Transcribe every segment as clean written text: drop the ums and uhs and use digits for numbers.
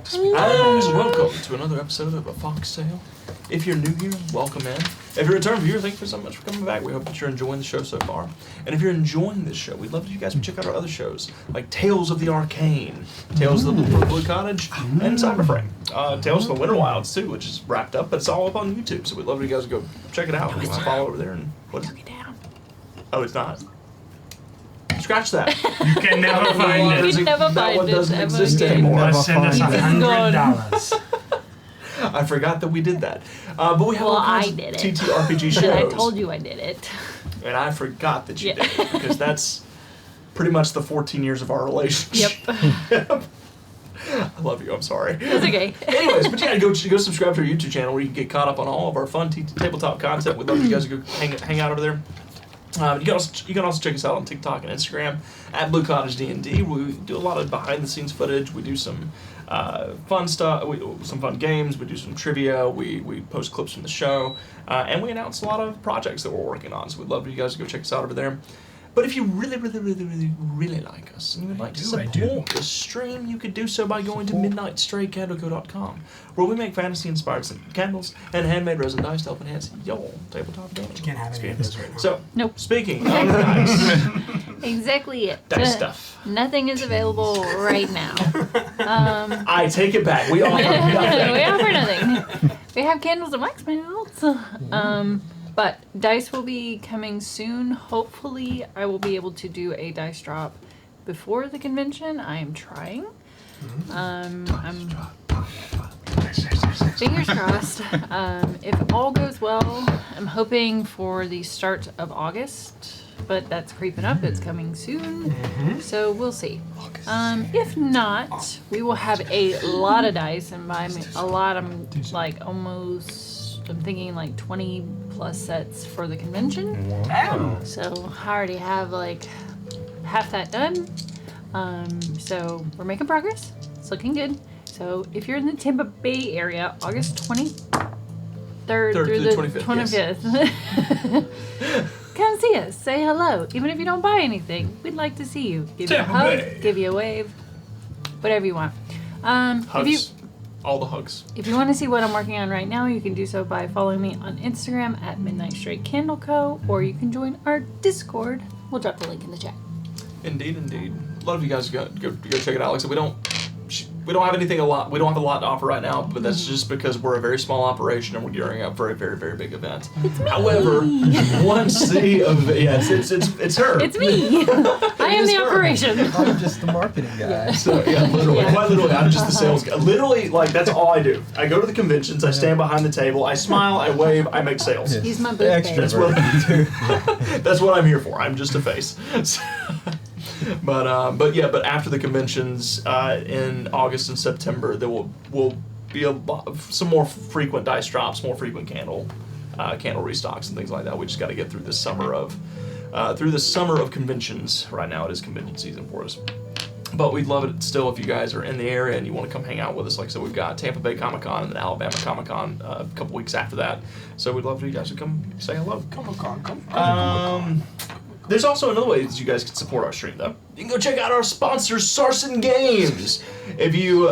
like to speak. Welcome to another episode of A Foxtail. If you're new here, welcome in. If you're a return viewer, thank you so much for coming back. We hope that you're enjoying the show so far. And if you're enjoying this show, we'd love if you guys would check out our other shows, like Tales of the Arcane, Tales of the Blue Cottage, and Cyberframe. Tales of the Winter Wilds, too, which is wrapped up, but it's all up on YouTube, so we'd love if you guys would go check it out. No, follow over there. And what is it? Oh, it's not? Scratch that. You can never find it. You can never find that one it doesn't ever exist again. anymore. Must send us $100. I forgot that we did that. But we have all kinds of TTRPG shows. And I told you I did it. And I forgot that you did it, because that's pretty much the 14 years of our relationship. Yep. I love you. I'm sorry. It's okay. Anyways, but yeah, go subscribe to our YouTube channel where you can get caught up on all of our fun tabletop content. We'd love you guys to go hang out over there. You can also check us out on TikTok and Instagram at Blue Cottage D&D. We do a lot of behind-the-scenes footage. We do some fun stuff, some fun games. We do some trivia. We post clips from the show, and we announce a lot of projects that we're working on. So we'd love for you guys to go check us out over there. But if you really like us and you would like to support the stream, you could do so by going to midnightstraightcandleco.com, where we make fantasy-inspired candles and handmade resin dice to help enhance your tabletop gaming. You can't have any of those right now. So, Nope. Speaking of dice, Exactly it. dice stuff. Nothing is available right now. I take it back. We offer nothing. We offer nothing. We have candles and wax melts. But dice will be coming soon. Hopefully, I will be able to do a dice drop before the convention. I am trying. I'm fingers crossed. If all goes well, I'm hoping for the start of August. But that's creeping up. It's coming soon. So we'll see. If not, we will have a lot of dice. And by a lot, I'm like I'm thinking like 20 plus sets for the convention. Wow. So I already have like half that done. So we're making progress. It's looking good. So if you're in the Tampa Bay area, August 23rd through the 25th. Yes. Come see us. Say hello. Even if you don't buy anything, we'd like to see you. Give you a hug, give you a wave, whatever you want. Hugs. All the hugs. If you want to see what I'm working on right now, you can do so by following me on Instagram at Midnight Straight Candle Co. Or you can join our Discord. We'll drop the link in the chat. Indeed. A lot of you guys go check it out. Like I said, we don't have anything we don't have a lot to offer right now, but that's just because we're a very small operation and we're gearing up for a very, very big event. It's me. However, once the yes, it's her. It's me. I am the operation. I'm just the marketing guy. So yeah, quite literally, I'm just the sales guy. Literally, like that's all I do. I go to the conventions, I stand behind the table, I smile, I wave, I make sales. He's my booth Extra. babe. That's what I'm here for. I'm just a face. But after the conventions in August and September, there will be some more frequent dice drops, more frequent candle restocks and things like that. We just got to get through this summer of conventions. Right now, it is convention season for us. But we'd love it still if you guys are in the area and you want to come hang out with us. Like I said, we've got Tampa Bay Comic-Con and then Alabama Comic-Con a couple weeks after that. So we'd love for you guys to come say hello. Comic-Con. There's also another way that you guys can support our stream, though. You can go check out our sponsor, Sarson Games. If you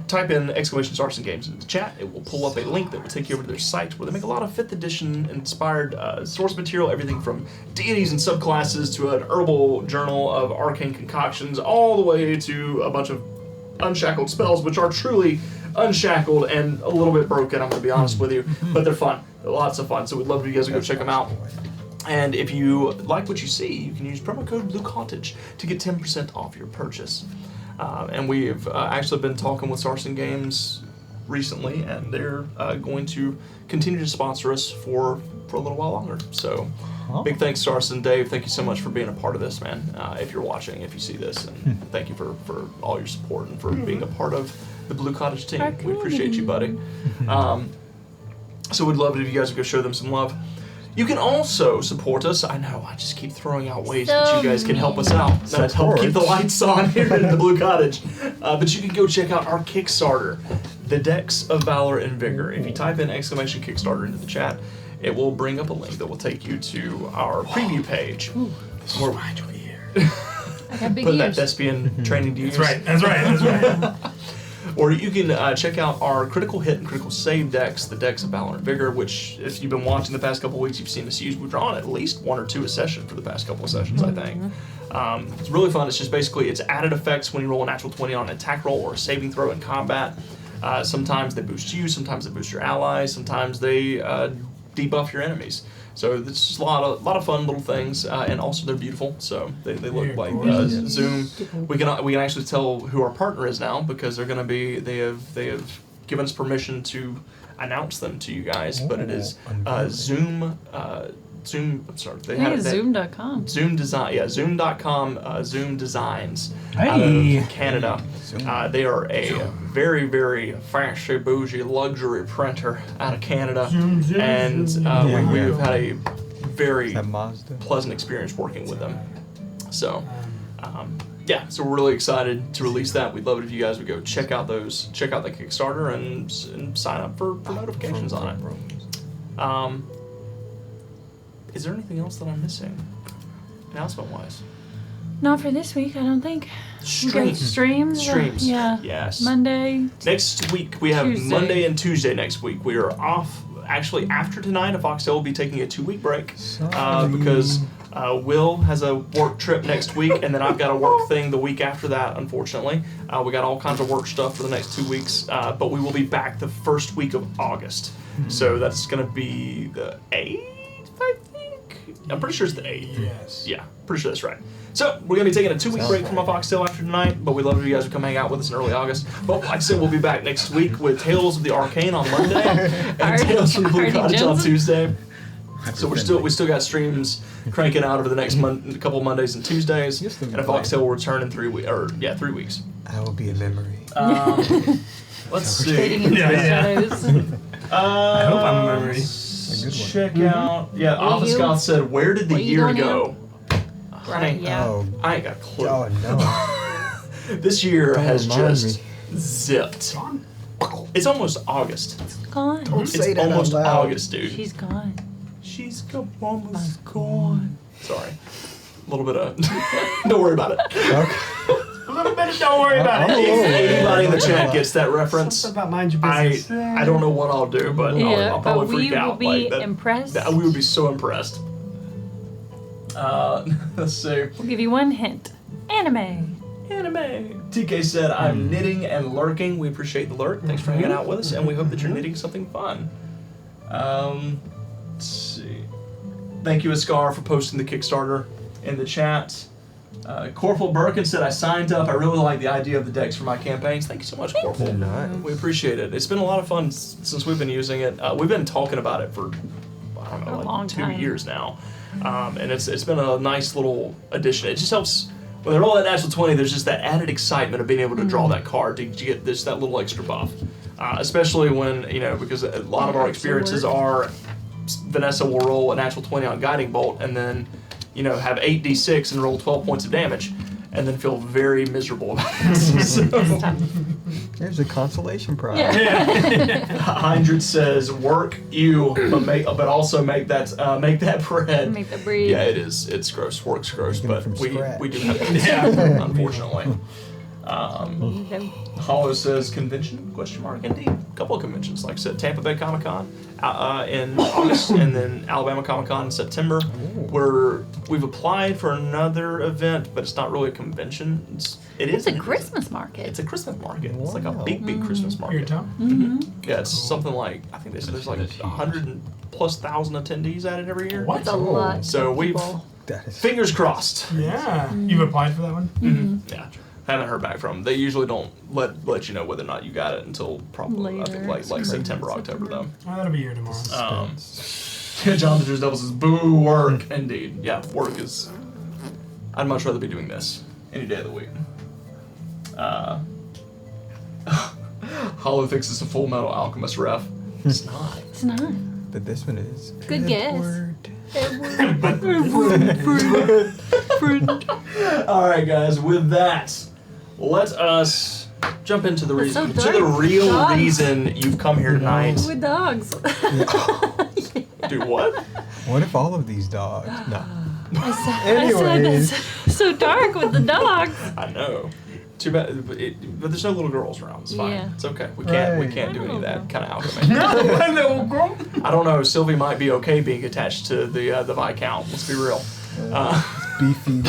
type in !Sarson Games into the chat, it will pull up a link that will take you over to their site where they make a lot of 5th edition inspired source material, everything from deities and subclasses to an herbal journal of arcane concoctions, all the way to a bunch of unshackled spells, which are truly unshackled and a little bit broken, I'm going to be honest with you, but they're fun. They're lots of fun, so we'd love for you guys to go check them out. And if you like what you see, you can use promo code BlueCottage to get 10% off your purchase. And we've actually been talking with Sarson Games recently, and they're going to continue to sponsor us for a little while longer. So, big thanks, Sarson. Dave, thank you so much for being a part of this, man. If you're watching, if you see this, and thank you for all your support and for being a part of the Blue Cottage team. We appreciate you, buddy. So we'd love it if you guys would go show them some love. You can also support us. I know, I just keep throwing out ways that you guys can help us out. That help keep the lights on here in the Blue Cottage. But you can go check out our Kickstarter, The Decks of Valor and Vigor. If you type in !Kickstarter into the chat, it will bring up a link that will take you to our preview page. This is why I joined here. I got big Put ears. that thespian training to use. That's right. Or you can check out our critical hit and critical save decks, the decks of Valor and Vigor, which if you've been watching the past couple of weeks, you've seen us use. We've drawn at least 1 or 2 a session for the past couple of sessions, I think. It's really fun. It's just basically, it's added effects when you roll a natural 20 on an attack roll or a saving throw in combat. Sometimes they boost you, sometimes they boost your allies, sometimes they debuff your enemies. So it's just a lot of fun little things, and also they're beautiful. So they look like Zoom. We can actually tell who our partner is now because they're going to be they have given us permission to announce them to you guys. But it is Zoom. I'm sorry. They have Zoom.com. Zoom Design. Yeah, Zoom.com. Zoom Designs out Hey. of Canada. They are a very, very fancy, bougie, luxury printer out of Canada, and we've had a very pleasant experience working with them. So, so we're really excited to release that. We'd love it if you guys would go check out the Kickstarter and sign up for notifications on it. Is there anything else that I'm missing, announcement-wise? Not for this week, I don't think. Streams. Streams? Yeah. Yes. Monday. Next week, we have Tuesday. Monday and Tuesday next week. We are off, actually, after tonight. Foxtail will be taking a 2-week break because Will has a work trip next week, and then I've got a work thing the week after that, unfortunately. We got all kinds of work stuff for the next 2 weeks, but we will be back the first week of August. So that's going to be the 8th, I think? I'm pretty sure it's the 8th. Yes. Yeah, pretty sure that's right. So we're going to be taking a 2-week break from my Foxtail after tonight, but we'd love if you guys would come hang out with us in early August. But like I said, we'll be back next week with Tales of the Arcane on Monday and Tales from the Blue Cottage on Tuesday. So we still got streams cranking out over the next couple Mondays and Tuesdays, and a Foxtail will return in 3 weeks. 3 weeks. I will be a memory. Let's see. Fading into the shadows. I hope I'm a memory. Check out. Yeah, Office Goth said, "Where did the What you year doing go?" Right, yeah. Oh, I ain't got a clue. oh no. This year Don't has remind just zipped. It's almost August. Gone. It's say that out almost loud. August, dude. She's gone. She's almost gone. Sorry. A little bit of. Don't worry about it. Okay. A little bit of don't worry about I'm a it. little- Anybody in the chat gets that reference, Something about mind your I business. I don't know what I'll do, but Yeah, I'll probably but we freak will out. be Like that, impressed. we would be so impressed. Let's see. We'll give you one hint. Anime. Anime. TK said, "I'm knitting and lurking." We appreciate the lurk. Thanks for hanging out with us, and we hope that you're knitting something fun. Let's see. Thank you, Ascar, for posting the Kickstarter in the chat. Corporal Birkin said, "I signed up. I really like the idea of the decks for my campaigns." Thank you so much, Corporal. Nice. We appreciate it. It's been a lot of fun since we've been using it. We've been talking about it for, I don't know, A like long 2 time. years now. And it's been a nice little addition. It just helps. When they roll that natural 20, there's just that added excitement of being able to draw that card to get that little extra buff. Especially when, because a lot of our experiences are Vanessa will roll a natural 20 on Guiding Bolt and then, have 8d6 and roll 12 points of damage and then feel very miserable about it. So, There's a consolation prize. Yeah. Hindred says, "Work you, but also make that bread." Make the breed. Yeah, it is. It's gross. Work's gross, Making it but from we scratch. do have to, unfortunately. Okay. Hollow says, "Convention? ? Indeed, a couple of conventions. Like I said, Tampa Bay Comic Con in August, and then Alabama Comic Con in September. We've applied for another event, but it's not really a convention. It's a Christmas market. It's a Christmas market. It's like a Wow. big Christmas Your market. tongue? Yeah, it's something like, I think they said there's like 100,000+ attendees at it every year. What? It's a lot. So of we've people. That is fingers crossed. Yeah. You've applied for that one? Yeah, haven't heard back from them. They usually don't let you know whether or not you got it until probably I think Later. like September, October though. Oh, that'll be here tomorrow. John the Devil says, "Boo, work." Indeed, yeah, work is. I'd much rather be doing this any day of the week. Hollow thinks it's a Full Metal Alchemist ref. It's not. It's not. But this one is. Good guess. Edward. All right, guys. With that, let us jump into the It's so reason, to the dark. real Dogs. reason you've come here tonight. With dogs. Do what? What if all of these dogs? No. I said Anyways. that's so dark with the dogs. I know. Too bad, but there's no little girls around. It's fine. Yeah. It's okay. We can't Right. do any of that kind of alchemy. No, little girl. I don't know. Sylvie might be okay being attached to the Viscount. Let's be real. Beefy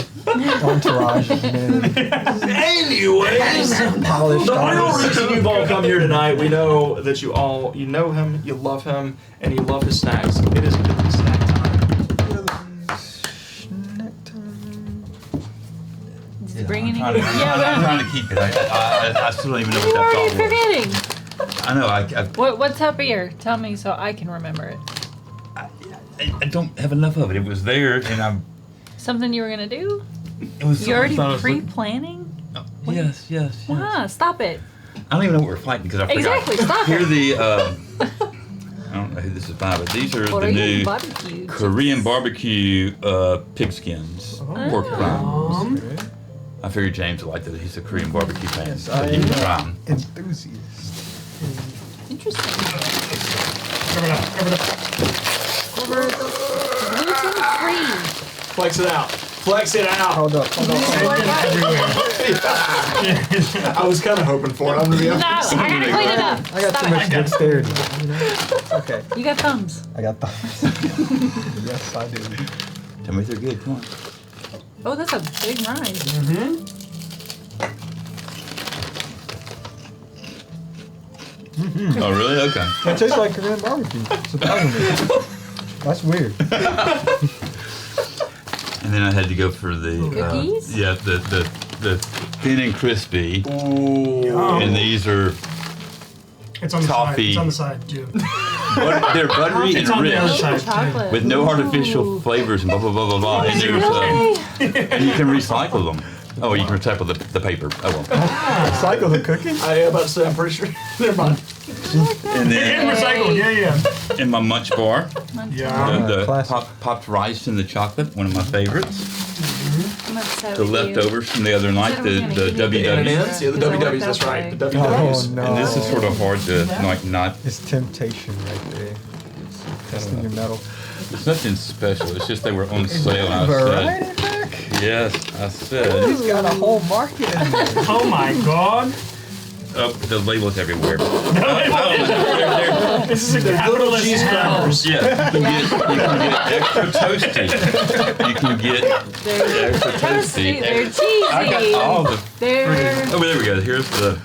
entourage of men. Anyways, Polished the real armors. reason you've all come here tonight, we know that you know him, you love him, and you love his snacks. It is Billy's snack time. Snack time. Did you bring any? I'm trying to keep it. I still don't even know You what already that thought was. forgetting. I know. What's up here? Tell me so I can remember it. I don't have enough of it. It was there, and I'm. Something you were gonna do? It was. You already something I was looking- pre-planning? Oh, yes, yes. Wow, stop it. I don't even know what we're fighting because I forgot. Exactly, stop Here it. are the. I don't know who this is by, but these are What the are you new barbecue? Korean barbecue pigskins, pork rinds. Okay. I figured James would like that. He's a Korean barbecue fan, Yes, so I he can am. try 'em. Enthusiast. Interesting. Cover it up. Cover it up. Gluten-free. Flex it out. Flex it out. Hold up. Everywhere. I was kind of hoping for it. I'm gonna be No, honest. I gotta clean it up. I got Stop too much it. dexterity. You know? It's okay. You got thumbs. I got thumbs. Yes, I do. Tell me if they're good. Come on. Oh, that's a big rind. Oh, really? Okay. It tastes like Korean barbecue. Surprisingly. That's weird. And then I had to go for the Cookies? yeah, the thin and crispy. Ooh. And these are It's on the Toffee. side. It's on the side, too. they're buttery It's and on the other rich side. Chocolate. with no artificial flavors and blah blah blah blah blah. And there's and you can recycle them. Oh, you can recycle the paper. Oh well. Cycle the cookies? I am about to say, I'm pretty sure. Never mind. And then And recycled. Yeah. in my munch bar, Yeah. the classic. popped rice and the chocolate, one of my favorites. I'm upset The with you. leftovers from the other night, Said I was the gonna give you WWs. The M&Ms? Yeah, the Does it work WWs, that's that right. way? The Oh, WWs. no. And this is sort of hard to like not. It's temptation right there. It's testing your metal. It's nothing special. It's just they were on sale. And I said, Variety pack? yes, I said. He's got a whole market in there. Oh my god. Oh, the labels everywhere. This is a Little capitalist cheese hell. crackers. Yeah, you can get extra toasty. You can get extra Toasty. toasty. They're I got cheesy. all the. They're Oh, there we go. Here's the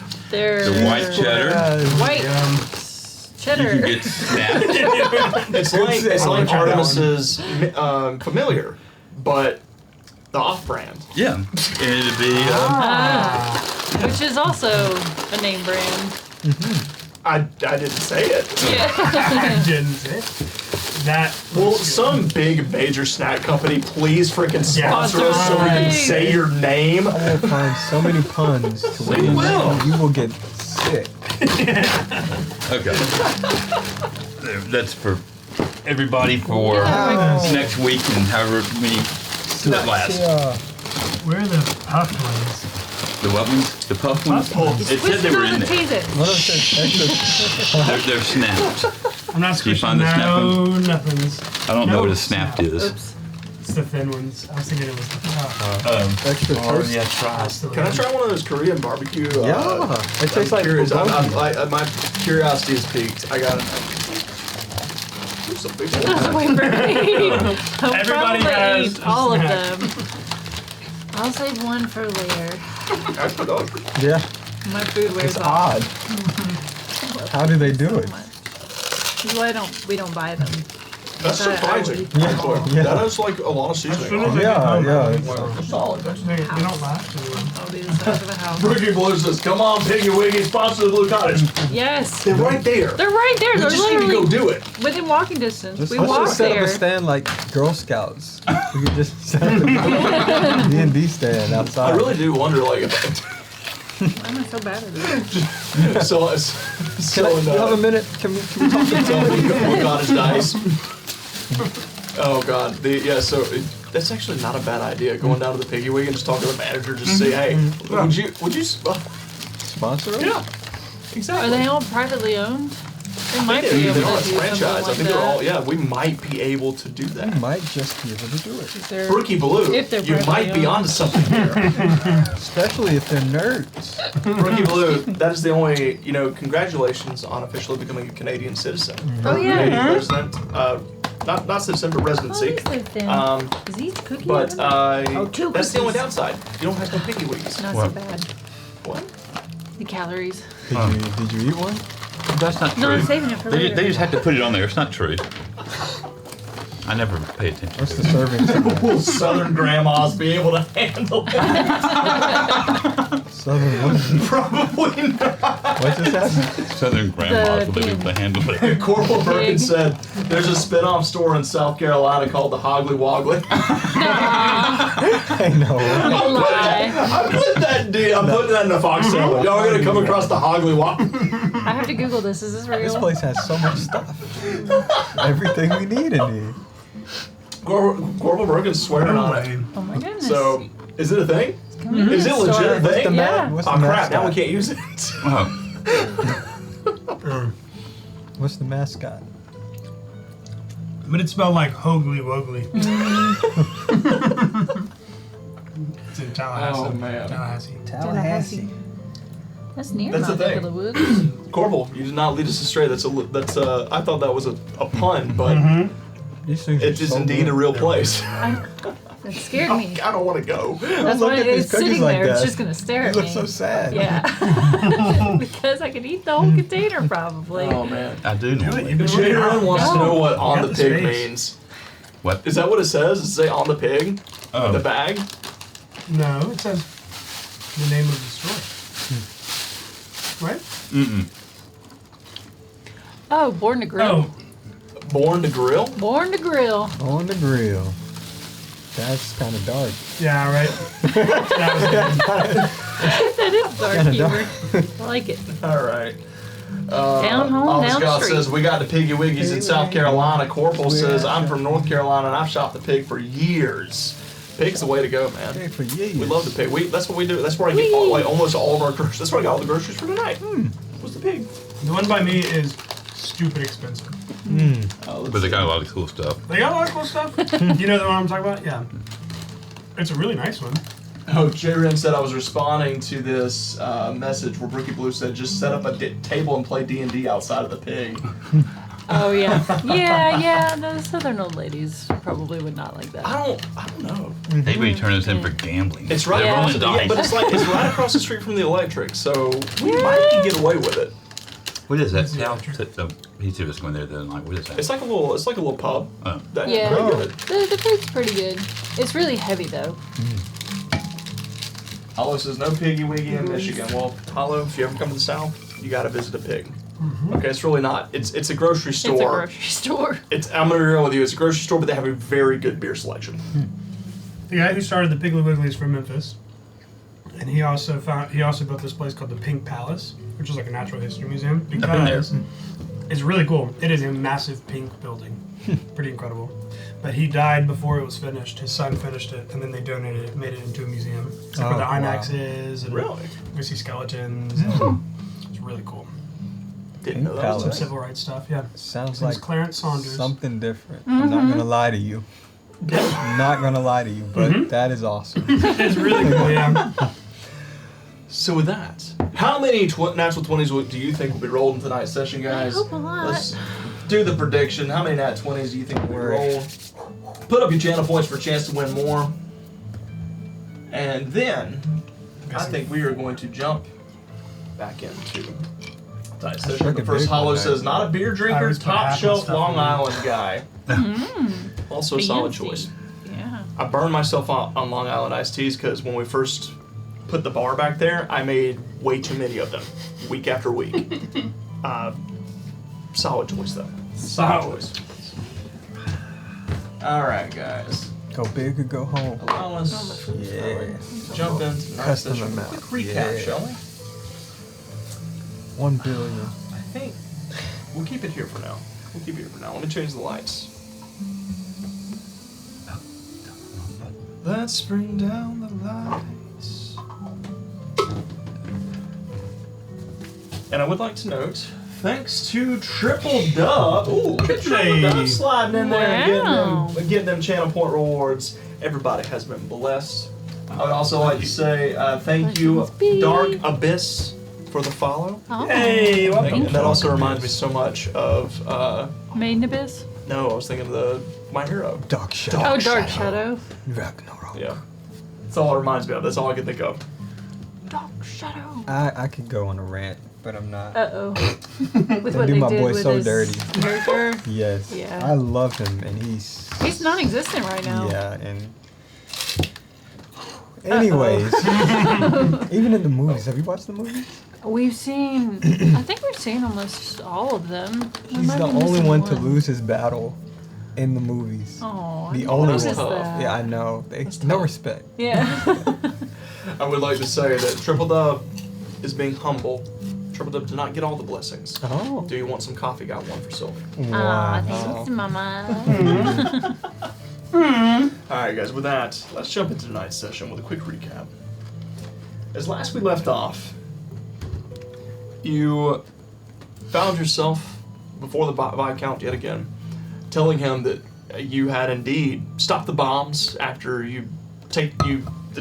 white cheddar. white You cheddar. can get snapped. It's like try that Artemis's familiar, but the off-brand. Yeah, and it'd be. Which is also a name brand. I didn't say it. Yeah. Didn't it? That. Well, looks good. some big major snack company, please freaking sponsor Yeah. us so we can Sponsor say your name. I will find so many puns to where We will. you will get sick. Okay. That's for everybody for Yeah. next week and however many till it lasts. Yeah. Where are the puffed ones? The what ones? The puff ones? Puff It said they were in there. Tease it. What if it's extra? They're snapped. I'm not Do you squishing. find the No, nothings. I don't know No. what a snapped is. Oops. It's the thin ones. I was thinking it was the. Extra toast? Try. Can I try one of those Korean barbecue? Yeah. It tastes like curious. bulgogi. My curiosity is piqued. I got it. There's a big one. Wait for me. I'll Everybody probably has eat a all of snack. them. I'll save one for later. That's the dog. Yeah. My food wears It's off. odd. How do they do So it? much. Well, we don't buy them. That's I surprising. would- Yeah. That has like a lot of seasoning. on it. Yeah, it's Solid. They don't last anymore. I'll be the size of a house. Ricky Blue says, "Come on, Piggy Wiggy, sponsor the Blue Cottage." Yes. They're right there. They're right there. You They're just need to go literally do it. within walking distance. Just, we let's walk just set up there. a stand like Girl Scouts. We could just set up a D&D stand outside. I really do wonder, like, Why am I so bad at this? so you have a minute? Can we talk about Blue Cottage dice. Oh God, so that's actually not a bad idea. Going down to the Piggy Wig and just talking to the manager, just say, hey, would you? sponsor it? Yeah, exactly. Are they all privately owned? We might be They able are a to do franchise. something I like think they're all. that. Yeah, we might be able to do We that. might just be able to do it. Is there- Brookie Blue, If they're you might be privately onto something here. Especially if they're nerds. Brookie Blue, that is the only. Congratulations on officially becoming a Canadian citizen. Oh, yeah. Canadian resident. Not citizen, but Oh, residency. these are thin. Is he cookie? But two that's the only cookies. downside. You don't have no piggy wiggies. Not Well. so bad. What? The calories. Did you eat one? That's not true. No, I'm saving it for They later. just have to put it on there. It's not true. I never pay attention. What's the serving size? Will Southern grandmas be able to handle that? Southern what? Probably not. What just happened? Southern grandmas will be able to handle it. Corporal Birkin Pig. said there's a spin-off store in South Carolina called the Hoggly Woggly. I know. Lie. I'm putting that in the Fox Cellar. Y'all are gonna come across the Hoggly Woggly. I have to Google this. Is this real? This place has so much stuff. Everything we need in here. Corporal Birkin's swearing on it. Oh my goodness. So, is it a thing? Is it Store. legit a What's the thing? Yeah. what's the Oh crap! Now we mascot? can't use it. Oh, What's the mascot? But it spelled like Hoagly Woagly. It's in Tallahassee. Oh, man. Tallahassee. Tallahassee. That's near That's my the thing. neck of the woods. Corporal, you did not lead us astray. That's I thought that was a pun, but These things are it is so indeed good. a real place. That scared me. I don't want to go. That's Look why at these it's sitting cookies like there. It's that. just gonna stare You at look me. so sad. Yeah. Because I could eat the whole container probably. Oh man. I do know. You've been Jay looking Ryan wants to No. know what on got the the pig space. means. What? Is that what it says? Does it say on the pig? Oh. The bag? No, it says the name of the store. Right? Mm-mm. Oh, Born to Grill. Oh, Born to grill? Born to Grill. On the grill. That's kind of dark. yeah, right. That was good. That is dark Kinda humor. I like it. Alright. Down home, Oliver down Scott street. says we got the Piggy Wiggies in South Carolina. Corporal We're says out I'm there. from North Carolina and I've shot the pig for years. Pig's the way to go, man. Hey, for years. We love the pig. That's what we do. That's where I get almost all of our groceries. That's where I got all the groceries for tonight. Was the pig? The one by me is stupid expensive. But they got a lot of cool stuff. They got a lot of cool stuff. You know the one I'm talking about? Yeah. It's a really nice one. Oh, J-Ren said I was responding to this message where Brookie Blue said just set up a table and play D&D outside of the pig. Oh yeah. Yeah. The southern old ladies probably would not like that. I don't know. They may turn us in for gambling. It's right Yeah. across. Rolling Yeah, but dice. it's right across the street from the electric, so we might can get away with it. What is that? It's the South? electric. He said us going there the other night. What is that? It's like a little pub. Oh. That's Yeah. pretty Oh. good. The food's pretty good. It's really heavy though. Hollow says no piggy wiggy in Michigan. Well, Hollow, if you ever come to the South, you got to visit a pig. Okay, it's really not. It's a grocery store. It's a grocery store. I'm gonna be real with you. It's a grocery store, but they have a very good beer selection. The guy who started the Piggly Wiggly is from Memphis, and he also built this place called the Pink Palace, which is like a natural history museum. been there. Because it's really cool. It is a massive pink building, pretty incredible. But he died before it was finished. His son finished it, and then they donated it, made it into a museum. It's like where the Oh, wow. IMAX is, and Really? we see skeletons. And it's really cool. Didn't know Pink that was Some Palace. a civil rights stuff, yeah. Sounds His like Clarence Saunders. something different. I'm not gonna lie to you. I'm not gonna lie to you, but that is awesome. It's really cool, yeah. So with that, how many natural 20s do you think will be rolled in tonight's session, guys? hope a lot. Let's do the prediction. How many nat 20s do you think will be Word. rolled? Put up your channel points for a chance to win more. And then, I think we are going to jump back into tonight's session. like The a first big one, Hollow man. says, not a beer I drinker, was put top half my shelf stuff Long in there. Island guy. Also a solid Fancy. choice. Yeah. I burned myself on Long Island iced teas because when we first put the bar back there, I made way too many of them, week after week. Solid choice though. Solid choice. All right, guys. Go big or go home. Allow us Yeah. jump into tonight's Custom session. amount. Quick recap, Yeah. shall we? 1 billion. I think we'll keep it here for now. Let me change the lights. Let's bring down the lights. And I would like to note, thanks to Triple Dub. Ooh, Triple Dub sliding in there and getting them channel point rewards. Everybody has been blessed. I would also like to say thank you, Dark Abyss, for the follow. Oh. Hey, welcome. And that also reminds me so much of. Maiden Abyss? No, I was thinking of My Hero. Dark Shadow. Oh, Dark Shadow. Ragnarok. Yeah. That's all it reminds me of. That's all I can think of. Dark Shadow. I could go on a rant, but I'm not. Uh-oh. With They what do they my did boy with so his dirty. character. Yes. Yeah. I love him, and he's. He's non-existent right now. Yeah, and. Anyways, even in the movies, have you watched the movies? We've seen, I think we've seen almost all of them. We He's might the be only missing one to lose his battle in the movies. Oh, The only that's one. tough. Yeah, I know. No respect. Yeah. I would like to say that Triple Dub is being humble. Triple Dub did not get all the blessings. Oh. Do you want some coffee? Got one for Sylvie. Aw, Wow. thanks, Mama. Alright, guys, with that, let's jump into tonight's session with a quick recap. As last we left off, you found yourself before the Viscount yet again, telling him that you had indeed stopped the bombs after the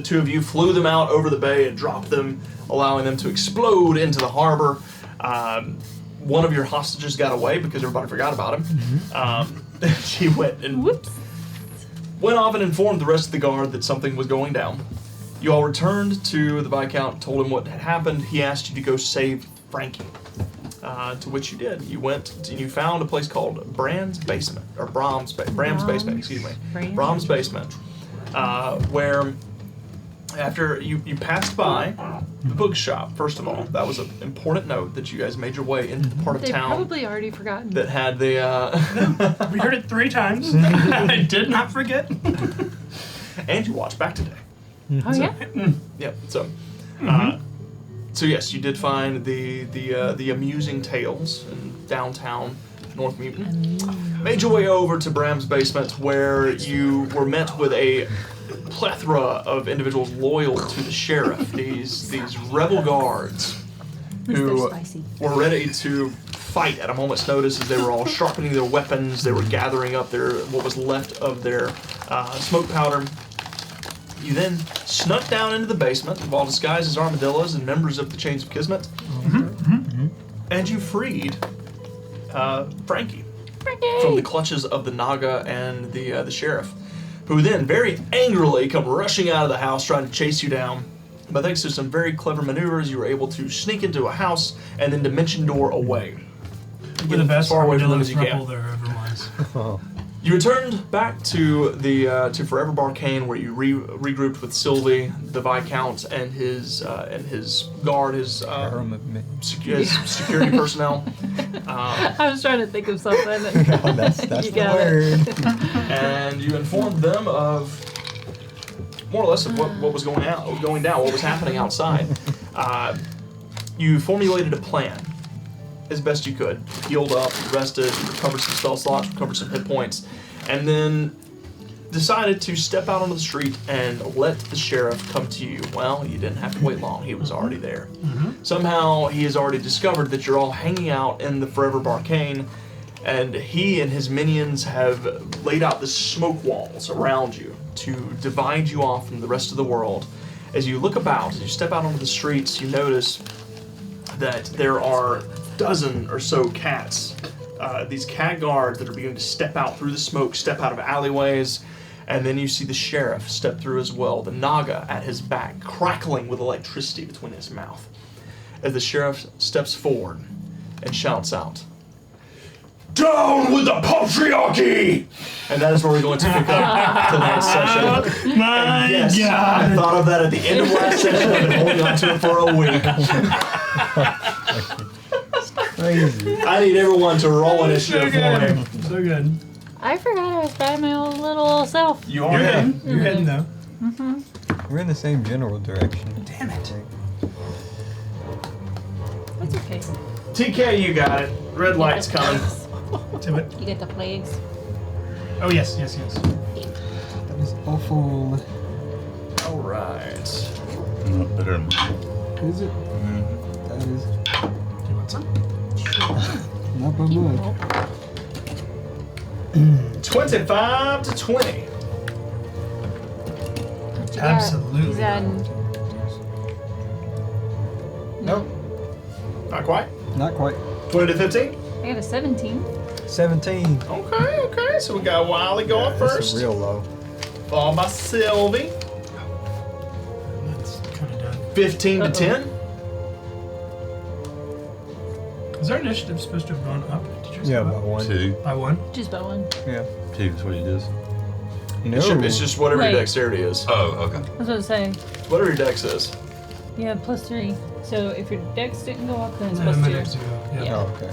two of you flew them out over the bay and dropped them, allowing them to explode into the harbor. One of your hostages got away because everybody forgot about him. He went off and informed the rest of the guard that something was going down. You all returned to the Viscount, told him what had happened. He asked you to go save Frankie, to which you did. You went and you found a place called Brand's Basement, or Brahms Basement, excuse me. Brahms Basement, where after you passed by the bookshop, first of all. That was an important note that you guys made your way into the part of They've town probably already forgotten. that had the... We heard it 3 times. I did not forget. and you watched back today. Oh, yeah? Yep. So, so yes, you did find the amusing tales in downtown North Mutant. Made your way over to Bram's basement, where you were met with a plethora of individuals loyal to the sheriff. These rebel guards who were ready to fight at a moment's notice as they were all sharpening their weapons. They were gathering up what was left of their smoke powder. You then snuck down into the basement while disguised as armadillos and members of the Chains of Kismet, and you freed Frankie from the clutches of the Naga and the sheriff, who then very angrily come rushing out of the house trying to chase you down. But thanks to some very clever maneuvers, you were able to sneak into a house and then dimension door away. We're the best far away from them as armadillos you can. rebel there ever was. You returned back to the to Forever Barcane, where you regrouped with Sylvie, the Viscount, and his guard, his security personnel. I was trying to think of something. That's You the got word. And you informed them of more or less of what was going down, what was happening outside. You formulated a plan as best you could. Healed up, rested, recovered some spell slots, recovered some hit points, and then decided to step out onto the street and let the sheriff come to you. Well, you didn't have to wait long. He was already there. Somehow, he has already discovered that you're all hanging out in the Forever Barcane, and he and his minions have laid out the smoke walls around you to divide you off from the rest of the world. As you look about, as you step out onto the streets, you notice that there are a dozen or so cats. These cat guards that are beginning to step out through the smoke, step out of alleyways, and then you see the sheriff step through as well, the Naga at his back, crackling with electricity between his mouth. As the sheriff steps forward and shouts out, "Down with the patriarchy!" And that is where we're going to pick up tonight's session. My Yes, God. I thought of that at the end of last session. I've been holding on to it for a week. Crazy. I need everyone to roll initiative for me. So good. I forgot I was by my own little self. You You're are heading. You're heading though. We're in the same general direction. Damn it. That's okay. TK, you got it. Red light's coming. Do it. You get the plagues. Oh yes. That is awful. All right. Not better. Is it? That is. Do you want some? Not by much. 25 to 20. Absolutely. He's adding. Nope, Not quite. not quite. 20 to 15. I got a 17. 17. Okay. So we got Wiley going Yeah, first. That's real low. Followed by Sylvie. That's kind of done. 15 to 10. Is our initiative supposed to have gone up? Did you say Yeah, by up? one. 2. By one? Just by one. Yeah. 2 is what it is. No. It's just whatever your Wait. dexterity is. Oh, okay. I was about to say, Whatever your dex is. you have +3. So if your dex didn't go up, then it's No, my +2. next zero. Yeah. Yeah. Oh, okay.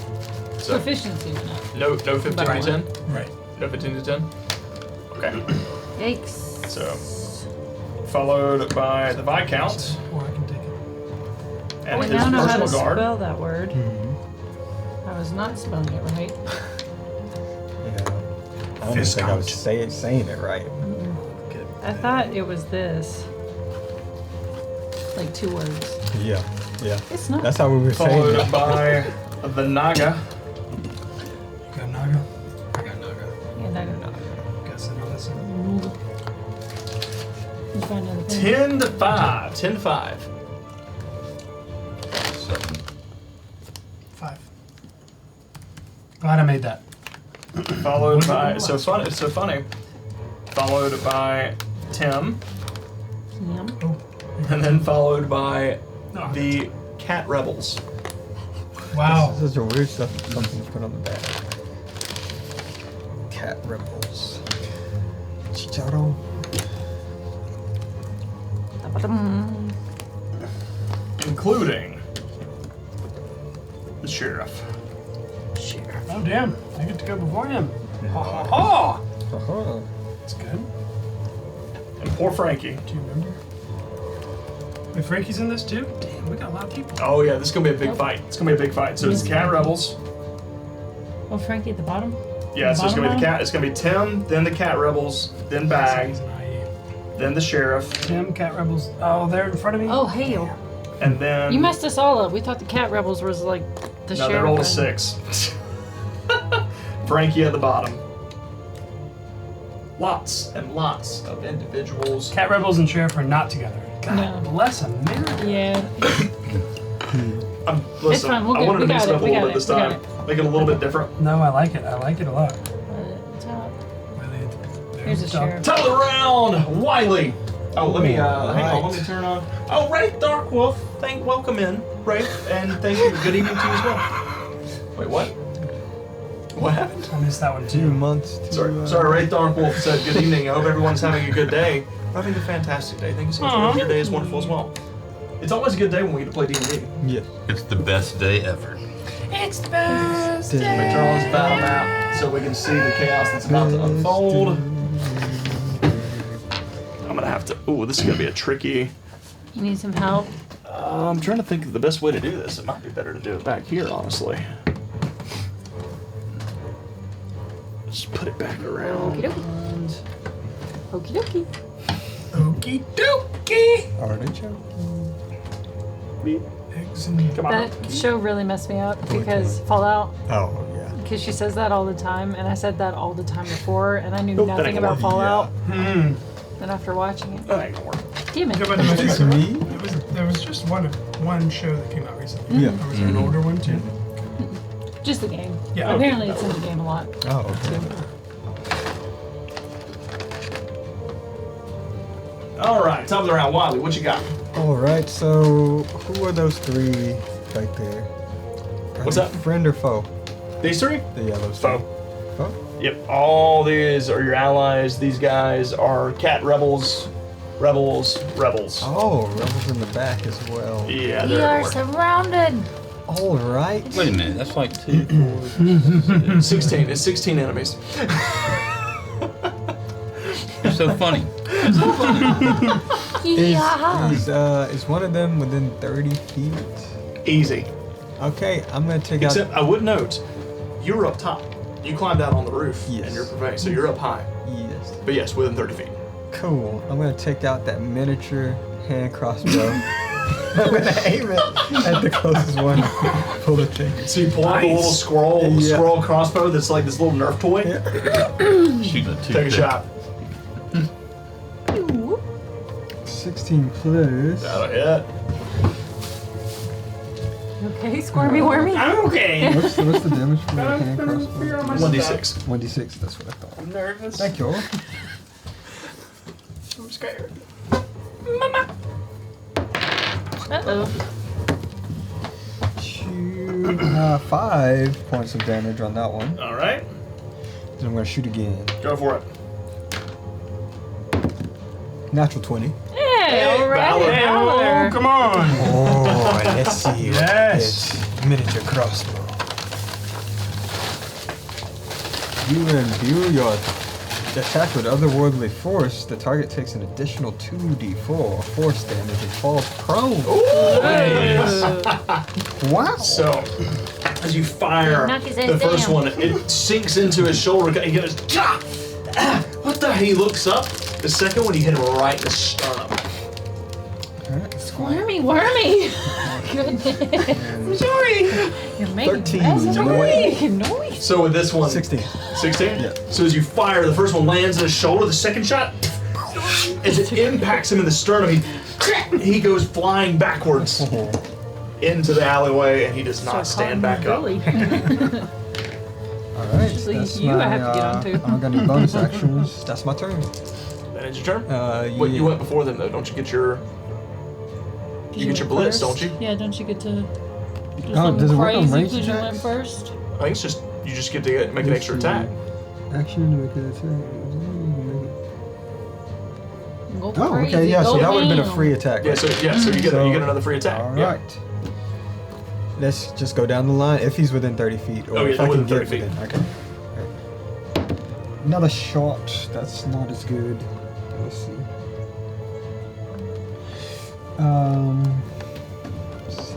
So Proficiency went up. no 15 to By 10. Right. No 15 to 10. Okay. Yikes. So followed by the Viscount Or I can take it. and Wait, his I don't know how to personal guard. spell that word. Mm-hmm. I was not spelling it right. Yeah. I don't even think I was saying it right. I thought it was this. Like 2 words. Yeah. Yeah. It's not. That's how we were saying Followed it. by the Naga. You got Naga? I got Naga. Yeah, no. Guess I know this one. Let's find another thing. 10 to 5. 10 to 5. 7. 5. Glad I made that. Followed by so funny. Followed by Tim, Yum. Oh. and then followed by No. the Cat Rebels. Wow. This is such a weird stuff. Something to put on the back. Cat Rebels. Chicharo. Ba-ba-dum. Including the sheriff. Sheriff. Oh, damn. I get to go before him. Ha ha ha! Uh-huh. That's good. And poor Frankie. Do you remember? Wait, Frankie's in this too? Damn, we got a lot of people. Oh yeah, this is gonna be a big fight. It's gonna be a big fight. So it's the Cat Rebels. Oh, Frankie at the bottom? Yeah, so it's gonna be the Bottom cat. It's gonna be Tim, then the Cat Rebels, then Bag, He's an IE. then the sheriff, Tim, Cat Rebels. Oh, they're in front of me? Oh, hail. and then You messed us all up. We thought the Cat Rebels was like the no, sheriff. they rolled a and- 6. Frankie at the bottom. Lots and lots of individuals. Cat Rebels and Sheriff are not together. God No. bless America. Yeah. Listen, fine, we'll I get- wanted to we mix got it up it, a we little got bit this it, we got time. Make it a little bit different. No, I like it. I like it a lot. Top. Really, Here's a sheriff. Top of the round, Wiley. Oh, let me hang on. Alright. Let me turn on. Oh, Wraith Darkwolf. Welcome in, Wraith, and thank you. Good evening to you as well. Wait, what? What happened? I missed that one 2 too. months to. Sorry. Wraith Darkwolf said good evening. I hope everyone's having a good day. We're having a fantastic day. Thank you so much. I hope your day is wonderful as well. It's always a good day when we get to play D&D. Yes. It's the best day ever. It's the best Let me turn on this battle map so we can see the chaos that's about to unfold. I'm gonna have to. Ooh, this is gonna be a tricky. You need some help? I'm trying to think of the best way to do this. It might be better to do it back here, honestly. Just put it back around. Okie dokie. Okie dokie. Okie dokie. Artichoke. Eggs and Come on. That show really messed me up because Fallout, Oh, yeah. because she says that all the time, and I said that all the time before, and I knew Nope, that nothing ain't about gonna Fallout. Hmm. Then after watching it, That ain't gonna work. damn Go it. by the magic It's circle. me? There was just one show that came out recently. Yeah. Or was there an older one too? Just the game. Yeah. Apparently it's in the game a lot. Oh, okay. All right, top of the round, Wiley. What you got? All right. So, who are those 3 right there? Are What's they that? Friend or foe? These 3? The yellow Foe. Foe. Yep. All these are your allies. These guys are Cat Rebels. Rebels. Oh, rebels in the back as well. Yeah, We they're are everywhere. surrounded. All right. Wait a minute, that's like 2, 4. 16. It's 16 enemies. You're so funny. Yeah. Is one of them within 30 feet? Easy. Okay, I'm gonna take out. Except I would note, you were up top. You climbed out on the roof, Yes. and you're preparing, so you're up high. Yes. But yes, within 30 feet. Cool. I'm gonna take out that miniature hand crossbow. I'm gonna aim it at the closest one. Pull the trigger. So you pull out the little squirrel crossbow that's like this little Nerf toy. Yeah. Shoot the two. Take a shot. 16 plus. That'll hit. Okay, squirmy wormy. I'm okay. What's the damage for the hand crossbow? 1d6. 1d6, that's what I thought. I'm nervous. Thank you. I'm scared. Uh-oh. 5 points of damage on that one. All right. Then I'm gonna shoot again. Go for it. Natural 20. Hey, alright. Valor. Oh, come on. Oh, let's see. Yes. It's miniature crossbow. You imbue your attack with otherworldly force. The target takes an additional 2d4 force damage and falls prone. Nice. Wow. So, as you fire Knock his ass the first down. one, it sinks into his shoulder. He goes, "Ah! Ah, what the?" He looks up. The second one, you hit him right in the sternum. Squirmy wormy. Goodness. I'm sorry. You're making 13. noise. So with this one, 16. 16? Yeah. So as you fire, the first one lands in his shoulder. The second shot, as it impacts him in the sternum, he goes flying backwards into the alleyway, and he does not stand back up. Really. Alright. Just like That's you, my, I have to get onto. I'm gonna do bonus actions. That's my turn. That ends your turn? Yeah. What, you went before them, though. Don't you get your... You get your blitz, don't you? Yeah, don't you get to... Oh, does it work on ranged because you went attacks? first? I think it's just... You just get to make an extra attack. Action to make an attack. Go Oh, crazy. okay, yeah, so Go that would have been a ham. free attack. Yeah, so you get you get another free attack. All Yeah. right. Let's just go down the line. If he's within 30 feet, or Oh, yeah, if I within can 30 get feet. within. Okay. Another shot. That's not as good. Let's see. Let's see,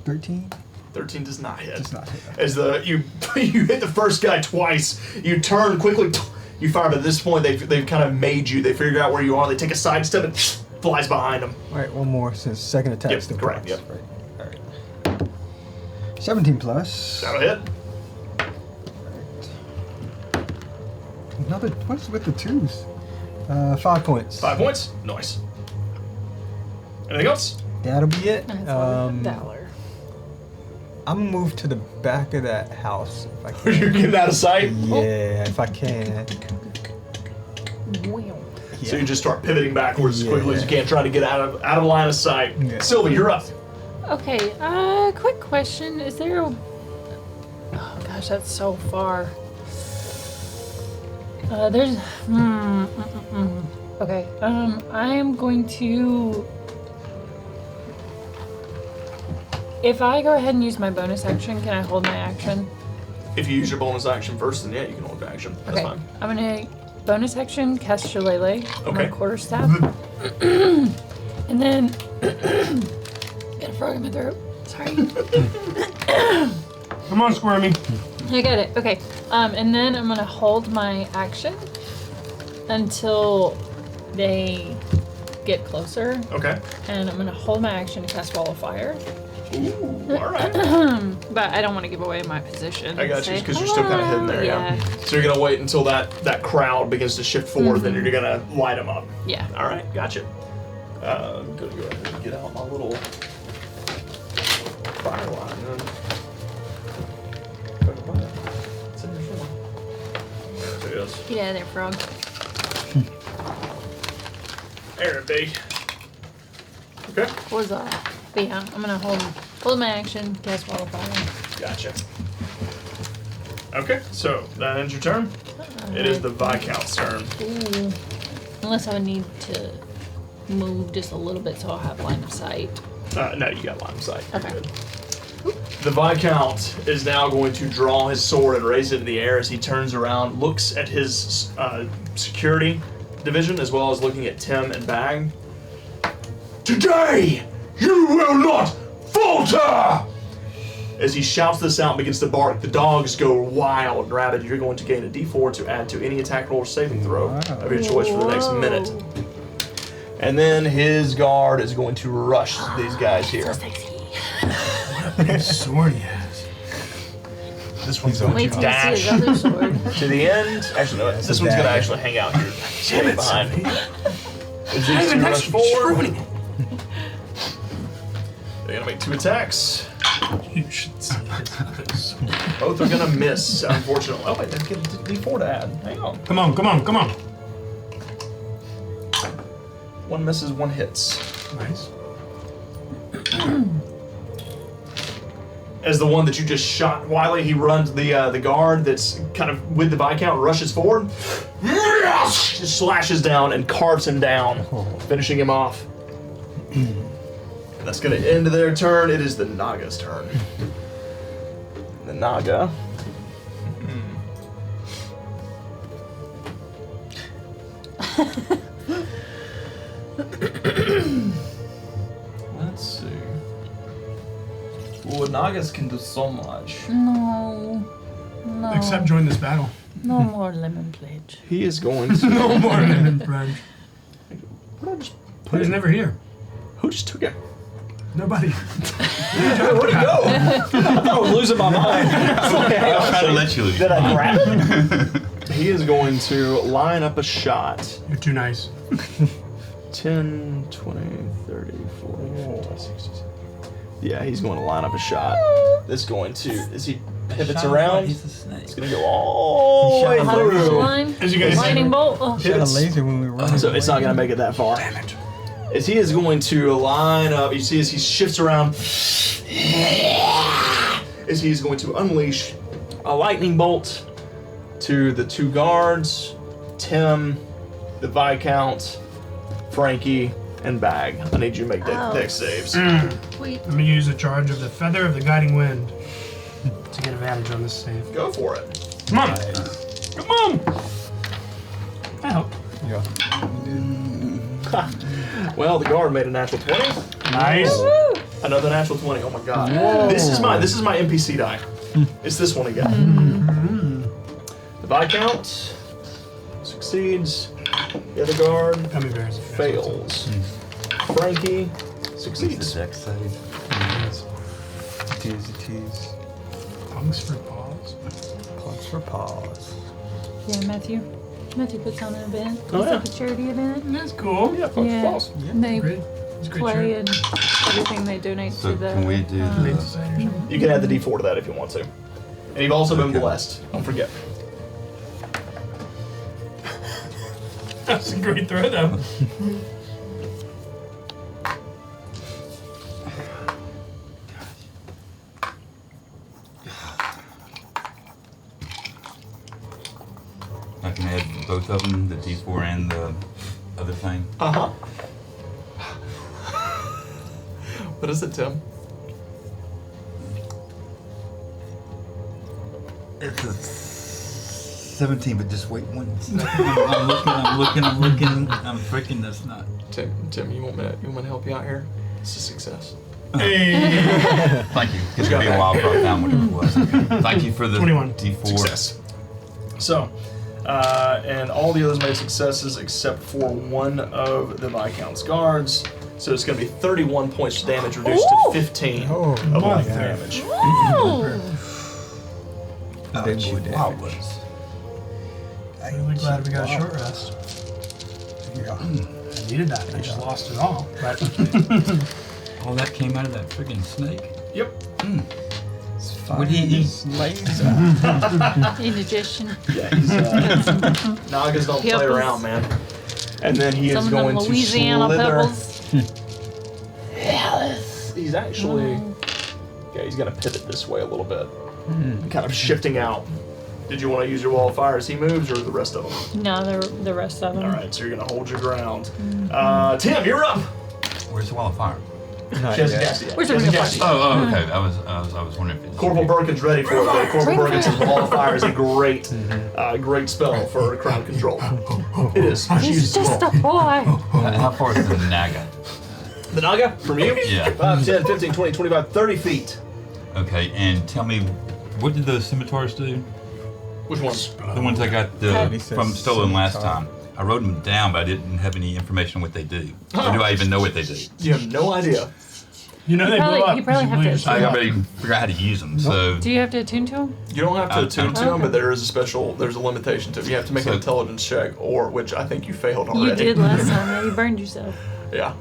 13. 13 does not hit. Does not hit. As you you hit the first guy twice, you turn quickly, you fire. But at this point, they've kind of made you. They figured out where you are. They take a side step and flies behind them. All right, one more since second attack Yep, still correct, counts. yep. Right. All right. 17 plus. That'll hit. Another. What's with the twos? 5 points. 5 points. Nice. Anything else? That'll be it. That's $1. I'm gonna move to the back of that house if I can. You're getting out of sight. Yeah, if I can. Wow. So you just start pivoting backwards as quickly as you Yeah. can, trying to get out of line of sight. Yeah. Sylvie, you're up. Okay, quick question. Is there a... Oh gosh, that's so far. There's... Okay, I am going to... If I go ahead and use my bonus action, can I hold my action? If you use your bonus action first, then yeah, you can hold your action. That's Okay, fine. I'm gonna bonus action, cast Shillelagh, my Okay. quarterstaff. And then... Got a frog in my throat. Sorry. Come on, Squirmy. I got it. Okay. And then I'm gonna hold my action until they get closer, Okay. and I'm gonna hold my action to cast Wall of Fire. Ooh, all right. But I don't want to give away my position. I got you, Say, because you're still kind of hidden there, yeah. So you're gonna wait until that crowd begins to shift forward, then you're gonna light them up. Yeah. All right, gotcha. I'm gonna go ahead and get out my little fire line. It's in there somewhere. There it is. Get out of there, frog. There it be. Okay, What was that? But yeah, I'm gonna hold my action, cast Wall of Fire. gotcha. Okay, so that ends your turn. It is the Viscount's turn. Ooh. Unless I would need to move just a little bit so I'll have line of sight. No, you got line of sight. You're Okay. good. The Viscount is now going to draw his sword and raise it in the air as he turns around, looks at his security division, as well as looking at Tim and Bag. Today, you will not falter! As he shouts this out and begins to bark, the dogs go wild and rabid. You're going to gain a d4 to add to any attack roll or saving throw of your choice for the next minute. And then his guard is going to rush these guys here. Big sword he has. This one's going Wait to till you see his dash other sword. to the end. Actually, no, this one's going to actually hang out here. Stay behind. Is these two rush forward? They're going to make 2 attacks. You should see his Both are going to miss, unfortunately. Oh, wait, they're getting D4 to add. Hang on. Come on, come on, come on. One misses, one hits. Nice. As the one that you just shot, Wiley, he runs the guard that's kind of with the Viscount, rushes forward, just slashes down and carves him down, finishing him off. That's going to end their turn. It is the Naga's turn. The Naga. Let's see. Well, Nagas can do so much. No. No. Except join this battle. No more lemon pledge. He is going to. No more lemon pledge. What did I just He was never here. Who just took it? Nobody. Where'd he go? I thought I was losing my mind. I was trying to let you leave. Did I grab him? He is going to line up a shot. You're too nice. 10, 20, 30, 40, 50, 60. Yeah, he's going to line up a shot. This going to, as he pivots around, He's a snake. it's going to go all the way He shot How does the through. line? As you guys Lightning bolt. Oh. Shot a Pivots. laser when we were running. So it's not going to make it that far. Damn it. As he is going to line up, you see as he shifts around, as he's going to unleash a lightning bolt to the 2 guards, Tim, the Viscount, Frankie, and Bag. I need you to make dex saves. Wait. Let me use a charge of the Feather of the Guiding Wind to get advantage on this save. Go for it. Come on. Come on. I help. Yeah. Well, the guard made a natural 20. Nice. Another natural 20. Oh my god. This is my NPC die. It's this one again. The Viscount succeeds. The other guard Gummy bears. fails. Frankie succeeds. Dex save. Tease. Tongues for paws. Plugs for paws. Yeah, Matthew. Matthew puts on an event. Oh, It's yeah. like a charity event. That's cool. Yeah, fuck Yeah. balls. And they Great. It's a great play shirt. and everything they donate So to the. can we do Humane the- Society or something. You can add the D4 to that if you want to. And you've also been blessed. Don't forget. That's a great throw, though. I can add both of them, the D4 and the other thing. Uh-huh. What is it, Tim? It's a 17, but just wait 1 second. I'm looking. I'm freaking, that's not. Tim, you want me to help you out here? It's a success. Hey. Thank you. Because it'll be a while before I found whatever it was. Thank you for the 21. D4. Success. So, and all the others made successes except for one of the Viscount's guards. So it's going to be 31 points of damage reduced to 15 Oh, of my life God. damage. Big boy Wow, damage. I'm really glad we got a short rest. Yeah. I needed that. I just lost it all. But all that came out of that freaking snake. Yep. What do you eat? Laser. Indigestion. Yeah, he's, Nagas don't play Pebbles. around, man. And then he is Some of going them to Louisiana slither. pebbles. He's actually, yeah, he's going to pivot this way a little bit. Kind of shifting out. Did you want to use your wall of fire as he moves, or the rest of them? No, the rest of them. All right, so you're going to hold your ground. Tim, you're up. Where's the wall of fire? Not She hasn't yet. cast it yet. Where's She the hasn't ring of cast it fire? yet. Oh, okay. I was wondering if it's. Corporal Birkin's ready for it. But Corporal Ring Birkin fire. says wall of fire is a great, great spell for crowd control. It is. She He's uses just it. a boy. How far is the Naga? The Naga, from you? Yeah. 5, 10, 15, 20, 25, 30 feet. Okay, and tell me, what did those scimitars do? Which ones? The ones I got He says from stolen last scimitar. time. I wrote them down, but I didn't have any information on what they do. Or do I even know what they do? You have no idea. You know they probably- blow up. you probably 'cause have to- blew yourself I up. already forgot how to use them, so. Do you have to attune to them? You don't have to attune to them, Okay. but there's a limitation to it. You have to make an So- intelligence check, or which I think you failed already. You did last time. Yeah, you burned yourself. Yeah.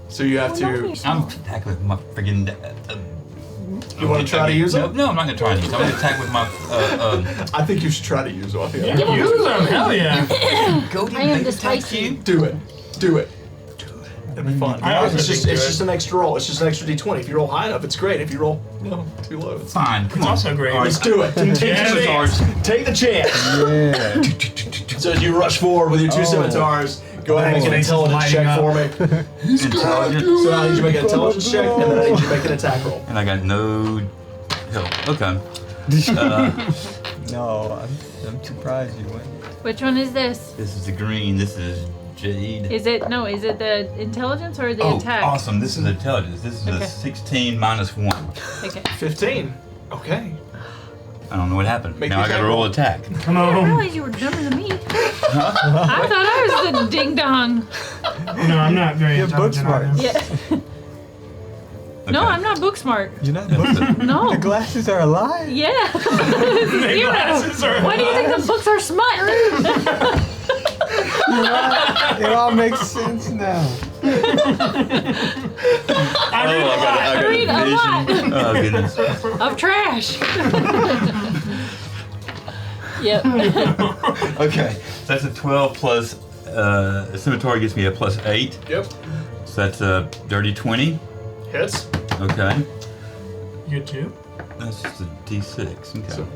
So you have Oh, to. nice. I'm attacking with my friggin'. You want to try to use them? No, I'm not gonna try and use them. I'm gonna attack with my. I think you should try to use them. I think Yeah, use them. Hell yeah. I am the spicy. Do it. Do it. It'll be fun. I also It's just think it's do it. just an extra roll. It's just an extra d20. If you roll high enough, it's great. If you roll too low, it's Fine, come It's on. also great. All right. Let's do it. Take the Yeah, chance. Take the chance. Yeah. So as you rush forward with your two scimitars, go ahead and make an Face is intelligence check lighting for me. Intelligence. So I need you to make an intelligence check, and then I need you to make an attack roll. And I got no help. Okay. No, I'm surprised you went. Which one is this? This is the green. This is jade. Is it the intelligence or the Oh, attack? awesome. This is intelligence. This is Okay. a 16 minus 1. Okay. 15. Okay. I don't know what happened. Make now your I gotta attack roll roll. attack. Come I on. realized you were dumber than me. I thought I was the ding dong. No, I'm not very You're book intelligent. smart. either. Yeah. No, Okay. I'm not book smart. You're not book. No. The glasses are alive. Yeah. Zero. glasses are Why do you think the books are smart? It all makes sense now. I read a lot Oh, goodness. of trash. Yep. Okay. So that's a 12 plus. The scimitar gives me a plus 8. Yep. So that's a dirty 20. Hits. Okay. You get two? That's just a d6. Okay. So-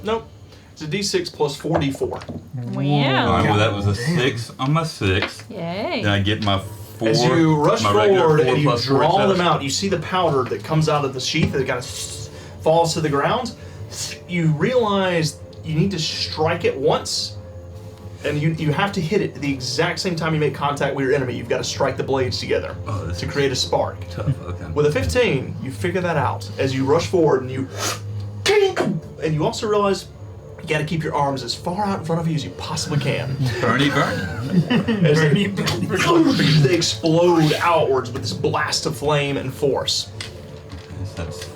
Nope. It's a d6 plus 4d4. All right, Wow. well, that was a Damn. 6 on my 6. Yay. Then I get my 4. As you rush my regular forward 4 and you plus 4 draw them success. out, you see the powder that comes out of the sheath that kind of falls to the ground. You realize you need to strike it once, and you have to hit it at the exact same time you make contact with your enemy. You've got to strike the blades together Oh, this to is create a spark. tough. Okay. With a 15, you figure that out as you rush forward and and you also realize you got to keep your arms as far out in front of you as you possibly can. Bernie, Bernie. As they explode outwards with this blast of flame and force. Yes, that's-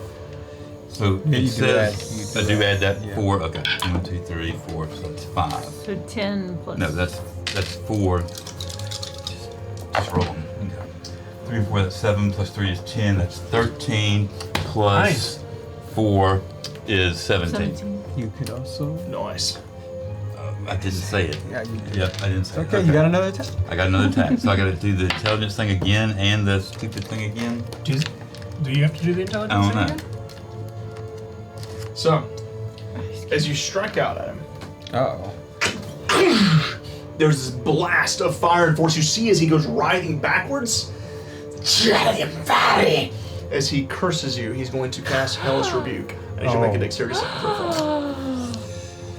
So Yeah, it you do add- says you I do do add, add that yeah. 4. Okay. 1, 2, 3, 4. So that's 5. So 10 plus. No, that's 4. Just roll them. Okay. 3 and 4. That's 7 plus 3 is 10. That's 13 plus Nice. 4 is 17. 17. You could also. Nice. I didn't say it. Yeah, you did. Yep, I didn't say it. Okay, you got another attack. I got another attack, so I got to do the intelligence thing again and the stupid thing again. Do you have to do the intelligence I don't thing know. again? So, as you strike out at him, Uh-oh. there's this blast of fire and force. You see as he goes writhing backwards. As he curses you, he's going to cast Hellish Rebuke. And he's going to make a dexterity saving throw.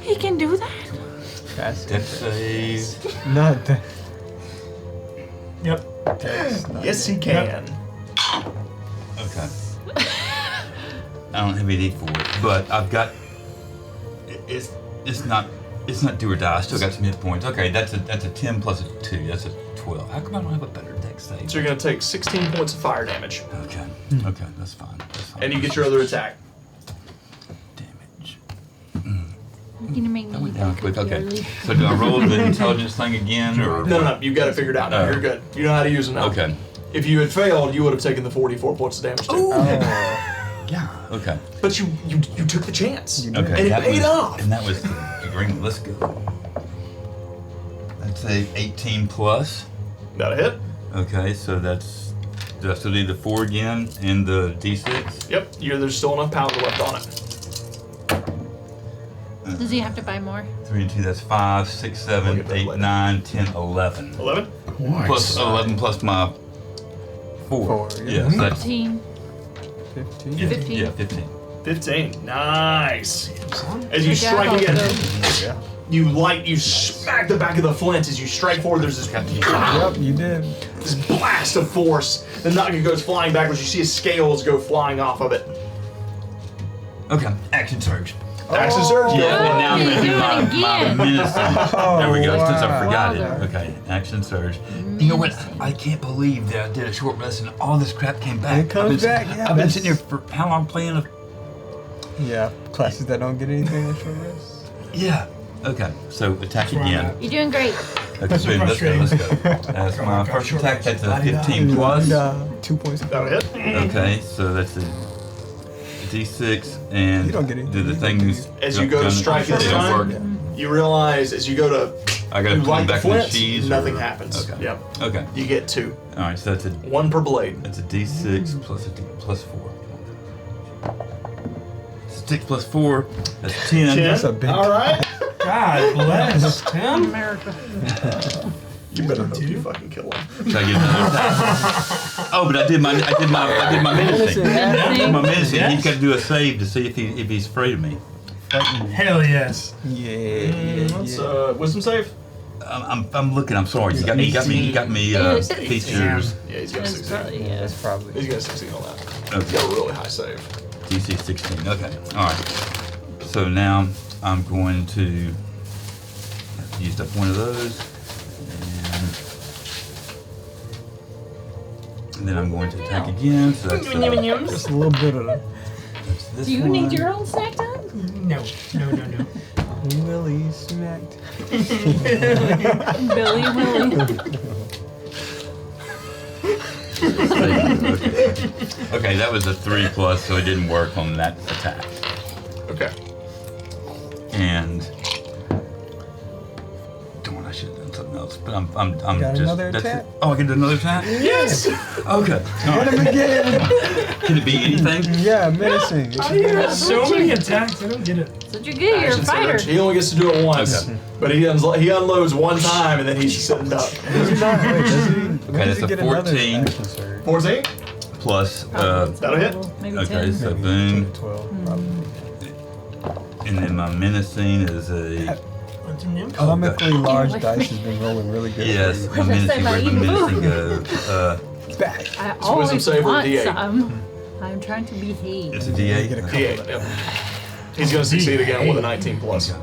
He can do that? That's Dex save. not that. Yep. That's not Yes, he can. Okay. I don't have any for it, but I've got. It's not do or die. I still got some hit points. Okay, that's a 10 plus a 2. That's a 12. How come I don't have a better dex save? So you're going to take 16 points of fire damage. Okay. Okay, that's fine. That's fine. And you get your other attack. damage. You're gonna make That me went down eat quick. cookie Okay. early. So do I roll the intelligence thing again, or No, you've got it figured out now. Oh. You're good. You know how to use them now. Okay. If you had failed, you would have taken the 44 points of damage too. Oh. Yeah. Okay. But you took the chance. You Okay. And it that paid was, off. And that was the agreement. Let's go. That's a 18 plus. Got a hit? Okay, so that's. Do I still do the 4 again and the d6? Yep. There's still enough powder left on it. Does he have to buy more? 3 and 2, that's 5, 6, 7, Look at that 8, later. 9, 10, 11. 11? Plus 11 plus my 4. Four, yeah. Yes, that's 15. 15. yeah, 15. Yeah, 15. 15. Nice. As you Good strike job, again, Oscar. Yeah. you smack the back of the flint as you strike forward. There's this Yep, you did. this blast of force. The nugget goes flying backwards. You see his scales go flying off of it. Okay, action surge. Action surge. Yeah, and now I'm you're going to do doing my it again. menacing. There we go, since I forgot Wow. it. Okay, action surge. You know what? I can't believe that I did a short rest and all this crap came back. It comes back, yeah, I've been that's- sitting here for how long playing? Yeah, classes that don't get anything on short rest. Yeah. Okay, so attack where I'm again. at. You're doing great. Okay, That's so boom, let's go, let's go. frustrating. That's Come my on, first short attack. rest. That's a 15 plus. 2 points. That'll hit. Okay, so that's a D6 and You don't get it. do the things. As you go to strike this time, Yeah. you realize as you go to I gotta you put light them the back in the flint, cheese. nothing or- happens. Okay. Yep. Okay. You get 2. All right, so that's a 1 per blade. D6 plus a D plus 4. 6 plus 4. That's 10. That's a big. All right. God bless Tim. America. You better hope you fucking kill him. Should I get another attack? Oh, but I did my menacing. My menacing. Yes. He's got to do a save to see if he's afraid of me. Hell yes. That's wisdom save. I'm looking. I'm sorry. You got me. Features. Yeah, he's got a That's 16. probably, Yeah, yeah. that's probably. He's got a 16 on that. He's Okay. got a really high save. DC 16. Okay. All right. So now I'm going to use up one of those, and then I'm going to attack again. So that's Just a little bit of this Do you one. need your own snack time? No. Willie smacked. Billy Willy. Okay, that was a 3 plus, so it didn't work on that attack. Okay. And darn, I should have done something else. But I'm got just. another that's attack? it. Oh, I can do another attack. Yes. Okay. All Hit right. him again. Can it be anything? Yeah, menacing. So many attacks. I don't get it. So you're good. You're a Action fighter. surge. He only gets to do it once, Okay. but he unloads one time and then he's sitting up. Does he not? Wait, does he? When Okay, does that's he a get another 14. action surge? 14. Plus. That'll hit. Maybe Okay, 10. so Maybe boom. 12, probably. And then my menacing is a. Comically large dice has been rolling really good. Yes, for my you. menacing. Where'd my menacing go? Back. I wisdom always save or want D8? some. I'm trying to behave. It's a Yeah, you get a D8. couple. D8. Yep. He's going to succeed again with a 19 plus.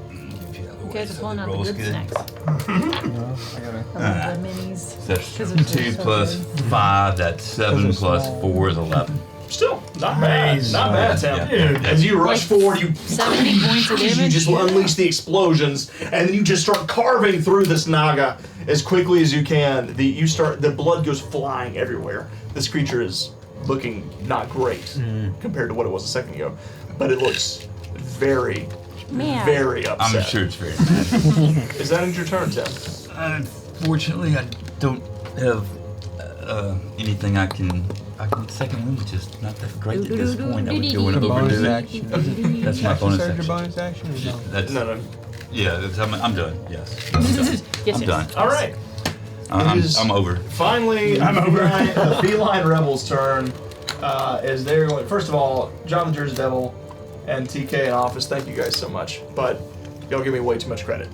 You guys are pulling out the good snacks. No, I gotta. I love the minis. So that's 'Cause it's 2 so plus good. 5, that's 7 Those are plus small. 4 is 11. Still, not bad. Nice. Not bad, Tim. Yeah. Dude. As you rush forward, you 70 points of damage. you just unleash the explosions, and then you just start carving through this naga as quickly as you can. The blood goes flying everywhere. This creature is looking not great compared to what it was a second ago, but it looks very, Man. very upset. I'm sure it's very bad. Is that your turn, Tim? Unfortunately, I don't have anything I can. Second wind, which is not that great at this point. I would go and The bonus overdo it. action. That's my Action bonus surge or action. bonus action? Or no? That's, No. Yeah, I'm done. Yes, Yes, I'm done. All right. I'm over. Finally, the feline rebels' turn. Is they're going. First of all, John the Jersey Devil and TK in office. Thank you guys so much, but y'all give me way too much credit.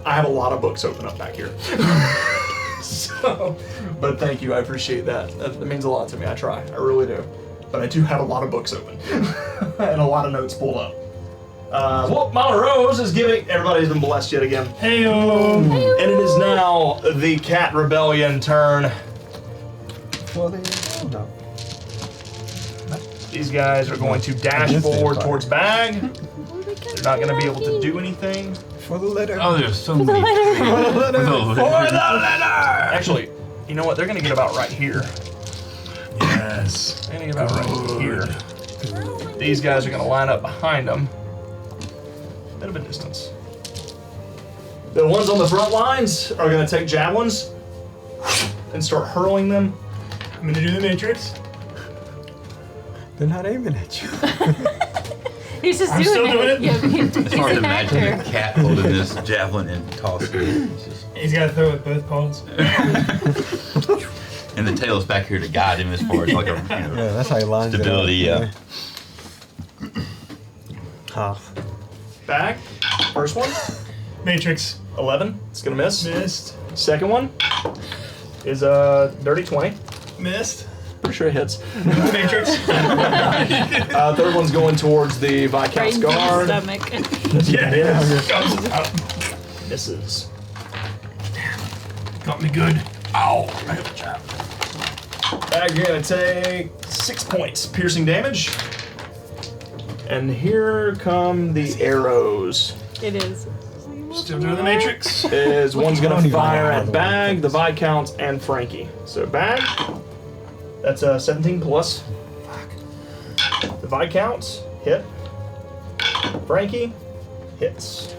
I have a lot of books open up back here. So, but thank you. I appreciate that. That means a lot to me. I try. I really do. But I do have a lot of books open and a lot of notes pulled up. Well, Mama Rose is giving. Everybody's been blessed yet again. Heyo. And it is now the Cat Rebellion turn. Well, no. These guys are going to dash Against the forward Empire. towards Bag. They're not going to be able to do anything. For the letter. Oh, there's so many. For the letter. Actually, you know what? They're going to get about right here. Yes. They're going to get about right here. These guys are going to line up behind them. A bit of a distance. The ones on the front lines are going to take javelins and start hurling them. I'm gonna do the Matrix. They're not aiming at you. He's just I'm doing still it. doing it. Yeah, It's he's hard to an imagine actor. a cat holding this javelin and tossing it. It's just- He's gotta throw it with both paws. And the tail's back here to guide him as far as like a Yeah, that's how he lines stability. it up. Yeah. Huh. Back. First one, Matrix. 11. It's going to miss. Missed. Second one is a dirty 20. Missed. Pretty sure it hits. Matrix. Third one's going towards the Viscount's Right into guard. the stomach. Yeah. Misses. Got me good. Ow! Right up the trap. You're gonna take 6 points piercing damage. And here come the arrows. It is. Still doing the Matrix. One's I gonna don't even fire know how at the Bag, the one Viscount, and Frankie. So Bag, that's a 17 plus. The Viscount, hit. Frankie, hits.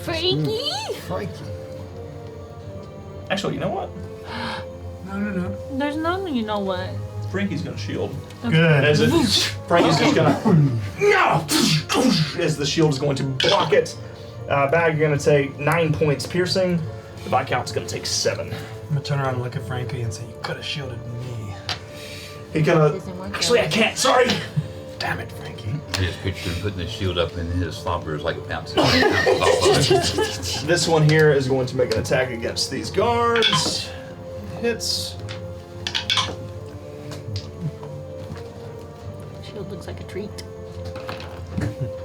Frankie? Frankie. Actually, you know what? No. There's no, you know what? Frankie's gonna shield. Good. As it, Frankie's just gonna, as the shield is going to block it. Bag, you're gonna take 9 points piercing. The Viscount's gonna take 7. I'm gonna turn around and look at Frankie and say, "You could have shielded me." He kind of. Doesn't work Actually, I that can't. Sorry. Damn it, Frankie. I just pictured him putting his shield up and his slobbers like bounces. This one here is going to make an attack against these guards. Hits. Shield looks like a treat.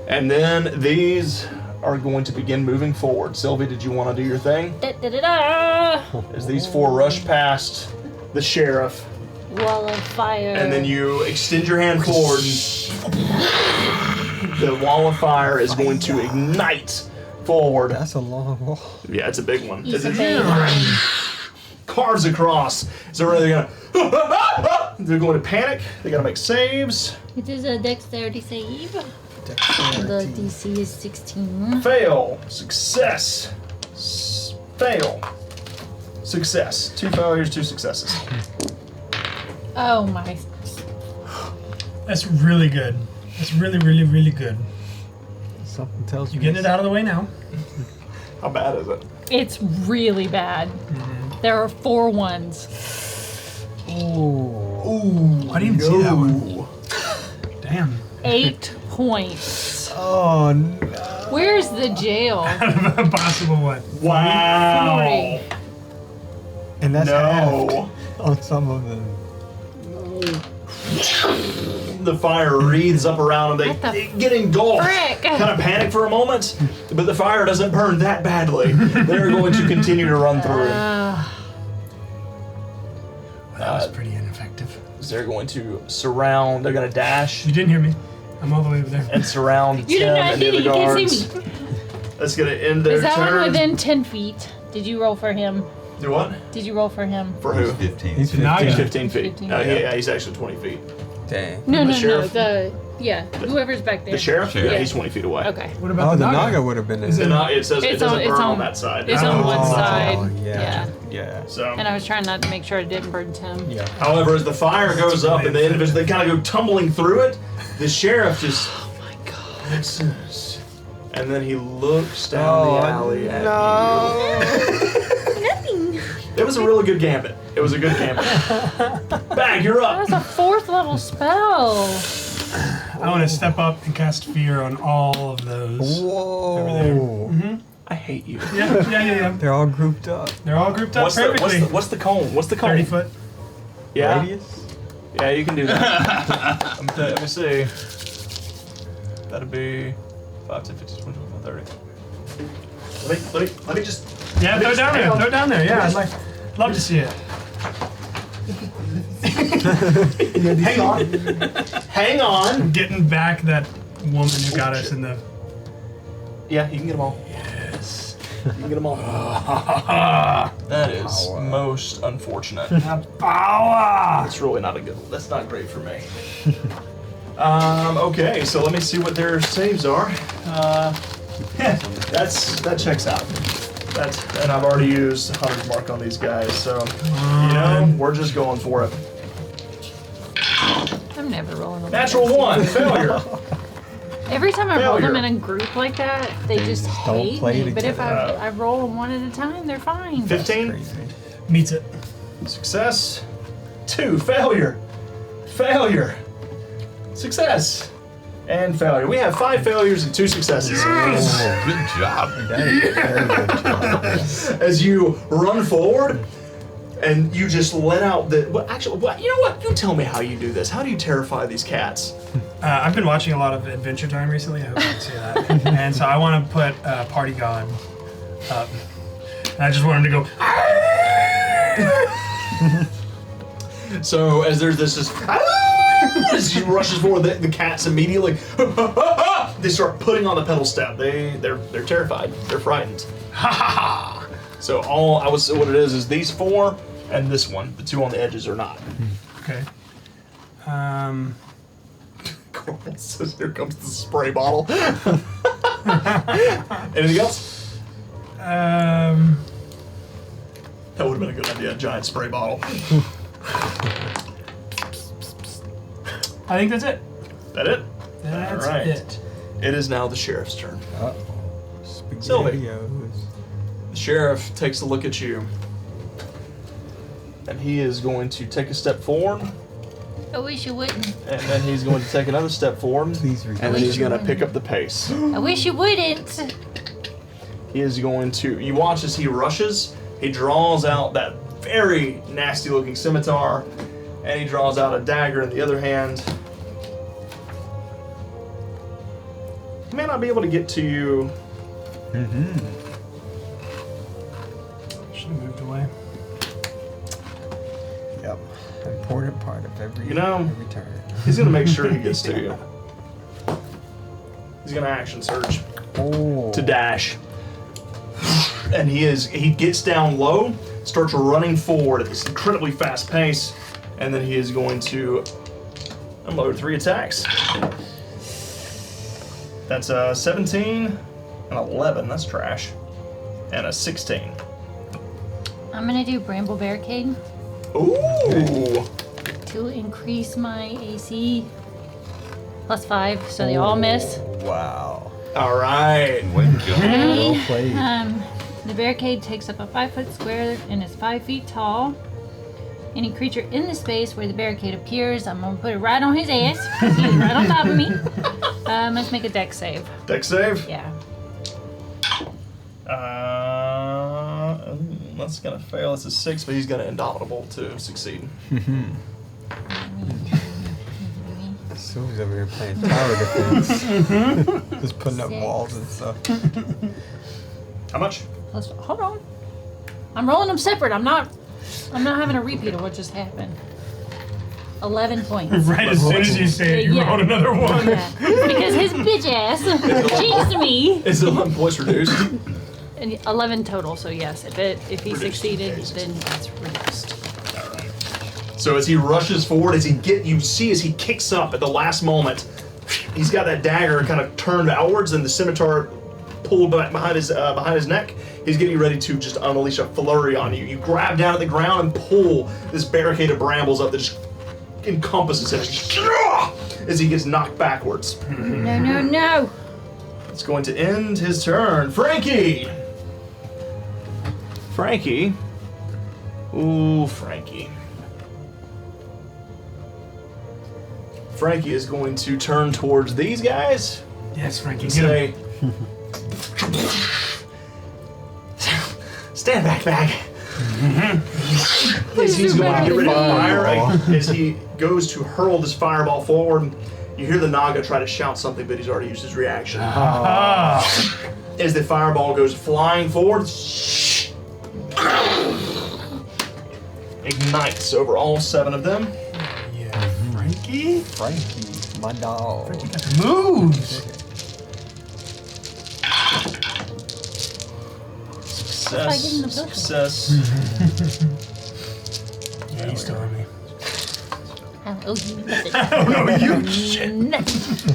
And then these are going to begin moving forward. Sylvie, did you want to do your thing? Da, da, da, da. As these 4 rush past the sheriff, Wall of fire. and then you extend your hand forward, and the wall of fire is going to ignite forward. That's a long wall. Yeah, it's a big one. He's As a it babe. carves across. So they're gonna they're going to panic. They gotta make saves. It is a dexterity save. The Dexterity. DC is 16. Fail. Success. Fail. Success. 2 failures, 2 successes. Oh my. That's really good. That's really, really, really good. Something tells me. You getting it out of the way now? How bad is it? It's really bad. There are 4 ones. Ooh. I didn't even see that one. Damn. 8 points. Oh no. Where's the jail? A possible one. Wow. 40. And that's No. half on some of them. The fire wreathes up around them. What the They get engulfed. frick? Kind of panic for a moment, but the fire doesn't burn that badly. They're going to continue to run through. That was pretty ineffective. They're going to surround. They're going to dash You didn't hear me. I'm all the way over there. and surround You did Tim not and the see other me. You can't guards. see me. That's going to end their Is that one turn. within 10 feet? Did you roll for him? Do what? Did you roll for him? For He's who? 15. He's Now 15. you- 15 feet. 15. Yeah, he's actually 20 feet. Dang. No, The no, sheriff? no. Whoever's back there. The sheriff? Sheriff. Yeah, he's 20 feet away. Okay. What about Oh, the Naga? Naga would have been in Is It, it says it It's doesn't on- it's burn on on- that side. It's on one side. Yeah. Yeah. Yeah. So, And I was trying not to make sure it didn't burn Tim. Yeah. however, as the fire goes up and the individuals they kind of go tumbling through it, the sheriff just Oh my god. listens, and then he looks down the alley at Nothing. you. It was a really good gambit. It was a good gambit. Bag, you're That up. was a 4th level spell. I want to step up and cast fear on all of those. Whoa. I hate you. Yeah. They're all grouped up. They're all grouped up What's the, perfectly. what's the cone? What's the cone? 30 foot. Yeah. Radius? Yeah, you can do that. Let me see. That'd be 5, 10, 15, 20, 25, 30. Let me just. Yeah, throw it down there. Throw it down there. Yeah, I'd love to see it. Hang on. Hang on. Getting back that woman who got us in the. Yeah, you can get them all. Yes. You can get them all. That is most unfortunate. Power. That's really not a good. That's not great for me. Okay, so let me see what their saves are. That checks out. And I've already used Hunter's Mark on these guys, so we're just going for it. I'm never rolling them. Natural 1, failure. Every time I roll them Failure. in a group like that, they just don't hate play me. But if together. I roll them one at a time, they're fine. 15, Crazy. Meets it. success. 2, failure. Failure. Success. And failure. We have 5 failures and 2 successes. Oh, Good job. that is very good job. As you run forward, and you just let out the. Well, actually, you know what? You tell me how you do this. How do you terrify these cats? I've been watching a lot of Adventure Time recently. I hope you can see that. And so I want to put Party God up. And I just want him to go. So as there's this just as he rushes forward, the cats immediately they start putting on the pedal step. They're terrified. They're frightened. Ha ha ha! So what it is these 4 and this one. The 2 on the edges are not. Okay. Coral says, "Here comes the spray bottle." Anything else? That would have been a good idea. A giant spray bottle. I think that's it. That it? That's All right. it. It is now the sheriff's turn. Uh-oh. Sylvie. SpaghettiOs. The sheriff takes a look at you. And he is going to take a step forward. I wish you wouldn't. And then he's going to take another step forward. Please read. And then he's going to pick up the pace. I wish you wouldn't. He is going to... You watch as he rushes. He draws out that very nasty looking scimitar. And he draws out a dagger in the other hand. He may not be able to get to you. Should have moved away. Yep. Important part of every every turn. He's going to make sure he gets to you. He's going to action surge to dash. And he gets down low, starts running forward at this incredibly fast pace, and then he is going to unload 3 attacks. That's a 17, an 11, that's trash, and a 16. I'm gonna do Bramble Barricade Ooh! to increase my AC +5, so they all miss. Wow. All right. Way to go. Well played. The barricade takes up a 5-foot square and is 5 feet tall. Any creature in the space where the barricade appears, I'm gonna put it right on his ass. He's right on top of me. Let's make a dex save. Dex save? Yeah. That's gonna fail. That's a 6, but he's gonna Indomitable to succeed. Sylvie's over here playing tower defense. Just putting up 6. walls and stuff. How much? Hold on. I'm rolling them separate. I'm not having a repeat of what just happened. 11 points. Right as soon as you say it, you Yeah. rolled another one. Yeah. Because his bitch ass jinxed me. Is the 11 points reduced? And 11 total, so yes. If he Reduced. succeeded, Okay. then that's reduced. So as he rushes forward, you see as he kicks up at the last moment, he's got that dagger kind of turned outwards and the scimitar pulled back behind his neck. He's getting ready to just unleash a flurry on you. You grab down at the ground and pull this barricade of brambles up that just encompasses him as he gets knocked backwards. No, no, no. It's going to end his turn. Frankie! Frankie. Ooh, Frankie. Frankie is going to turn towards these guys Yes, Frankie, and get him. say, stand back. As he's going to get ready to fire, as he goes to hurl this fireball forward, you hear the Naga try to shout something, but he's already used his reaction. As the fireball goes flying forward, ignites over all 7 of them. Yeah, Frankie. Frankie, my dog. Frankie got the moves. Success. Yeah, he's still on me. Oh, you nothing. I don't know you shit. Nothing.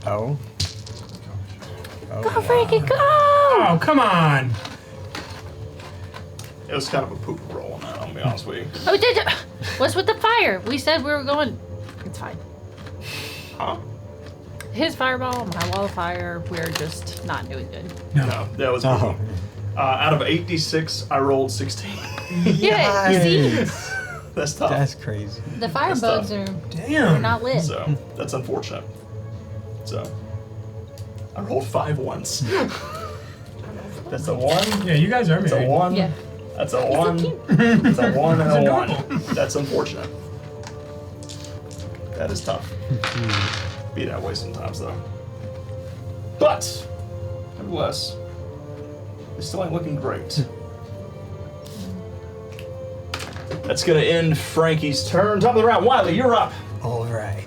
Oh. Go, Frankie, go! Oh, come on. It was kind of a poop roll on that, I'll be honest with you. Oh, what's with the fire? We said we were going. It's fine. Huh? His fireball, my wall of fire, we're just not doing good. No, that was Oh. out of 8d6, I rolled 16. Yeah, you see? That's tough. That's crazy. The fire That's bugs tough. are Damn. not lit. So, that's unfortunate. So, I rolled 5 once. That's a 1. Yeah, you guys are That's a married. 1. Yeah. That's a so 1. cute. That's a 1 and a adorable. 1. That's unfortunate. That is tough. Be that way sometimes, though. But, nevertheless, it still ain't looking great. That's gonna end Frankie's turn. Top of the round, Wiley, you're up. All right.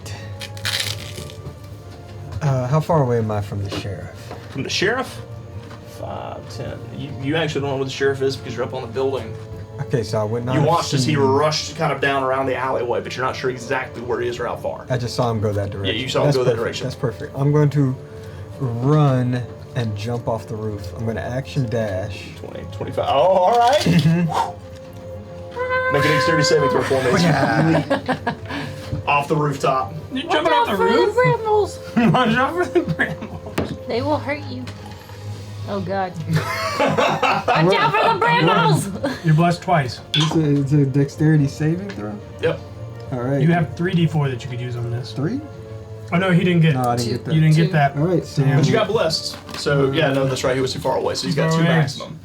How far away am I from the sheriff? From the sheriff? 5, 10. You actually don't know where the sheriff is because you're up on the building. Okay, so I would not. You have watched as he seen- rushed kind of down around the alleyway, but you're not sure exactly where he is or how far. I just saw him go that direction. you saw him That's go that perfect, direction. That's perfect. I'm going to run and jump off the roof. I'm going to action dash. 20, 25. Oh, all right. Make a dexterity saving throw for me. Off the rooftop. You Watch jumping off out the for the roof? brambles. Watch out for the brambles. They will hurt you. Oh God. Watch out for the brambles. You're blessed twice. It's a dexterity saving throw? Yep. All right. You have 3d4 that you could use on this. 3? Oh no, he didn't get. No, I didn't get that. You didn't Two. get that. All right, so. But you got blessed. So, yeah, no, that's right. He was too far away. So he's got 2 Alright. maximum.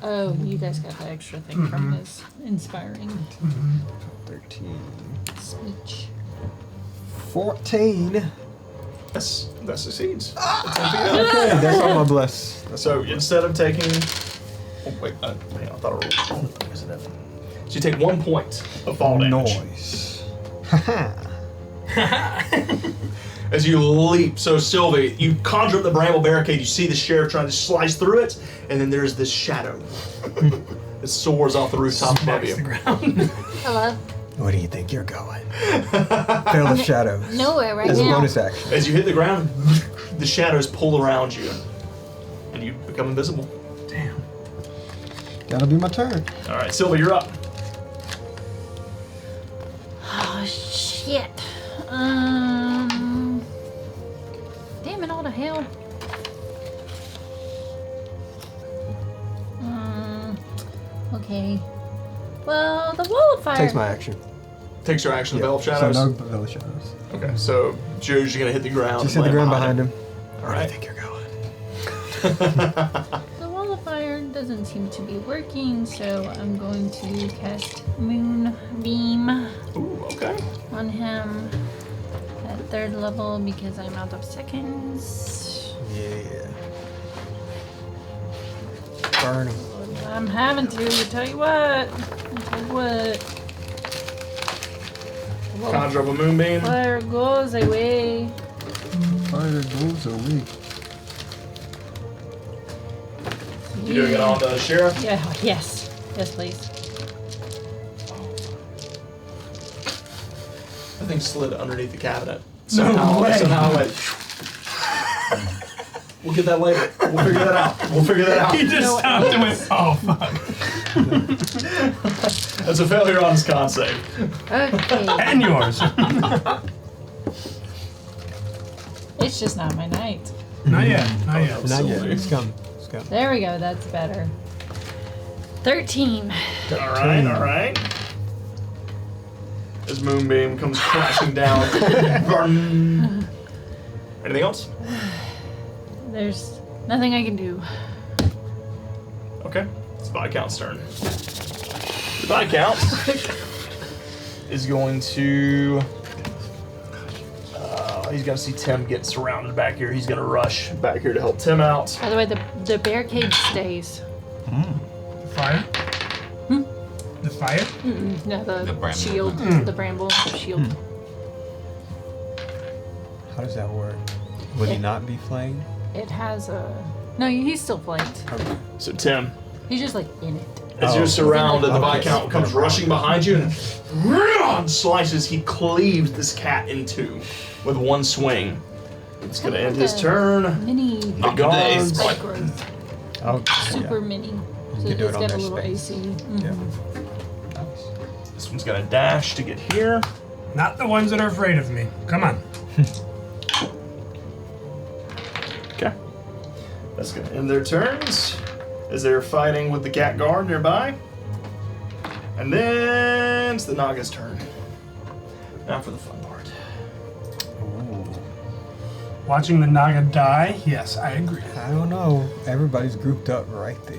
Oh, you guys got the extra thing from his inspiring 13. speech. 14. Yes, that succeeds. Okay, that's all my bless. So instead of taking. Oh, wait, hang on. I thought I rolled. So you take 1 point of fall damage. Noise. Haha. As you leap, so Sylvie, you conjure up the bramble barricade, you see the sheriff trying to slice through it, and then there's this shadow that soars off the rooftop above Smacks the you. ground. Hello. Where do you think you're going? Fail the shadows. Nowhere right As a now. bonus action. As you hit the ground, the shadows pull around you, and you become invisible. Damn. That'll be my turn. All right, Sylvie, you're up. Oh shit. Damn it all to hell. Okay. Well, the wall of fire. Takes my action. Takes your action, Yeah, Veil of Shadows. So no Veil of Shadows. Okay, so Joe's gonna hit the ground. Just hit the ground behind him. All Where do you right. think you're going? The wall of fire doesn't seem to be working, so I'm going to cast Moonbeam Ooh, okay. on him at 3rd level because I'm out of seconds. Yeah. Burn him. I'm having to, tell you what. I'll tell you what. Whoa. Conjure up a moonbeam. Fire goes away. Fire goes away. You doing it on the sheriff? Yeah, yes. Yes, please. I think slid underneath the cabinet. No way. Somehow it went. We'll get that later. We'll figure that out. We'll figure that out. He just stopped and went, oh fuck. That's a failure on his con save. Okay. And yours. It's just not my night. Not yet. Not yet. Not yet. Silly. It's coming. It's coming. There we go, that's better. 13. Alright, alright. As moonbeam comes crashing down. Burn. Anything else? There's nothing I can do. Okay. It's Viscount's turn. The Viscount is going to. He's going to see Tim get surrounded back here. He's going to rush back here to help Tim out. By the way, the barricade stays. The fire? The fire? No, the bramble. shield. The bramble shield. How does that work? Would he not be flaying? It has a. No, he's still flanked. So, Tim, He's just like in it. as Oh. you're surrounded, the Okay. Viscount comes rushing behind you and slices. He cleaves this cat in two with one swing. It's going to end his turn. Mini The Not today. guards. spike growth. Oh, Super mini. So can do it's it on got a their little space. AC. Yeah. This one's going to dash to get here. Not the ones that are afraid of me. Come on. Okay. That's going to end their turns as they're fighting with the cat guard nearby. And then it's the Naga's turn. Now for the fun part. Ooh. Watching the Naga die? Yes, I agree. I don't know. Everybody's grouped up right there,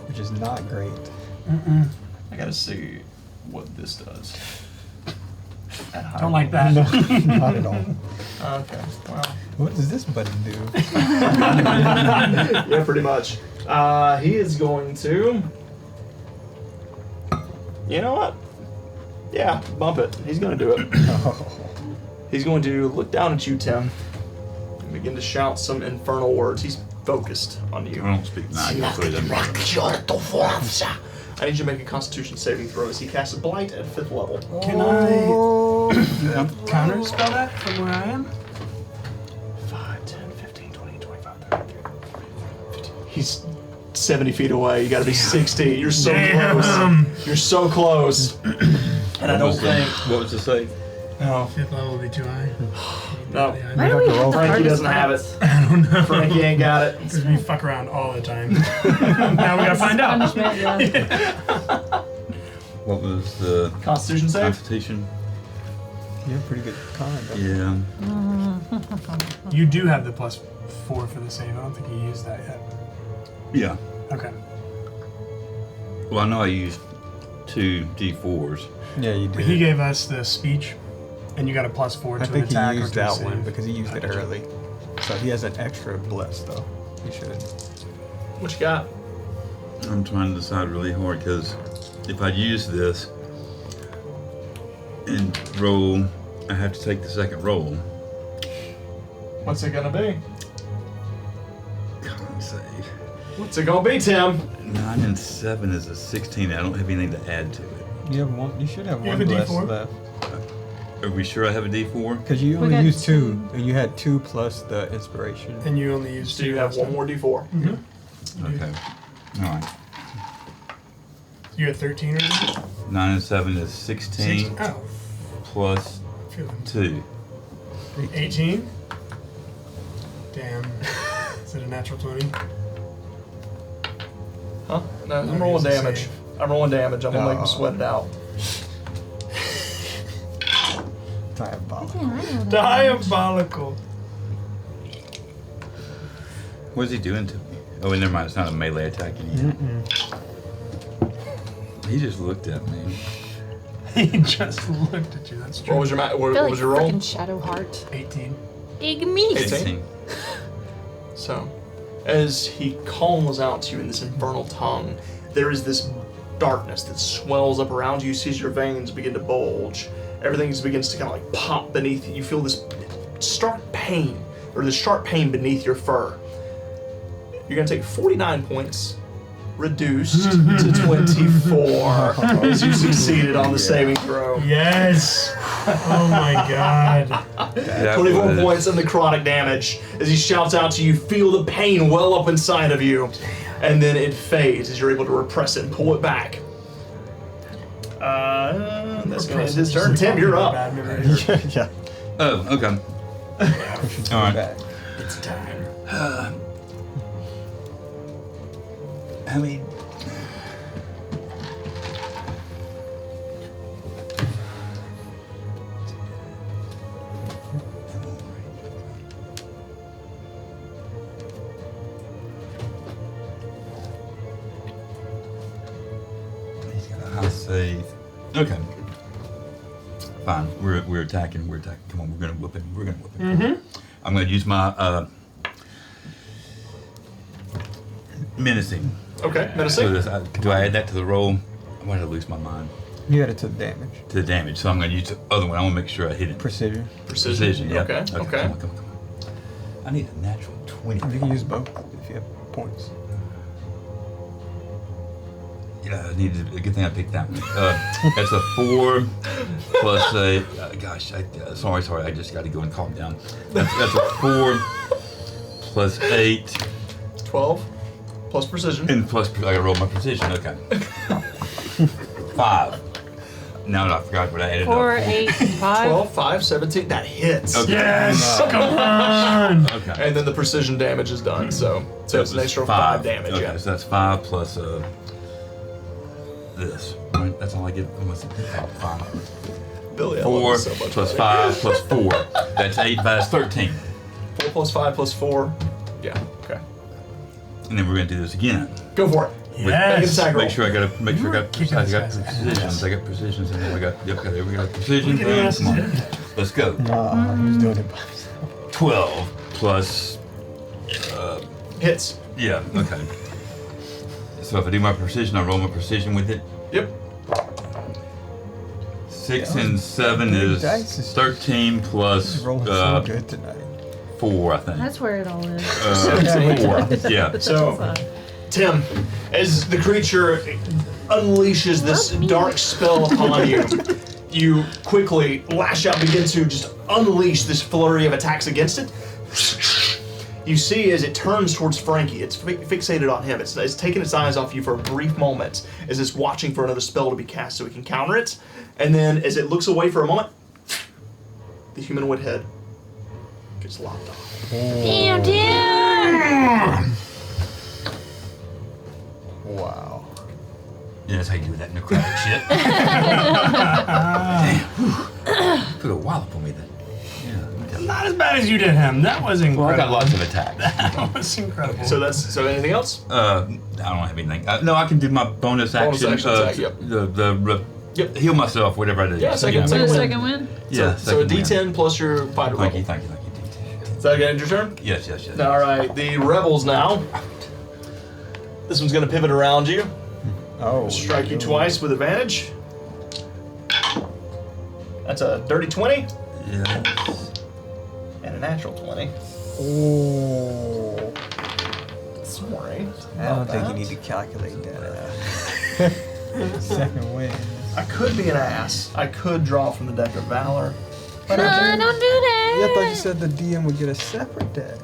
which is not great. I gotta see what this does. Don't like that. No, not at all. Okay, well. What does this button do? Yeah, pretty much. He is going to. You know what? Yeah, bump it. He's going to do it. Oh. He's going to look down at you, Tim, and begin to shout some infernal words. He's focused on you. I don't speak Naga, so he doesn't matter. I need you to make a Constitution saving throw as he casts Blight at 5th level. Can I counter spell that from where I am? 5, 10, 15, 20, 25, 30, 50. He's 70 feet away. You gotta be 60. You're so close. You're so close. And I don't think. What was the save? No. 5th level would be too high. No. Why do we have the Frankie hardest doesn't have it. parts? I don't know. Frankie ain't got it. Because we fuck around all the time. Now we gotta find out. Punishment, yeah. What was the Constitution save? Constitution? You have pretty good con, don't you? Yeah. You do have the +4 for the save. I don't think you used that yet. Yeah. Okay. Well, I know I used 2 D4s. Yeah, you did. He gave us the speech, and you got a +4 I to think an attack he or used to a that save. one because he used it early. So he has an extra bless though. He should. What you got? I'm trying to decide really hard because if I use this and roll, I have to take the second roll. What's it gonna be? Con save. What's it gonna be, Tim? 9 and 7 is a 16. I don't have anything to add to it. You have one. You should have You one have a bless D4? left Are we sure I have a D4? because you We only got used 2, two. and you had 2 plus the inspiration. And you only used So 2. you have last one time. more D4. Mm-hmm. Okay. All right. You're at 13 right now? 9 and 7 is 16 Oh, plus feeling 2. 18? Damn. Is it a natural 20? Huh? No, I'm No, rolling he's a damage. save. I'm rolling damage. I'm gonna make him Oh. sweat it out. Diabolical. Yeah, I know that. Diabolical. What is he doing to me? Oh, never mind. It's not a melee attack anymore. He just looked at me. He just looked at you. That's true. What was your I what feel was like your roll? frickin' Shadow Heart. 18. Big meat. 18. So, as he calls out to you in this infernal tongue, there is this darkness that swells up around you. You see as your veins begin to bulge. Everything begins to kind of like pop beneath you. You feel this stark pain, or this sharp pain beneath your fur. You're gonna take 49 points, reduced to 24, as you succeeded on the saving throw. Yes! Oh my god. That 24 was- points of necrotic damage. As he shouts out to you, feel the pain well up inside of you. And then it fades as you're able to repress it and pull it back. That's going to end his turn. Tim, you're up. Bad memories. Yeah. Oh, okay. Push All right. back. It's time. I mean, he's got a high save. Okay. Fine. We're attacking. We're attacking. Come on. We're gonna whip him. We're gonna whip him. Mm-hmm. I'm gonna use my menacing. Okay, So menacing. do I add that to the roll? I'm going to lose my mind. You added to the damage. To the damage, so I'm going to use the other one. I want to make sure I hit it. Precision. Precision. yeah. Okay, okay. Come on. I need a natural 20. You can use both if you have points. Yeah, I needed a good thing I picked that one. That's a 4 plus a. Sorry. I just got to go and calm down. That's a 4 plus 8 12 plus precision. and plus I got to roll my precision. Okay. 5. No, I forgot what I added 4, up. 8, 5. 12, 5, 17. That hits. Okay. Yes! Come on! Okay. And then the precision damage is done. So it's an extra 5 damage. Okay, Yeah. so that's 5 plus this. Right? That's all I get. I must have 5. Billy, I love 4 you so much, plus buddy. 5 plus 4. That's 8. That's 13. plus 5 plus 4. Yeah. Okay. And then we're gonna do this again. Go for it. Make an Yes. attack roll. Make sure I got Kicking this guy's precisions. I got precisions, and then we got precision. Look at us. Come on. Let's go. Nah, he was doing it by himself. 12 plus. Hits. Yeah. Okay. So if I do my precision, I roll my precision with it. Yep. 6 and 7 is Dice is 13 plus He's rolling so good tonight. 4, I think. That's where it all is. 4. Yeah. So, Tim, as the creature unleashes this dark spell upon you, you quickly lash out, begin to just unleash this flurry of attacks against it. You see as it turns towards Frankie, it's fixated on him. It's taking its eyes off you for a brief moment as it's watching for another spell to be cast so it can counter it. And then as it looks away for a moment, the humanoid head gets lopped off. Damn, Tim! Wow. Yeah, that's how you do that necrotic shit. Damn. Took a wallop on me then. Yeah. Not as bad as you did him. That was incredible. Well, I got lots of attacks. That was incredible. So anything else? I don't have anything. No, I can do my bonus action. attack, yep. Yep. Heal myself, whatever I do. Yeah, second Was win. it a second win? Yeah. So a second win. D10 plus your fighter Thank level. you, thank you. Is that gonna end your turn? Yes. All right, the rebels now. This one's gonna pivot around you. Oh. Strike you twice with advantage. That's a dirty 20 Yes. and a natural 20. Oh. Sorry. I don't think you need to calculate that. Second win. I could be an ass. I could draw from the deck of Valor. Don't do that. Yeah, I thought you said the DM would get a separate deck.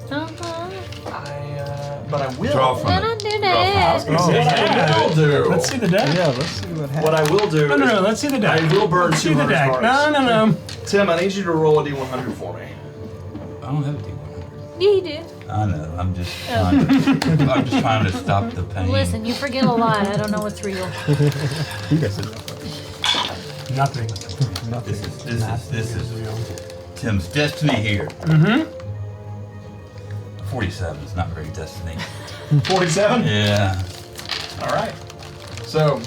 But I will. Draw from it. Don't do Draw that. from it. What I will do. Let's see the deck. Yeah, let's see what happens. What I will do. No, is let's see the deck. I will burn Let's see the 200 deck. cards. No. Tim, I need you to roll a D100 for me. I don't have a D100. Yeah, you do. I know. I'm just trying to stop the pain. Listen, you forget a lot. I don't know what's real. He doesn't know. Nothing. This is real. Tim's destiny here. Mm-hmm. 47 is not very destiny. 47? Yeah. All right. So,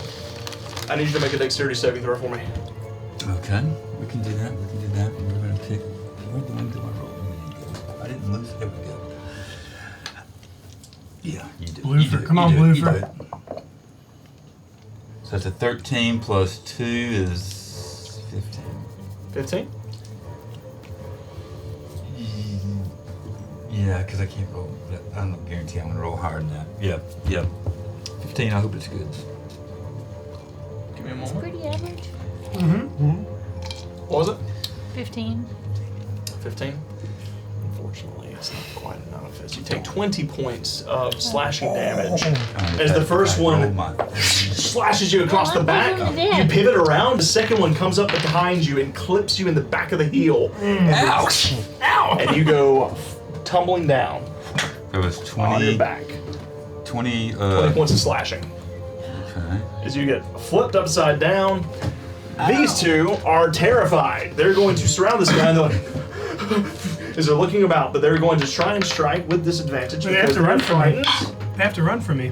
I need you to make a dexterity saving throw for me. Okay. We can do that. And we're gonna pick. Where do I roll? I didn't lose. There we go. Yeah, you do. Bloofer. Come on, Bloofer. So that's a 13 plus 2 is 15. 15? Yeah, because I can't roll. I don't guarantee I'm gonna roll higher than that. Yep. 15. I hope it's good. Give me a It's moment. pretty average. What was it? 15. 15? Unfortunately, it's not quite enough. As you take 20 points of slashing damage. As the first one slashes you across the back, you pivot around, the second one comes up behind you and clips you in the back of the heel. Ouch! Ow! And you go tumbling down There was on your 20. back. 20. 20 points of slashing. Okay. As you get flipped upside down, these two are terrified. They're going to surround this guy and they're like, as they're looking about, but they're going to try and strike with disadvantage. They have because to run they're from me. frightened. They have to run from me.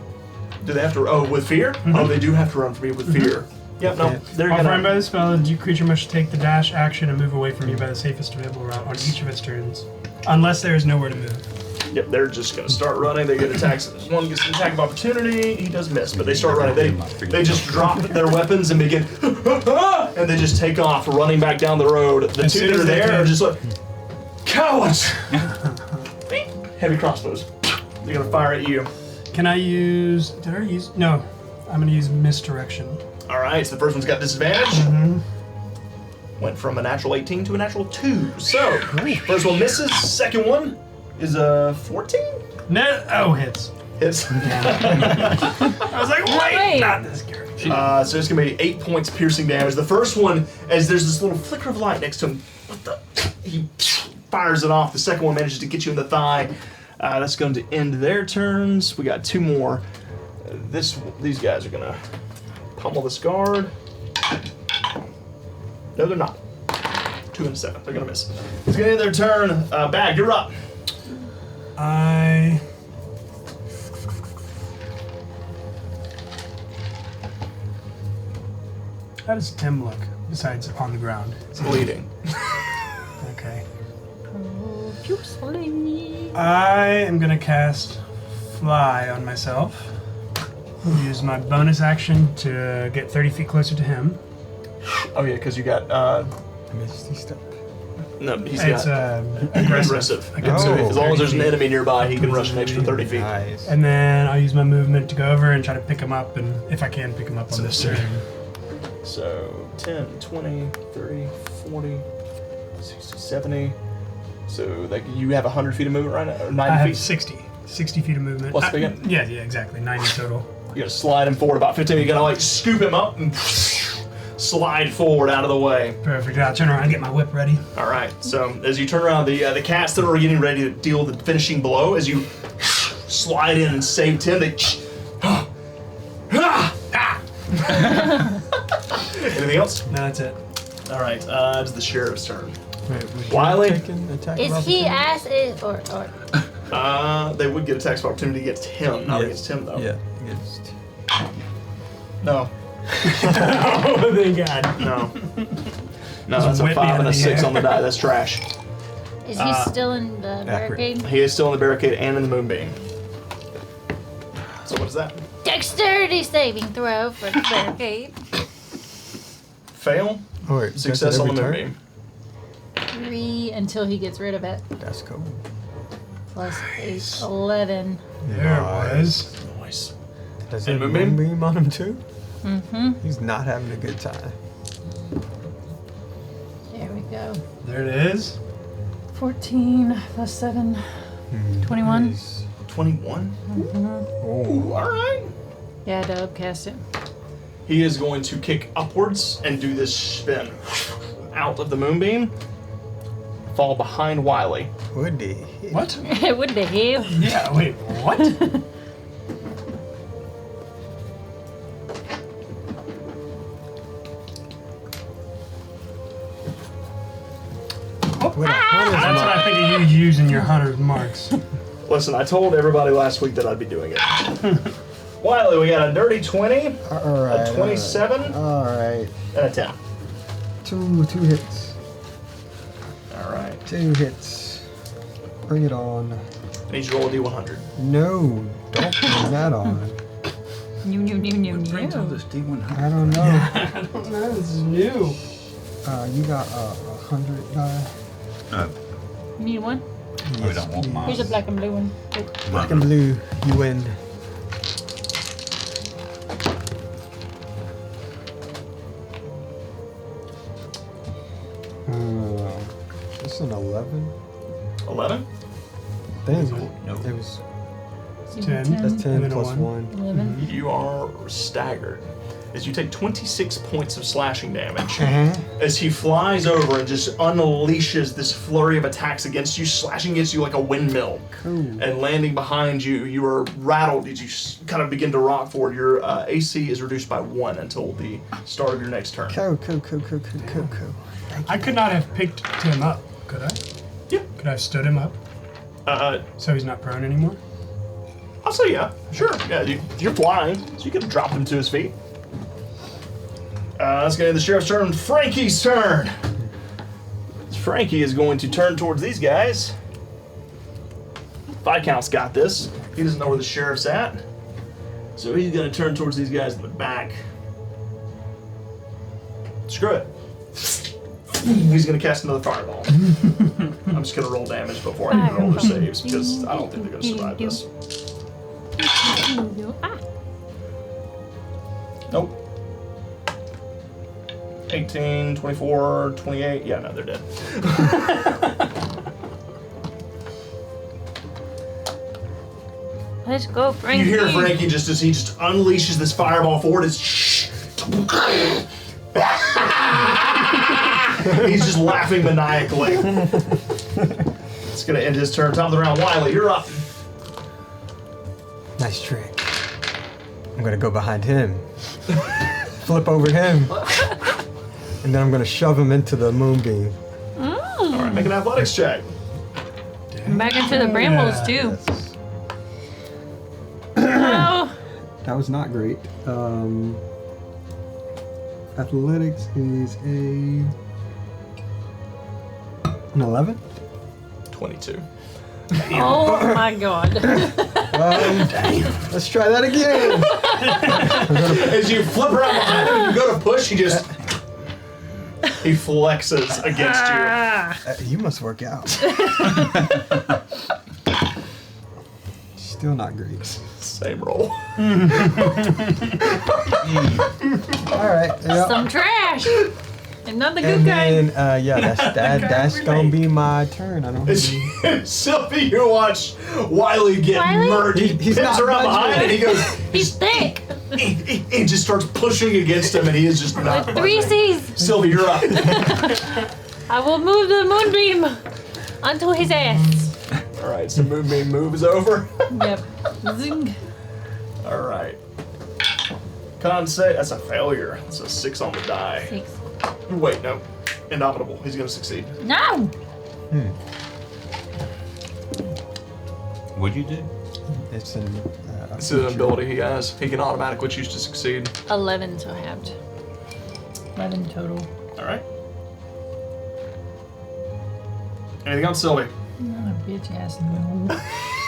Do they have to? Oh, with fear? Oh, they do have to run from me with fear. Yep. No, they're While frightened by gonna. the spell, the creature must take the dash action and move away from you by the safest available route on each of its turns, unless there is nowhere to move. Yep. They're just gonna start running. They get attacks. One gets an attack of opportunity. He does miss, but they start running. They just drop their weapons and begin, and they just take off, running back down the road. The As two soon that as are they there can- are just like cowards. Heavy crossbows. They're gonna fire at you. Can I use? Did I use? No. I'm gonna use misdirection. All right, so the first one's got disadvantage. Went from a natural 18 to a natural 2. So, first one misses. Second one is a 14. No. Oh, hits. Hits. I was like, wait, Wait. not this character. So it's gonna be 8 points piercing damage. The first one, as there's this little flicker of light next to him, he fires it off. The second one manages to get you in the thigh. That's going to end their turns. We got 2 more. These guys are gonna pummel this guard. No, they're not. 2 and 7. They're gonna miss. It's gonna end their turn. Bag, you're up. How does Tim look, besides on the ground? It's bleeding. Okay. Profusely. I am gonna cast Fly on myself. Use my bonus action to get 30 feet closer to him. Oh yeah, because you got Misty step. no. He's It's got aggressive. aggressive. So Oh, as long as there's an 30 feet. enemy nearby, he can rush an extra 30 feet. Nice. And then I'll use my movement to go over and try to pick him up, and if I can, pick him up on this turn. So 10, 20, 30, 40, 60, 70. So like you have 100 feet of movement right now, or 90 I have feet. 60 feet of movement. What's the again? Yeah, exactly. 90 total. You gotta slide him forward about 15. You gotta like scoop him up and slide forward out of the way. Perfect. I'll turn around and get my whip ready. All right. So as you turn around, the cats that are getting ready to deal the finishing blow, as you slide in and save Tim, they. Anything else? No, that's it. All right. It's the sheriff's turn. Wait, would you Wiley? take an attack Is of he opportunity? ass or They would get a tax opportunity against him, not Yes. against him though. Yeah, against. No. Oh, thank God. No. No, Just that's a whip me 5 out and a of the 6 air. on the die. That's trash. is he still in the barricade? He is still in the barricade and in the moonbeam. So what is that? Dexterity saving throw for the barricade. Fail. Oh, wait, that's Success at on every the turn? moonbeam. 3 until he gets rid of it. That's cool. Plus 8, 11. There it was. Nice. Does And it have Moonbeam? moonbeam on him too? Mm-hmm. He's not having a good time. There we go. There it is. 14 plus 7. 21. Nice. 21. Oh, Ooh, all right. Yeah, Dub, cast it. He is going to kick upwards and do this spin out of the moonbeam. Fall behind Wiley. would he? What? What the hell? Yeah, wait, what? With a hunter's That's what mark. I think of you using your 100 marks. Listen, I told everybody last week that I'd be doing it. Wiley, we got a dirty 20, All right. a 27, All right. and a 10. Two hits. All right. 2 hits. Bring it on. I need you to roll a d100. No, don't bring that on. Brings out New. this D100. I don't know. I don't know, this is new. You got 100 die. You need one? Oh, we don't want mine. Here's a black and blue one. Black and blue, you win. This is an 11. 11? I think No. it was. 10. That's 10 And then a plus one. 1. 11. You are staggered as you take 26 points of slashing damage. As he flies over and just unleashes this flurry of attacks against you, slashing against you like a windmill. Cool. And landing behind you, you are rattled as you kind of begin to rock forward. Your AC is reduced by 1 until the start of your next turn. Cool. I could not have picked Tim up, could I? Yeah. Could I have stood him up so he's not prone anymore? I'll say yeah. Sure. Yeah, you're flying, so you could have dropped him to his feet. That's going to be the sheriff's turn. Frankie's turn. Frankie is going to turn towards these guys. Viscount's got this. He doesn't know where the sheriff's at. So he's going to turn towards these guys in the back. Screw it. He's going to cast another fireball. I'm just going to roll damage before I even roll their saves because I don't think they're going to survive this. Ah. Nope. 18, 24, 28. Yeah, no, they're dead. Let's go, Frankie. You hear Frankie just as he just unleashes this fireball forward. It's he's just laughing maniacally. It's gonna end his turn. Top of the round. Wiley, you're up. Nice trick. I'm gonna go behind him. Flip over him. And then I'm gonna shove him into the moonbeam. All right, make an athletics check. Back into the brambles too. Oh, That was not great. Athletics is an 11. 22. oh my god. Let's try that again. As you flip around behind him, you go to push, he flexes against you. You must work out. Still not great. Same roll. All right. Yep. Some trash. And not the good And kind. then, that's gonna be my turn. I don't. Have Sylvie, you watch Wiley get Wiley? murked. He He's pips not around budging. behind and he goes, He's thick. he just starts pushing against him and he is just not. With 3 C's. Sylvie, you're up. I will move the moonbeam onto his ass. All right, so moonbeam moves over. Yep. Zing. All right. Con save. That's a failure. That's a 6 on the die. 6. Wait, no. Indomitable. He's gonna succeed. No. What'd you do? It's an. It's an ability he has. He can automatically choose to succeed. 11 so halved. 11 total. All right. Anything else, Sylvie? No, bitch ass no.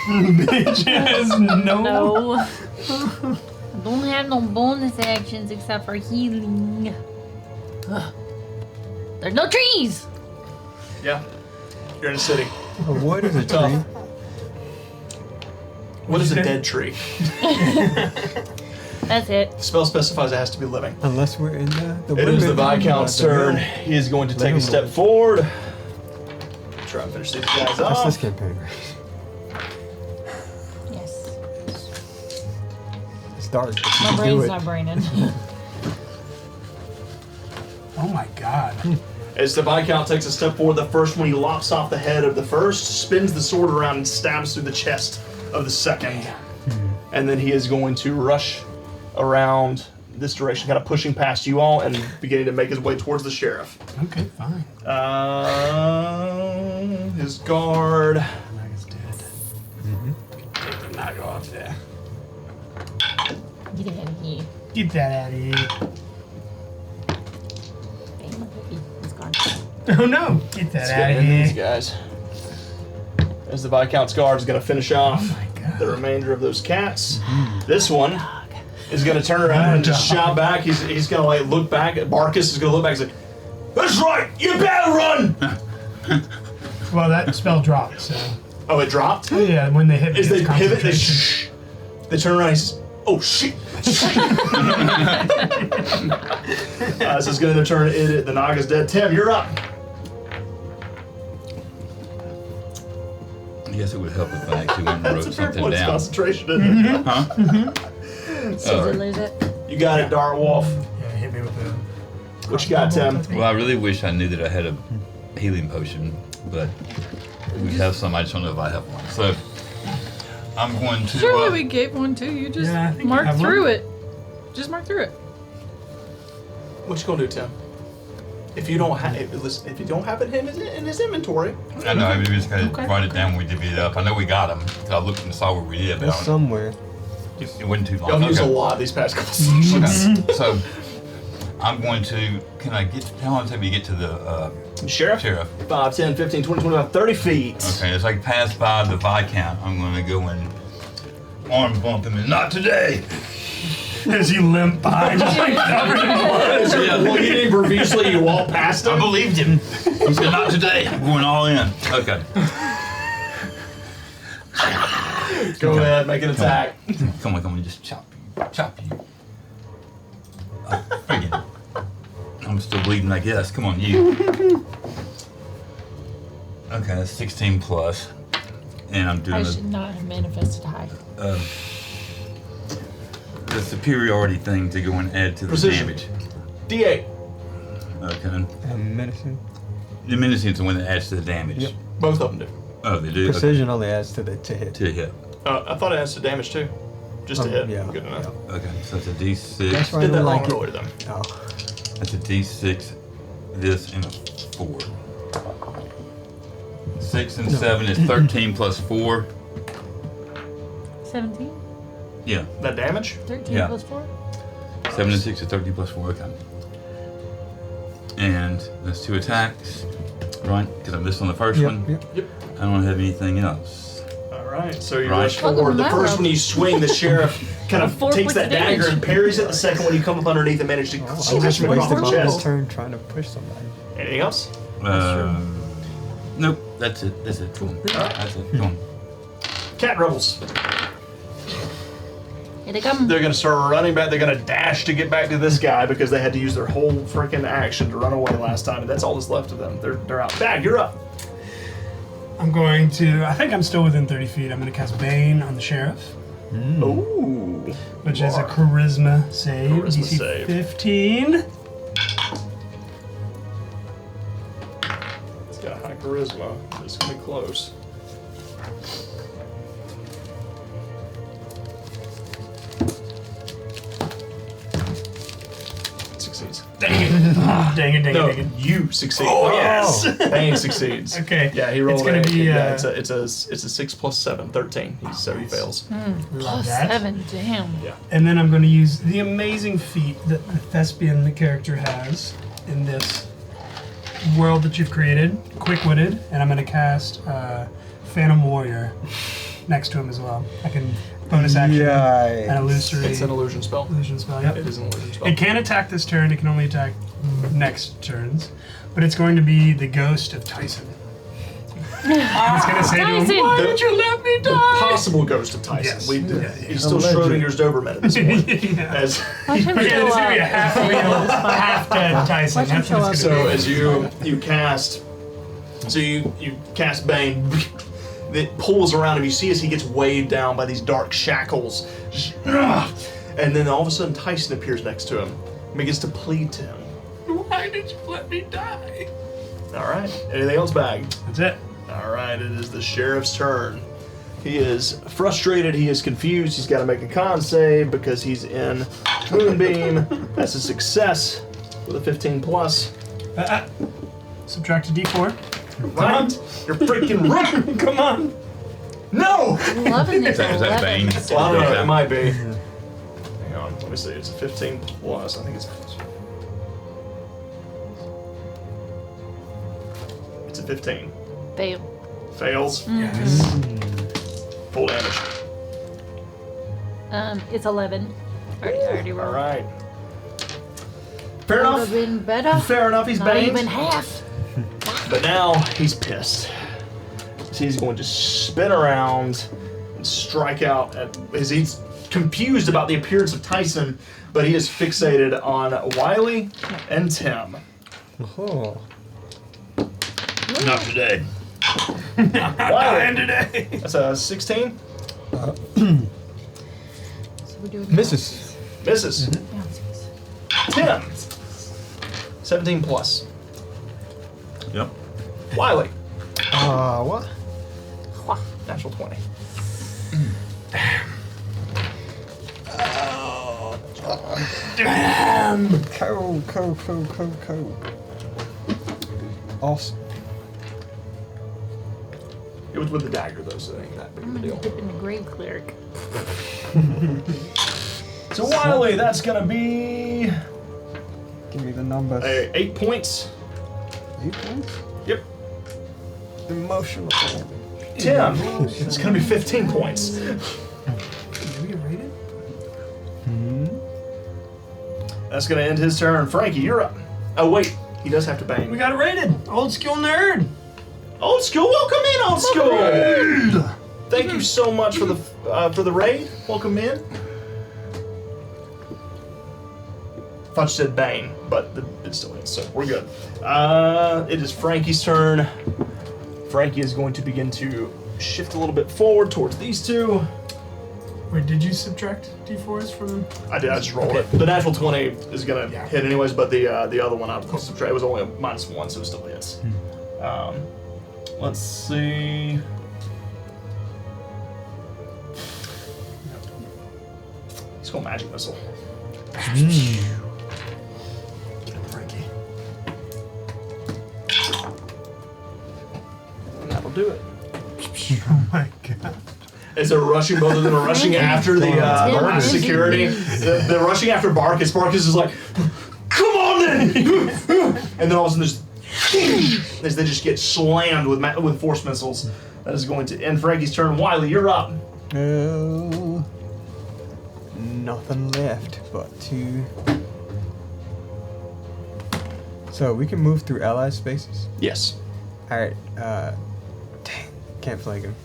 Bitch ass no. No. I don't have no bonus actions except for healing. Ugh. There's no trees. Yeah. You're in a city. A wood is a Tough. tree. What is a you say? dead tree? That's it. The spell specifies it has to be living. Unless we're in the. It is the woodland, Viscount's the turn. mill. He is going to take a Living step room. forward. Try and finish these guys What's off. this campaign? Yes. It's dark. but you My can do brain's it. not braining. Oh my god. As the Viscount takes a step forward, the first one he lops off the head of the first, spins the sword around and stabs through the chest of the second. And then he is going to rush around this direction, kind of pushing past you all and beginning to make his way towards the sheriff. Okay, fine. His guard. Naga's dead. Take the Naga off there. Get out of here. Get that out of here. Hey, my baby. It's gone. Oh no! Get that Let's out get of into these here. guys. As the Viscount's guard is going to finish off Oh my god. the remainder of those cats. This one is going to turn around and just shout back. He's going to like look back. Barkus is going to look back and say, "That's right, you better run!" Well, that spell dropped, so. Oh, it dropped? Oh yeah, when they hit me, As they it's pivot, they concentration. they turn around and he says, "Oh shit!" So it's going to turn it. The Naga's dead. Tim, you're up. I guess it would help if I actually went and That's wrote a fair something point. It's down. concentration, isn't it? Huh? Did you lose it? You got it, Dart Wolf. Yeah, hit me with the. What you got, Tim? Well, I really wish I knew that I had a healing potion, but we have some. I just don't know if I have one. So I'm going to. Surely we gave one to you. Just Yeah, I think I mark have one. through it. Just mark through it. What you gonna do, Tim? If you don't have, if you don't have it in his inventory, I know. I mean, we just gotta Okay. write it down when we divvy it up. I know we got them. I looked and saw where we did, but It's I don't, somewhere. it wasn't too long. y'all used a Okay. lot these past couple sessions. Okay. So I'm going to. Can I get? How long does it take me to get to the Sheriff? sheriff? 5, 10, 15, 20, 25, 30 feet. Okay, as I pass by the Viscount, I'm going to go and arm bump him, and not today. As you limp by, just like covered in blood. As you're bleeding profusely, you walk past I him. believed him. He said, not today. I'm going all in. Okay. Go ahead, make an attack. Come on, just chop you. Chop you. Oh, friggin'. I'm still bleeding, I guess. Come on, you. Okay, that's 16 plus. And I'm I doing should not have manifested high. the superiority thing to go and add to the Precision. damage. D8. Okay. Medicine. The menacing is the one that adds to the damage. Yep. Both of them do. Oh, they do? Precision only adds to hit. Okay. To hit. I thought it has to damage too. Just to hit. Yeah. Good enough. Okay, so it's a D6. That's why I Did that don't wrong like it. earlier then. Oh. That's a D6, this, and a 4. 6 and 7 is 13 plus 4. 17? Yeah. That damage? 13 Yeah. plus 4? 7 and 6 is 13 plus 4. Okay. And that's 2 attacks, right? Because I missed on the first one. Yep. I don't have anything else. All right. So you Right. rush forward. The first one you swing, the sheriff kind of 4 takes points that of damage. dagger and parries it. The second one you come up underneath and manage to I slash just him across wasted the my whole chest. turn trying to push somebody. Anything else? Nope. That's it. That's it. Go on. That's it. Go on. Cat rebels. Here they come. They're gonna start running back. They're gonna dash to get back to this guy because they had to use their whole freaking action to run away last time, and that's all that's left of them. They're out. Bag, you're up. I'm going to. I think I'm still within 30 feet. I'm going to cast Bane on the sheriff, Ooh. which You is a are. charisma save. Charisma DC save. 15. It's got high charisma. It's gonna be close. Succeeds. Dang it, No, dang it. you succeed. Oh, yes. Bang succeeds. Okay. Yeah, he rolled. It's gonna be, yeah, it's a 6 plus 7, 13. So he fails. Love Plus that. 7, damn. Yeah. And then I'm going to use the amazing feat that the thespian character has in this world that you've created, Quick-Witted, and I'm going to cast Phantom Warrior next to him as well. I can bonus action Yikes. an illusory It's an illusion spell. illusion spell. Yep. It is an illusion spell. It can't attack this turn. It can only attack next turns. But it's going to be the ghost of Tyson. It's going to say to him, Tyson! "Why did you let me The die?" possible ghost of Tyson. Yes. We did. Yeah, yeah. He's still Alleged. Schrodinger's Doberman at this point. Yeah. As Watch him Okay, show this is going to be a up. half real, half dead Tyson. Watch him That's what show it's up. going to so be. as you cast, so you cast Bane. It pulls around him. You see as he gets weighed down by these dark shackles, and then all of a sudden Tyson appears next to him and begins to plead to him. Why did you let me die? All right. Anything else, Bag? That's it. All right. It is the sheriff's turn. He is frustrated. He is confused. He's got to make a con save because he's in Moonbeam. That's a success with a 15 plus. Subtract a d4. Right? You're freaking right. Come on. No. 11 is Is that Bane? 11. I don't know. It might be. Hang on. Let me see. It's a 15 plus. I think it's. It's a 15. Fail. Fails. Yes. Full damage. It's 11. I already All rolled. right. Fair Would enough. have been better. Fair enough. He's Not Bane. even half. But now he's pissed. So he's going to spin around and strike out at he's confused about the appearance of Tyson, but he is fixated on Wiley and Tim. Oh. Not today. Wiley, today. that's a 16. So we're doing Misses. Misses. bouncies. Tim, 17 plus. Yep. Wiley, What? natural 20. Cool. Awesome. It was with the dagger though, so it ain't that big of a I'm deal. gonna dip in the grave cleric. So Wiley, that's gonna be Give me the numbers. 8 points. 8 points? Yep. Emotional. Tim, it's gonna be 15 points. Did we get rated? That's gonna end his turn. Frankie, you're up. Oh wait, he does have to We bang. got it rated. Old school nerd. Old school, welcome in, old school. Thank you so much for the raid. Welcome in. Thought you said bang, but it still is, so we're good. It is Frankie's turn. Frankie is going to begin to shift a little bit forward towards these two. Wait, did you subtract d4s from? I did. I just rolled it. The natural 20 is gonna Yeah. hit anyways, but the other one I subtract. It was only a -1, so it still hits. Let's see. He's going magic missile. Get him, Frankie. And that'll do Oh my god. As they're rushing, both of them are rushing after the last security. They're rushing after Barkus. Barkus is like, come on then! And then all of a sudden as they just get slammed with force missiles. That is going to end Frankie's turn. Wiley, you're up. Oh, nothing left but to. So we can move through ally spaces. Yes. All right. Dang, can't flank him.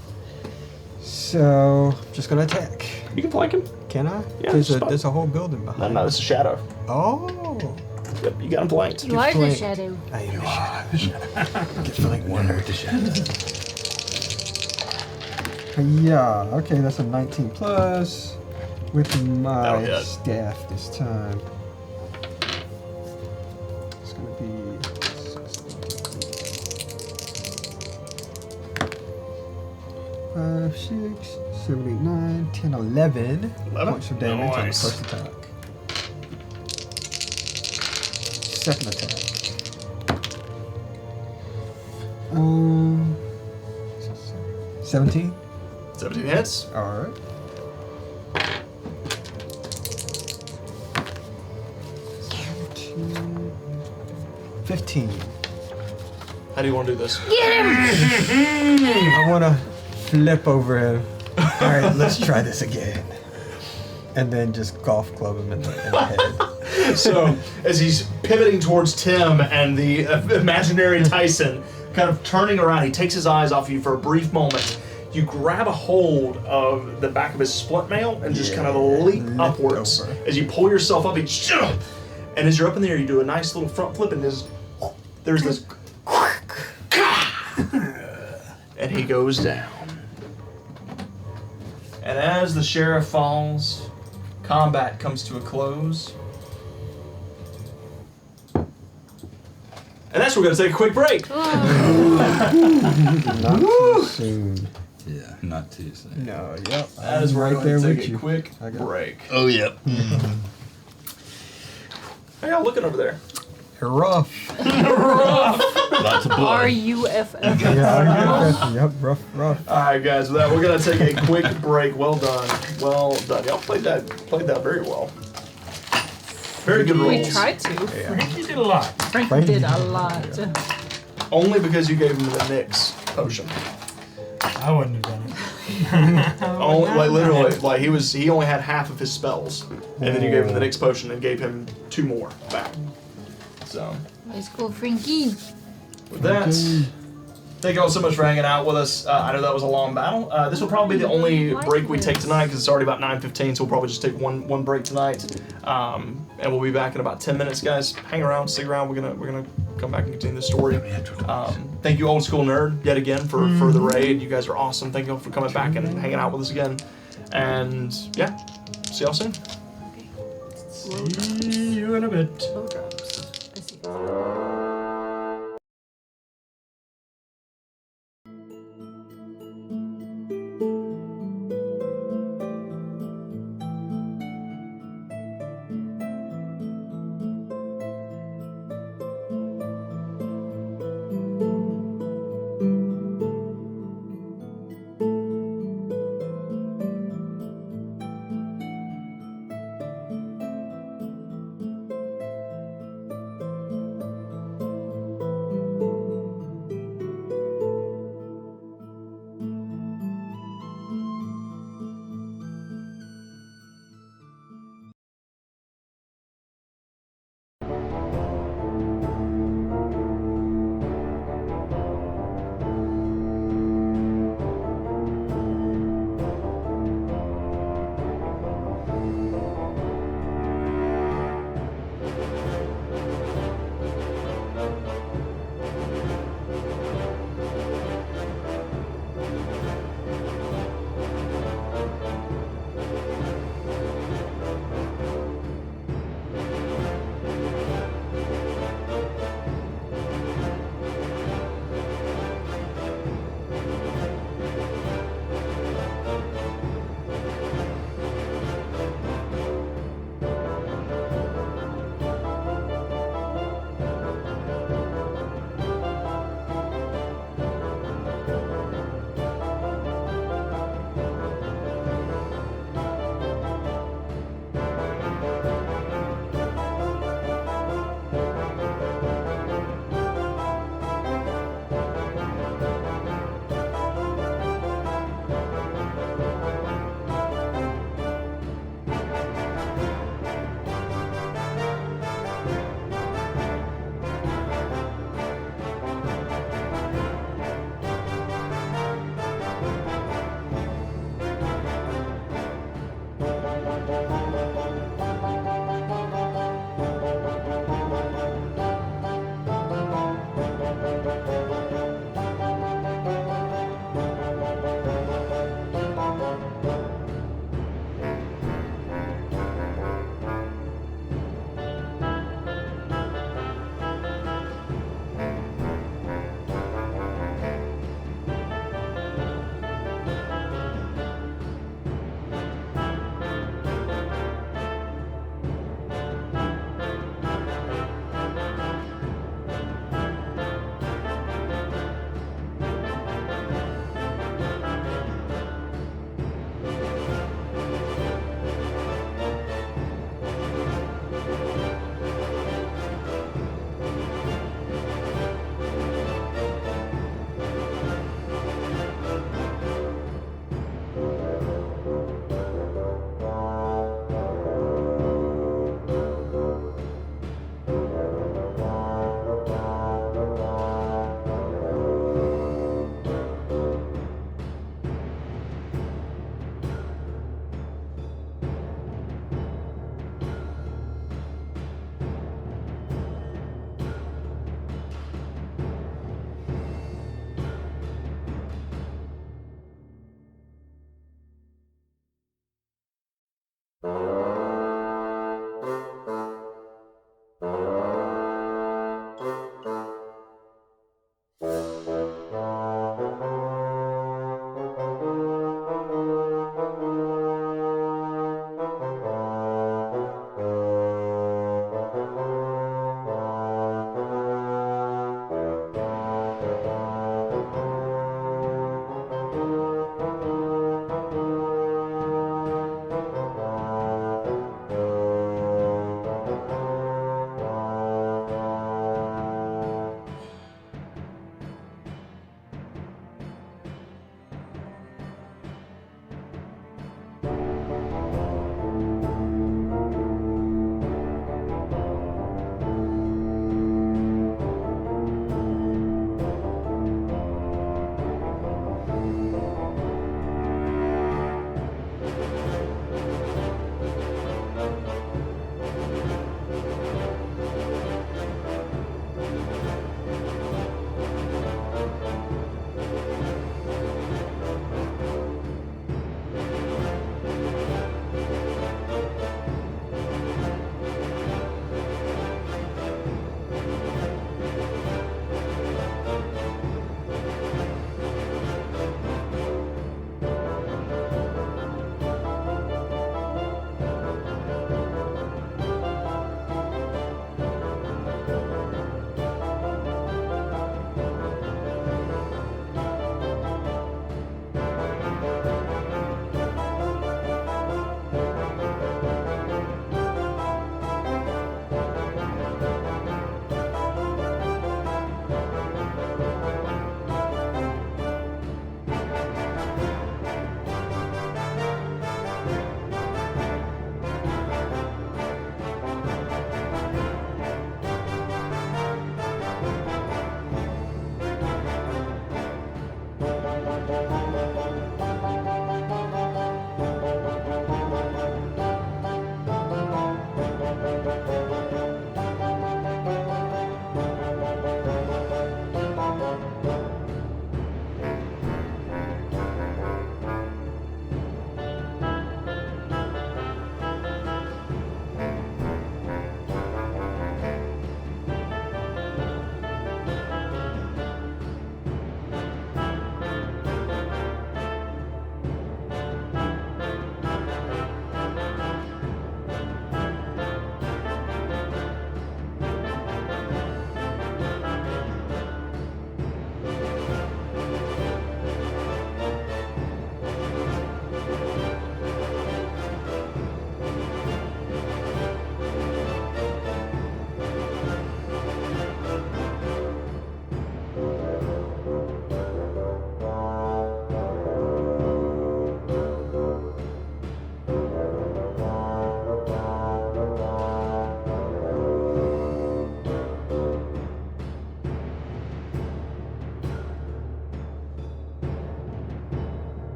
So I'm just gonna attack. You can flank him. Can I? Yeah, There's a whole building behind. No, it's a shadow. Oh. Yep, you got him flanked. You are the flanked. shadow. I am a shadow. Get flanked. One with the shadow. Yeah. Okay, that's a 19 plus with That'll my hit. staff this time. It's gonna be 5, 6, 7, 8, 9, 10, 11 points of damage on the Nice. first attack. Second attack. 17. 17 hits. Alright. $17, 15. How do you want to do this? I want to flip over him. Alright, let's try this again. And then just golf club him in the head. So, as he's pivoting towards Tim and the imaginary Tyson, kind of turning around, he takes his eyes off you for a brief moment. You grab a hold of the back of his splint mail and just kind of leap lift upwards. over. As you pull yourself up, and as you're up in the air, you do a nice little front flip, and there's this, and he goes down. And as the sheriff falls, combat comes to a close. And that's where we're going to take a quick break. Not too soon. Yeah, not too soon. No, yep. That is where right we're there going to with take you. a quick I got- break. Oh, yep. How y'all looking over there? Rough. Lots of blood. RUFF. Yeah, yep, rough. All right, guys. With that, we're gonna take a quick break. Well done. Well done. Y'all played that very well. Very good rolls. We tried to. Frankie did a lot. Frankie did a lot. Only because you gave him the Nyx potion. I wouldn't have done it. Only, like literally, like he only had half of his spells, and then you gave him the Nyx potion and gave him 2 more back. So Let's go, Frankie. with that, thank you all so much for hanging out with us. I know that was a long battle. This will probably be the only break we take tonight because it's already about 9:15, so we'll probably just take one break tonight. And we'll be back in about 10 minutes, guys. Hang around, stick around. We're gonna come back and continue the story. Thank you, Old School Nerd, yet again for the raid. You guys are awesome. Thank you all for coming back and hanging out with us again. And yeah, see y'all soon. See you in a bit. Slow drops. I see.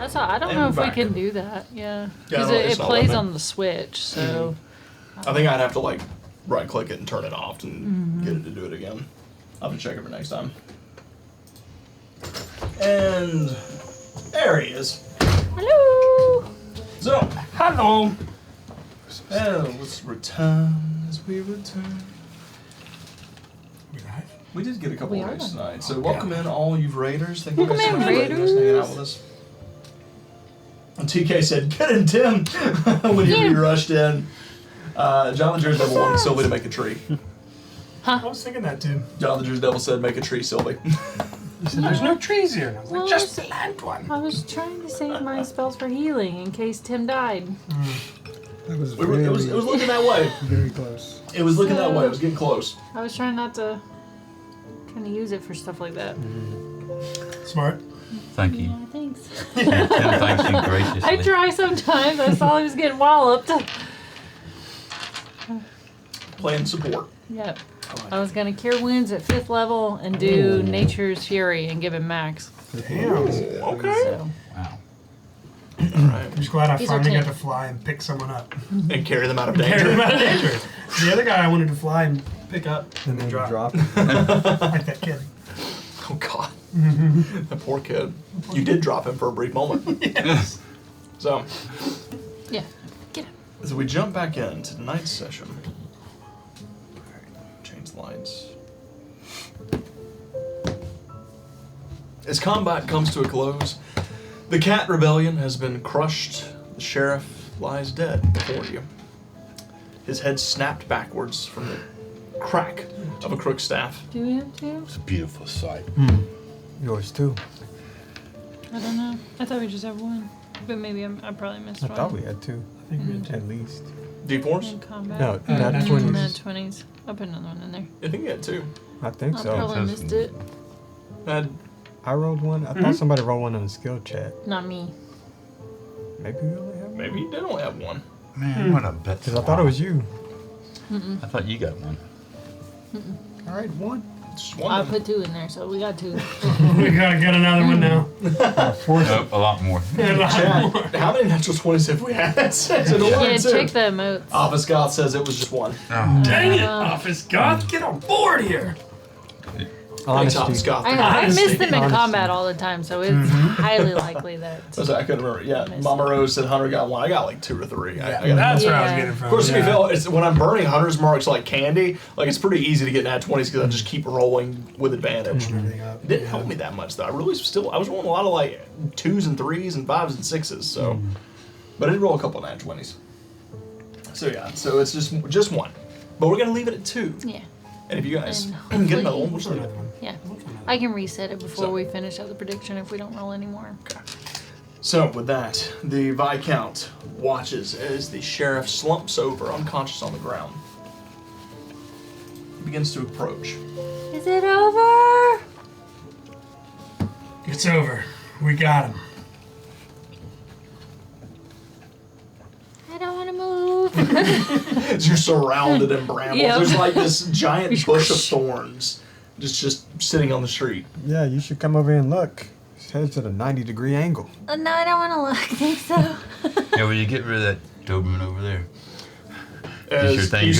That's all. I don't And know if back. we can do that. Yeah, Yeah, because no, it it's not plays letting on the Switch. So I think I'd have to like right click it and turn it off and get it to do it again. I'll have to check it for next time. And there he is. hello. So, Hello. and let's return as we return. We live? We did get a couple We of are. raids tonight, so welcome in all you raiders. Thank Welcome you guys so in, much for raiding us, hanging out raiders. with us. And TK said, "Get in, Tim," when Yeah. you rushed in. John the Jersey Devil wanted Sylvie to make a tree. I was thinking that too. John the Jersey Devil said, "Make a tree, Sylvie." He said, "There's no trees here." And I was like, Well, "Just it's- plant one." I was trying to save my spells for healing in case Tim died. That was it was looking that way. very close. It was looking that way. It was getting close. I was trying to use it for stuff like that. Smart. Thank you. Yeah, thanks. Tim thanks you graciously. I try sometimes. I saw he was getting walloped. Playing support. Yep. I was gonna cure wounds at 5th level and do Nature's Fury and give him max. Damn. Okay. So Wow. I'm just glad I These are finally got 10. to fly and pick someone up. And carry them out of Carry them danger. out of danger. The other guy I wanted to fly and pick up And then drop. like that kid. Oh God. That poor kid. You did drop him for a brief moment. Yes. So, yeah, get him. as we jump back into tonight's session. Alright, change the lights. As combat comes to a close, the cat rebellion has been crushed. The sheriff lies dead before you. His head snapped backwards from the crack of a crook staff. Do we have two? It's a beautiful sight. Yours too. I don't know. I thought we just have one, but maybe I probably missed I one. thought we had two, I think we did at least. D4s? In combat. No, not not 20s. Not 20s. 20s. I'll put another one in there. I think you had two. I think I so. probably Sounds missed good. it. Had I rolled one. I thought somebody rolled one in the skill chat. Not me. Maybe we only have one. maybe you did only have one. Man, what a bet. Because I thought it was you. I thought you got one. All right, one. Just I one. put 2 in there, so we got 2. We gotta get another one now. Fourth. Nope, a lot more. Chat, how many natural 20s have we had? It's a one Yeah, or two. check the emotes. Office Goth says it was just one. Oh, Dang it, Office Goth, get on board here. Thanks, Office Honesty. Goth. I miss Honesty. them in Honesty. combat all the time, so it's highly likely that. I couldn't remember. Yeah, Missed Mama Rose said Hunter got one. I got like 2 or 3. I got That's where I was Yeah. getting from. Of course, to be yeah. fair, it's when I'm burning Hunter's marks like candy, like it's pretty easy to get nat 20s because I just keep rolling with advantage. Everything up. It didn't help me that much though. I was rolling a lot of like 2s and 3s and 5s and 6s. So, but I did roll a couple of nat 20s. So yeah, so it's just one, but we're gonna leave it at 2. Yeah, And if you guys And get another one, we'll What's just leave another it. one? yeah. What's another I can reset it before So- we finish out the prediction if we don't roll anymore. Okay. So with that, the Viscount watches as the sheriff slumps over, unconscious on the ground. He begins to approach. Is it over? It's over. We got him. I don't want to move. As you're surrounded in brambles, Yep. there's like this giant bush of thorns just sitting on the street. Yeah, you should come over here and look. His head's at a 90-degree angle. No, I don't want to look. I think so. yeah, will you get rid of that Doberman over there? As your thing you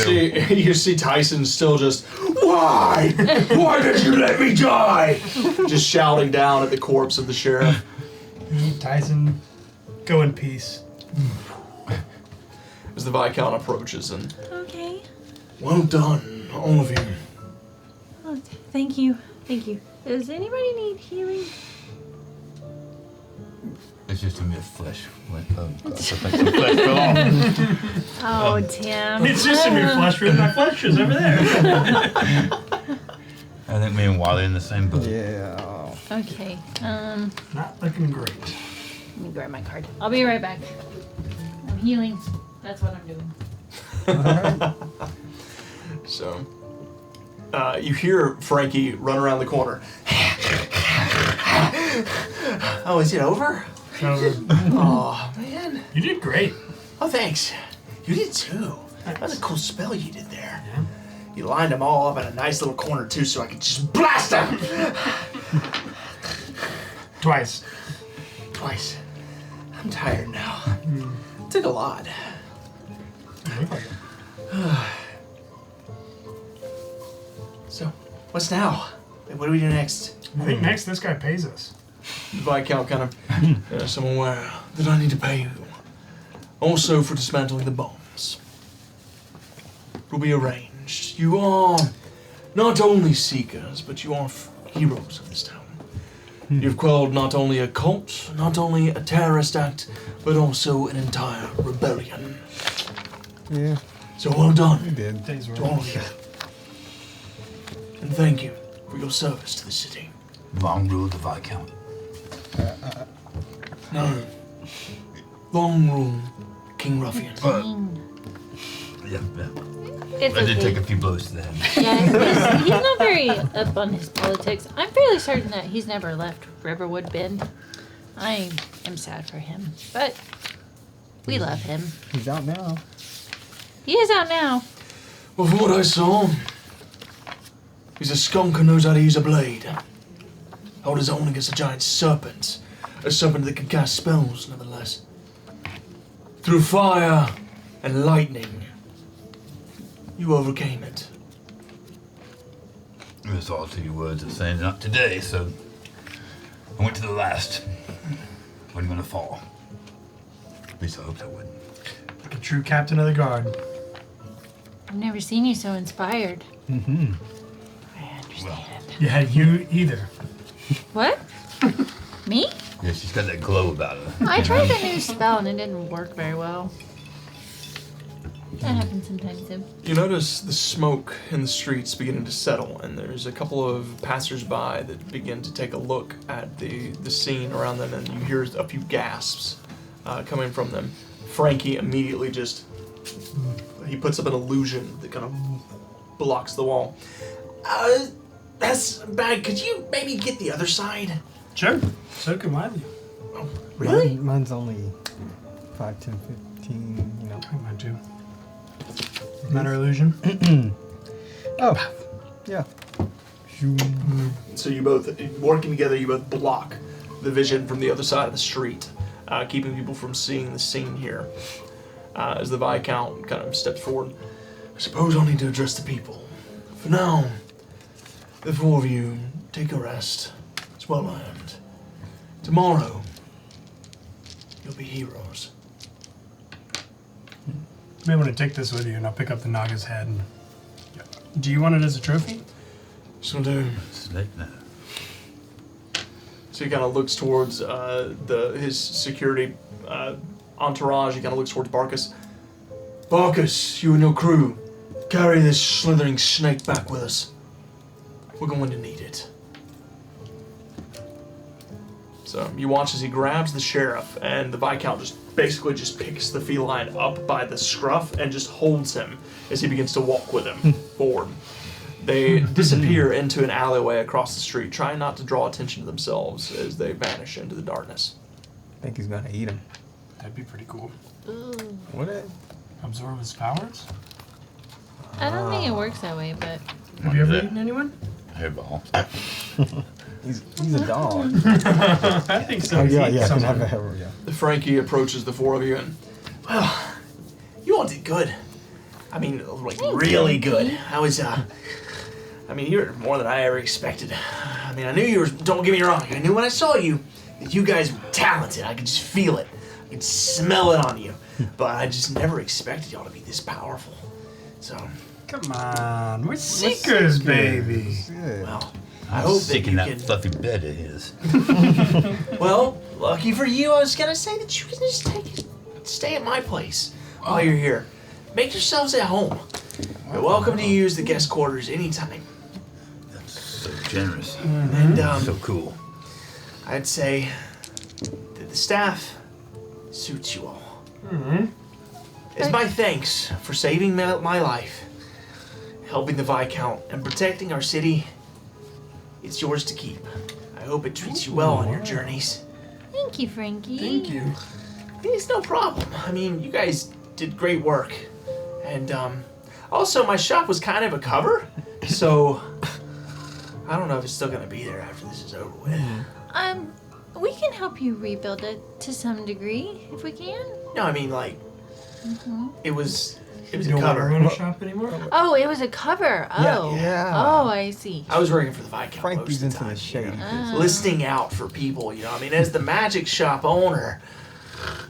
go? you see Tyson still just, why? Why did you let me die? Just shouting down at the corpse of the sheriff. Tyson, go in peace. As the Viscount approaches and, Okay. well done, all of you. Oh, thank you. Thank you. Does anybody need healing? It's just a mere flesh. I think some flesh fell off. Oh, Tim. It's just in your flesh room. My flesh is over there. I think me and Wally are in the same boat. Yeah. Okay. Not looking great. Let me grab my card. I'll be right back. I'm healing. That's what I'm doing. So, you hear Frankie run around the corner. Oh, is it over? So, Oh, man. you did great. Oh, thanks. You did too. That was a cool spell you did there. Yeah. You lined them all up in a nice little corner too, so I could just blast them Twice. twice. I'm tired now. Took a lot. So, what's now? What do we do next? I think next this guy pays us. The Viscount kind of, so I'm aware that I need to pay you. Also for dismantling the bombs. It will be arranged. You are not only seekers, but you are heroes of this town. You've quelled not only a cult, not only a terrorist act, but also an entire rebellion. Yeah, So well done we did. Days to all of you. And thank you for your service to the city. Long rule the Viscount. No. Long rule, King Ruffian. Yeah. It's I did okay. take a few blows to the head. Yeah, he's not very up on his politics. I'm fairly certain that he's never left Riverwood Bend. I am sad for him, but we love him. He's out now. He is out now. Well, from what I saw, he's a skunk who knows how to use a blade. Held his own against a giant serpent. A serpent that can cast spells, nevertheless. Through fire and lightning, you overcame it. It was all 2 words of saying not today, so I went to the last. Wasn't gonna fall. At least I hoped I wouldn't. Like a true captain of the guard. I've never seen you so inspired. Mm-hmm. I understand. Yeah, you either. What? Me? Yeah, she's got that glow about her. I tried a new spell and it didn't work very well. That happens sometimes too. You notice the smoke in the streets beginning to settle, and there's a couple of passersby that begin to take a look at the scene around them, and you hear a few gasps coming from them. Frankie immediately he puts up an illusion that kind of blocks the wall. That's bad. Could you maybe get the other side? Sure. So can I. Oh, really? Mine's only 5, 10, 15, you know. I might too. Matter illusion. Oh, yeah. So you both, working together, you both block the vision from the other side of the street, keeping people from seeing the scene here. As the Viscount kind of steps forward, I suppose I'll need to address the people. For now, the 4 of you take a rest. It's well earned. Tomorrow, you'll be heroes. You may want to take this with you, and I'll pick up the Naga's head. And... Do you want it as a trophy? So do. Snake now. So he kind of looks towards his security entourage. He kind of looks towards Barkus. Barkus, you and your crew, carry this slithering snake back with us. We're going to need it. So you watch as he grabs the sheriff, and the Viscount basically picks the feline up by the scruff and just holds him as he begins to walk with him forward. They disappear into an alleyway across the street, trying not to draw attention to themselves as they vanish into the darkness. I think he's gonna eat him. That'd be pretty cool. Ooh. Would it? Absorb his powers? I don't think it works that way, but Have you ever eaten anyone? Hairball. He's a dog. I think so. Oh yeah, Eat yeah. Can someone. have a hair, yeah. The Frankie approaches the 4 of you and, well, you all did good. I mean, like, really good. I was, I mean, you're more than I ever expected. I mean, I knew you were, don't get me wrong, I knew when I saw you that you guys were talented. I could just feel it. I could smell it on you. But I just never expected y'all to be this powerful. So, Come on, we're seekers, baby. Yeah. well, I I hope was that sick in you that can... fluffy bed of his. Well, lucky for you, I was gonna say that you can just stay at my place while you're here. Make yourselves at home. You're welcome to use the guest quarters anytime. That's so generous. And So cool. I'd say that the staff suits you all. It's my thanks for saving my life, helping the Viscount, and protecting our city. It's yours to keep. I hope it treats you well on your journeys. thank you, Frankie. Thank you. It's no problem. I mean, you guys did great work. And also, my shop was kind of a cover, so I don't know if it's still gonna be there after this is over with. We can help you rebuild it to some degree, if we can. No, I mean, like, it was You a don't want to cover. run a shop anymore? Oh, it was a cover. Oh. Yeah. Oh, I see. I was working for the Viscount Frankie's most of into the the time, shady you know, business. listening out for people, you know. I mean, as the magic shop owner,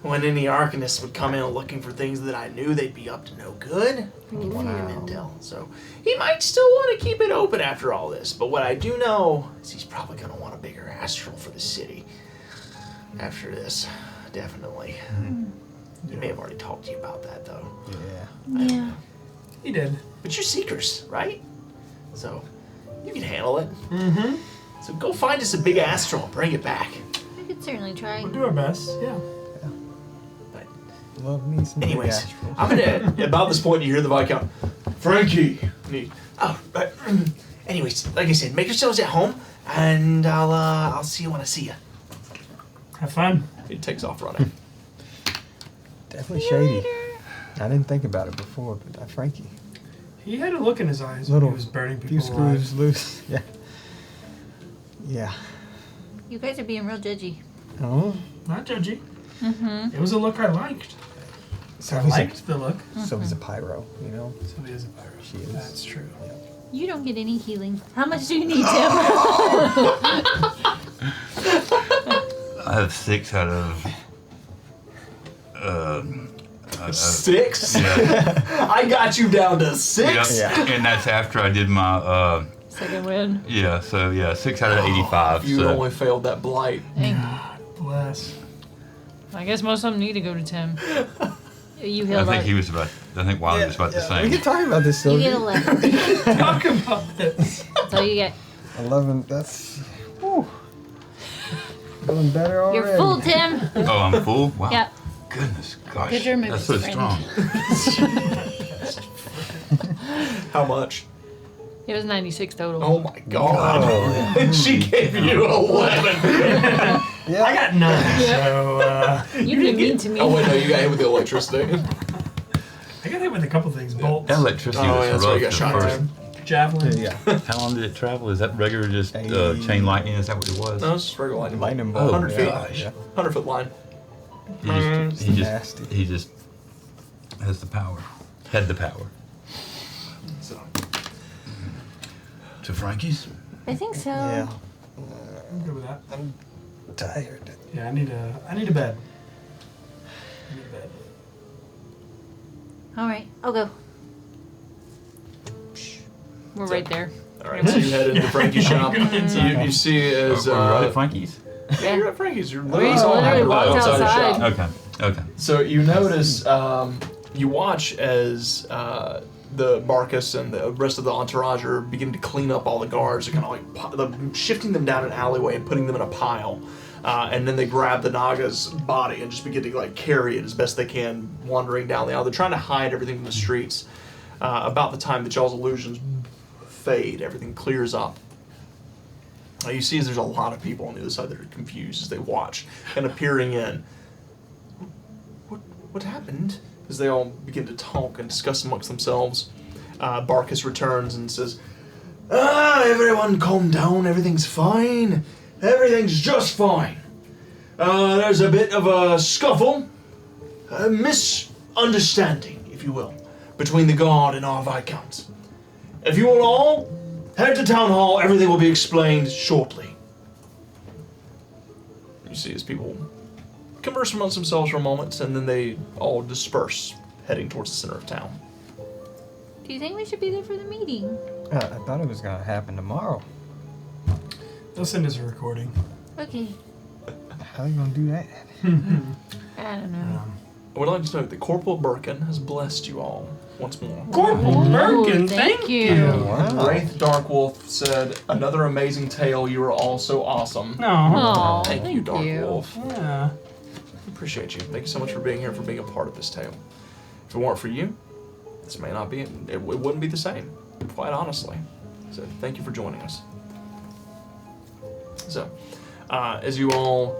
when any arcanists would come in looking for things that I knew they'd be up to no good, I could feed him intel. So he might still want to keep it open after all this. But what I do know is he's probably going to want a bigger astral for the city after this, definitely. He may have already talked to you about that, though. Yeah. Yeah. He did. But you're seekers, right? So you can handle it. Mm-hmm. So go find us a big astral and bring it back. We could certainly try. We'll do our best, yeah. But Love me some big anyways, astrals. I'm gonna about this point you hear the Viscount, Frankie. And he, anyways, like I said, make yourselves at home, and I'll see you when I see you. Have fun. He takes off running. Definitely shady. I didn't think about it before, but Frankie. He had a look in his eyes Little when he was burning few people alive. screws loose. Yeah. Yeah. You guys are being real judgy. Oh. Not judgy. It was a look I liked. So I he's liked the look. So he's a pyro, you know? So he is a pirate. She is. That's true. You don't get any healing. How much do you need, Tim? I have 6 out of. 6? Yeah. I got you down to 6. Yeah. And that's after I did my. Second win. Yeah. So yeah, 6 out of 85. You so. only failed that blight. God bless. I guess most of them need to go to Tim. You I healed think up. he was about. I think Wiley was about the We same. can talk about this, You Sylvia. get 11. Talk about this. That's all you get. 11, that's. Whew. Feeling better already. You're full, Tim. Oh, I'm full. Wow. Yep. Goodness, gosh. Good job, my That's so best friend. strong. How much? It was 96 total. Oh my god. And she gave you 11. Yeah. I got 9, so You didn't mean to me. Oh wait, no, you got hit with the electricity. I got hit with a couple things. Bolts, That electricity Oh, was yeah, that's why you got rough shot at there. first. javelin. Yeah. How long did it travel? Is that regular just chain lightning? Is that what it was? No, it's just regular lightning. Lightning Oh, bolt. 100 feet. gosh. Yeah. 100-foot line. Nasty. He just has the power. Had the power. So To Frankie's? I think so. Yeah. I'm good with that. I'm tired. Yeah, I need a bed. I need a bed. All right, I'll go. We're right there. all right, so you head into Frankie's shop. You see as We're right at Frankie's? yeah, you're at Frankie's. You're We literally literally walked outside the outside. shop. Okay. Okay. So you notice, you watch as the Marcus and the rest of the entourage are beginning to clean up all the guards. They're kind of like shifting them down an alleyway and putting them in a pile. And then they grab the Naga's body and just begin to like carry it as best they can, wandering down the aisle. They're trying to hide everything from the streets. About the time that y'all's illusions fade, everything clears up. You see as there's a lot of people on the other side that are confused as they watch and peering in. What happened? As they all begin to talk and discuss amongst themselves, Barkus returns and says, everyone calm down, everything's fine. Everything's just fine. There's a bit of a scuffle, a misunderstanding, if you will, between the guard and our Viscount. If you will all head to Town Hall, everything will be explained shortly. You see as people converse amongst themselves for a moment, and then they all disperse, heading towards the center of town. Do you think we should be there for the meeting? I thought it was going to happen tomorrow. They'll send us a recording. Okay. How are you going to do that? I don't know. I would like to note that Corporal Birkin has blessed you all once more. Corporal Birkin, Ooh, thank you. Wow. Wraith Darkwolf said, another amazing tale, you are all so awesome. No. Aw, Thank you, Darkwolf. Yeah. Appreciate you. Thank you so much for being here, for being a part of this tale. If it weren't for you, this may not be, it wouldn't be the same, quite honestly. So thank you for joining us. So, as you all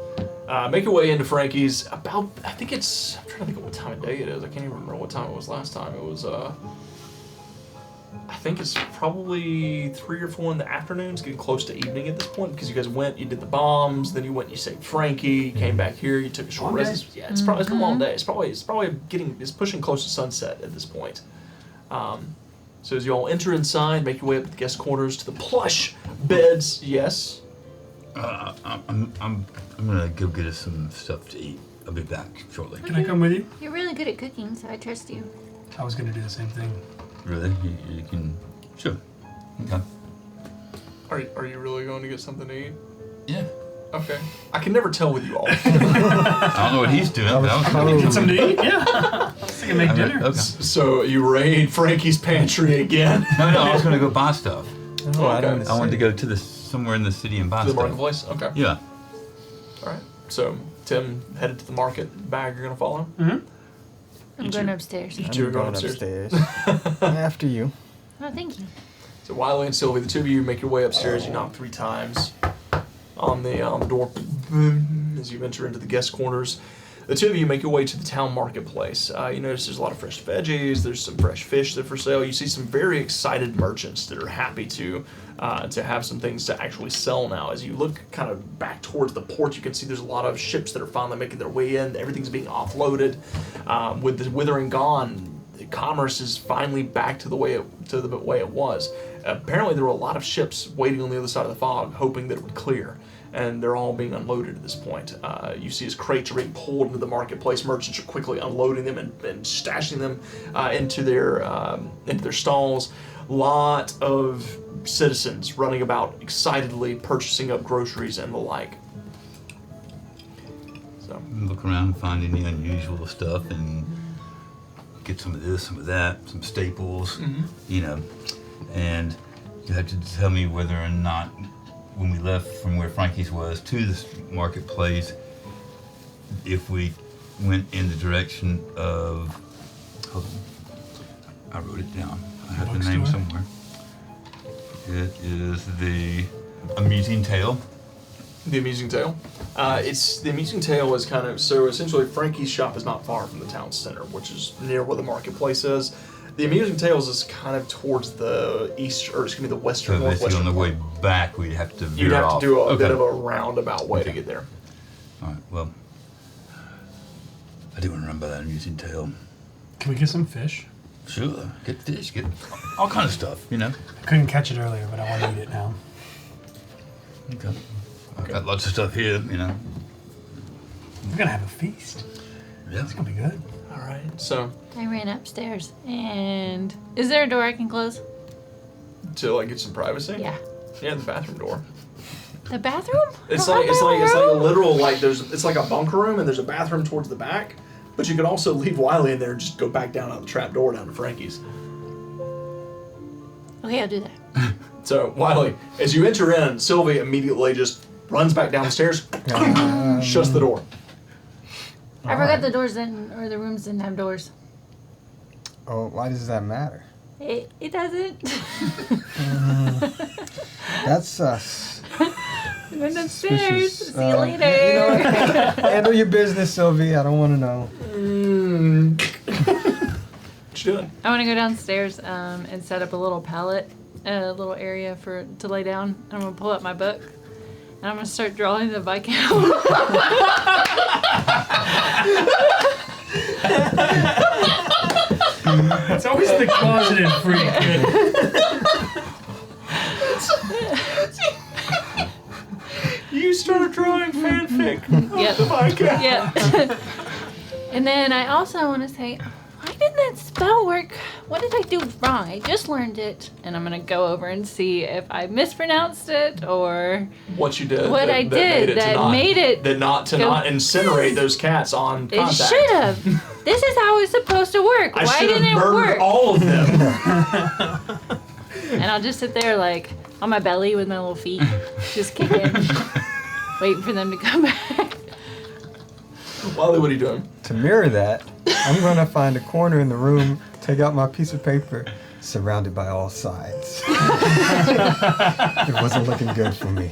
make your way into Frankie's, I'm trying to think of what time of day it is. I can't even remember what time it was last time. It was, I think it's probably 3 or 4 in the afternoon. It's getting close to evening at this point because you guys went, you did the bombs, then you went, and you saved Frankie, you came back here, you took a short Long day? rest. Yeah, it's probably it's been a long day. It's probably it's pushing close to sunset at this point. So as you all enter inside, make your way up to the guest quarters to the plush beds. Yes. I'm gonna go get us some stuff to eat. I'll be back shortly. Can I come with you? You're really good at cooking, so I trust you. I was gonna do the same thing. Really? You can. Sure. Okay. Are you really going to get something to eat? Yeah. Okay. I can never tell with you all. I don't know what he's doing, but I was gonna Get something to eat? Yeah. I think I make dinner. Okay. So you raid Frankie's pantry again No, I was gonna go buy stuff. Oh, I don't Okay. I wanted to go to somewhere in the city and buy to the stuff. marketplace. Okay. Yeah. All right. So Tim headed to the market. Bag, you're gonna follow. Mm-hmm. I'm You going two- upstairs. You I'm two are going going upstairs. After you. Oh, thank you. So Wiley and Sylvie, the two of you make your way upstairs. You knock 3 times on the door as you enter into the guest quarters. The two of you make your way to the town marketplace. You notice there's a lot of fresh veggies. There's some fresh fish that are for sale. You see some very excited merchants that are happy to have some things to actually sell now. As you look kind of back towards the port, you can see there's a lot of ships that are finally making their way in. Everything's being offloaded. With the withering gone, commerce is finally back to the way it was. Apparently, there were a lot of ships waiting on the other side of the fog, hoping that it would clear, and they're all being unloaded at this point. You see as crates are being pulled into the marketplace. Merchants are quickly unloading them and stashing them into their stalls. Lot of citizens running about excitedly purchasing up groceries and the like. So. Look around, find any unusual stuff, and get some of this, some of that, some staples, you know. And you have to tell me whether or not, when we left from where Frankie's was to this marketplace, if we went in the direction of, hold on, I wrote it down. I have the name Bookstore? somewhere. It is the Amusing Tale. The Amusing Tale. The Amusing Tale is kind of, so essentially Frankie's shop is not far from the town center, which is near where the marketplace is. The Amusing Tales is kind of towards the east, or excuse me, the western, So basically northwestern on the part. way back, we'd have to veer You'd have off. to do a Okay. bit of a roundabout way to Okay. get there. All right, well, I do want to run by that Amusing Tale. Can we get some fish? Sure, get fish, get all kind of stuff, you know. I couldn't catch it earlier, but I want to eat it now. Okay. I've got lots of stuff here, you know. We're gonna have a feast. Yeah. It's gonna be good. All right. So I ran upstairs, and is there a door I can close? to like get some privacy. Yeah. Yeah, the bathroom door. The bathroom? It's I like don't it's have like a it's like a room? literal like it's like a bunker room and there's a bathroom towards the back, but you could also leave Wiley in there and just go back down out the trap door down to Frankie's. Okay, I'll do that. So Wiley, as you enter in, Sylvie immediately just runs back down the stairs, shuts the door. I forgot the doors didn't, or the rooms didn't have doors. Oh, why does that matter? It doesn't. That's sus. Went upstairs. Suspicious. See you later. You know what? Handle your business, Sylvie. I don't want to know. What you doing? I want to go downstairs and set up a little pallet, a little area to lay down. I'm gonna pull out my book, and I'm gonna start drawing the Viscount. It's always the closeted freak. You start drawing fanfic. Yep. Podcast. Yep. And then I also want to say, why didn't that spell work? What did I do wrong? I just learned it, and I'm gonna go over and see if I mispronounced it or What you did. What I did that made it not go- incinerate those cats on it contact. should have. This is how it's supposed to work. I Why should didn't have it murdered work? all of them. And I'll just sit there like on my belly with my little feet, just kicking, waiting for them to come back. Wiley, what are you doing? To mirror that, I'm going to find a corner in the room, take out my piece of paper, surrounded by all sides. It wasn't looking good for me.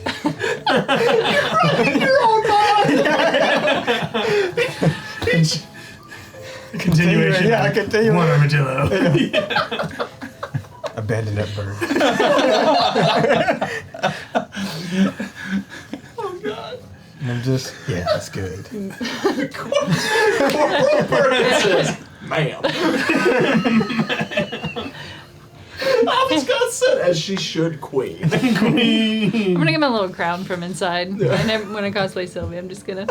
You're on mine. Continuation. Yeah, continue. One armadillo. A abandon that bird. Oh God. And I'm just, yeah, that's good. Corporal Perkins says, ma'am. Always got said as she should, queen. I'm gonna get my little crown from inside. And when I cosplay Sylvie, I'm just gonna.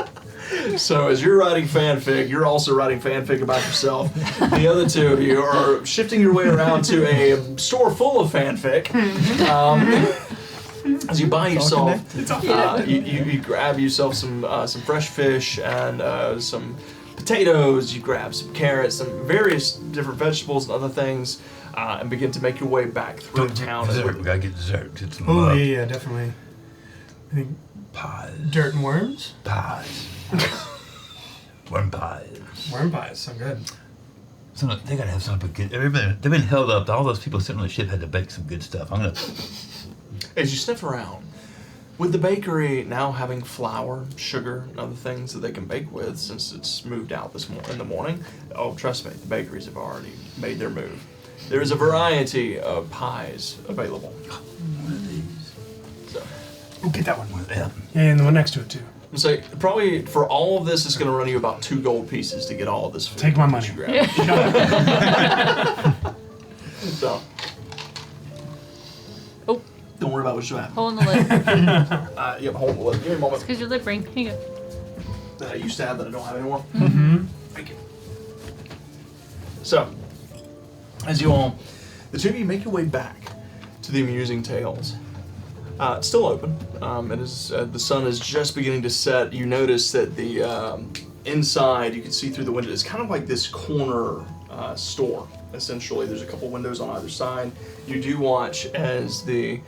So as you're writing fanfic, you're also writing fanfic about yourself. The other two of you are shifting your way around to a store full of fanfic. As you buy yourself, you grab yourself some fresh fish and some potatoes. You grab some carrots, some various different vegetables and other things, and begin to make your way back through town. Dessert. We gotta get dessert. Get some Oh yeah, definitely. I think pies. dirt and worms. Pies. Worm pies. Worm pies, so good. So they gotta have something good. They've been held up. All those people sitting on the ship had to bake some good stuff. I'm gonna. As you sniff around, with the bakery now having flour, sugar, and other things that they can bake with since it's moved out in the morning, oh, trust me, the bakeries have already made their move. There is a variety of pies available. One of these. So, Oh, get that one. Yeah. Yeah, and the one next to it too. I'm saying probably for all of this, it's going to run you about 2 gold pieces to get all of this food. Take my that money. you grab. So, Oh, don't worry about what you have. hole in the lip. Yep, hold on. Give me a moment. Because your lip ring. Here you go. That I used to have that I don't have anymore. Mm-hmm. Thank you. So, as you all, the two of you make your way back to the amusing tales. It's still open. It is the sun is just beginning to set. You notice that the inside, you can see through the window. It's kind of like this corner store. Essentially, there's a couple windows on either side. You do watch as the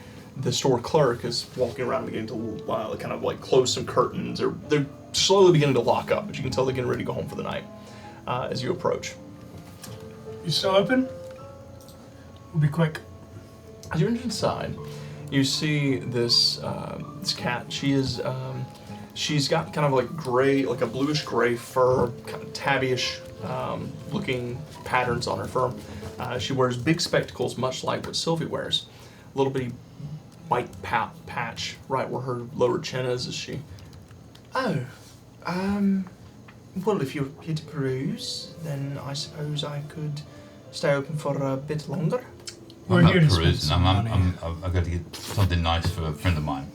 store clerk is walking around and beginning to kind of like close some curtains. They're slowly beginning to lock up, but you can tell they're getting ready to go home for the night as you approach. You still open? We'll be quick. As you enter inside, you see this cat. She's got kind of like gray, like a bluish gray fur, kind of tabbyish looking patterns on her fur. She wears big spectacles, much like what Sylvie wears. A little bitty white patch right where her lower chin is. Is she? Oh, well, if you're here to peruse, then I suppose I could stay open for a bit longer. We're I'm here not to spend perusing. some money. I've got to get something nice for a friend of mine.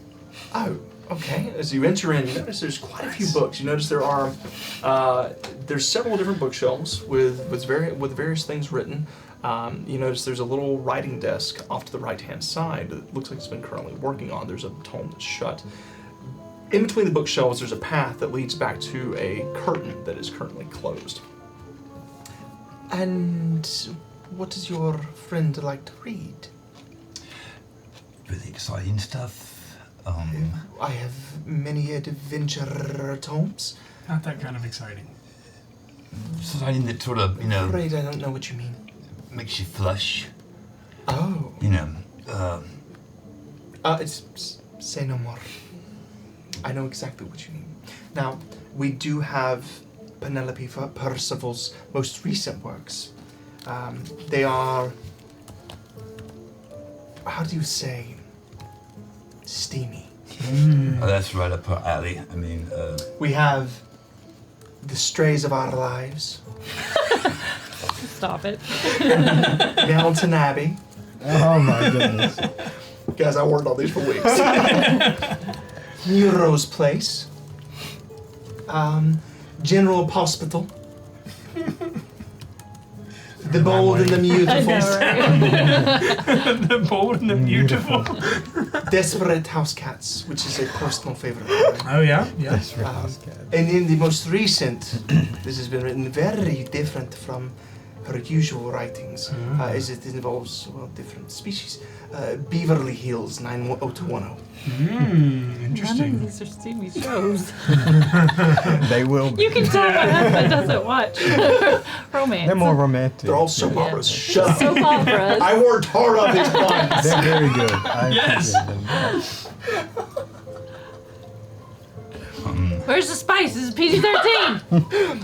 Oh, okay. As you enter in, you notice there's quite a few books. You notice there are there's several different bookshelves with various things written. You notice there's a little writing desk off to the right-hand side that looks like it's been currently working on. There's a tome that's shut. In between the bookshelves, there's a path that leads back to a curtain that is currently closed. And what does your friend like to read? Really exciting stuff. I have many adventure tomes. Not that kind of exciting. Something that sort of, I'm afraid I don't know what you mean. makes you flush. Oh. Say no more. I know exactly what you mean. Now, we do have Penelope Percival's most recent works. They are, how do you say, steamy. Oh, that's right up our alley. I mean, We have The Strays of Our Lives, Stop it. Downton Abbey. Oh my goodness. Guys, I worked on these for weeks. Nero's Place. General Hospital. The Bold and the I Beautiful. know, right? The bold and the beautiful. Desperate House Cats, which is a personal favorite of mine. Oh yeah, yeah. That's right. And in the most recent, this has been written very different from her usual writings, as it involves, different species. Beverly Hills 90210. Mmm, None interesting. of these are steamy shows. They will be. You can tell my husband doesn't watch romance. They're more romantic. They're all soap Yeah. operas. Shut up. Soap operas. I worked hard on these puns. They're very good. I Yes. appreciate them. Where's the spice? This is PG-13.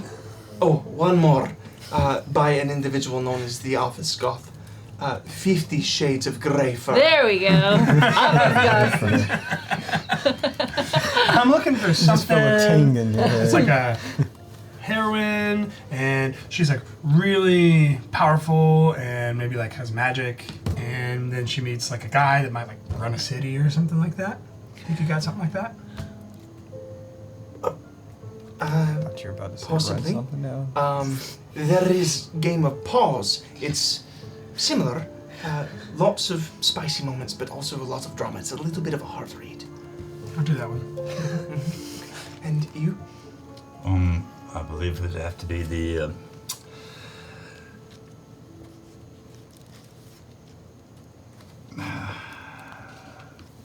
Oh, one more. By an individual known as the Office Goth. 50 Shades of Grey fur. There we go. I'm with I'm looking for Just feel a ting something. in your head. It's like a heroine, and she's like really powerful and maybe like has magic, and then she meets like a guy that might like run a city or something like that. Think you got something like that? I thought you were about to say Possibly. write something down. There is Game of Paws. It's similar. Lots of spicy moments, but also a lot of drama. It's a little bit of a hard read. I'll do that one. And you? I believe it would have to be the.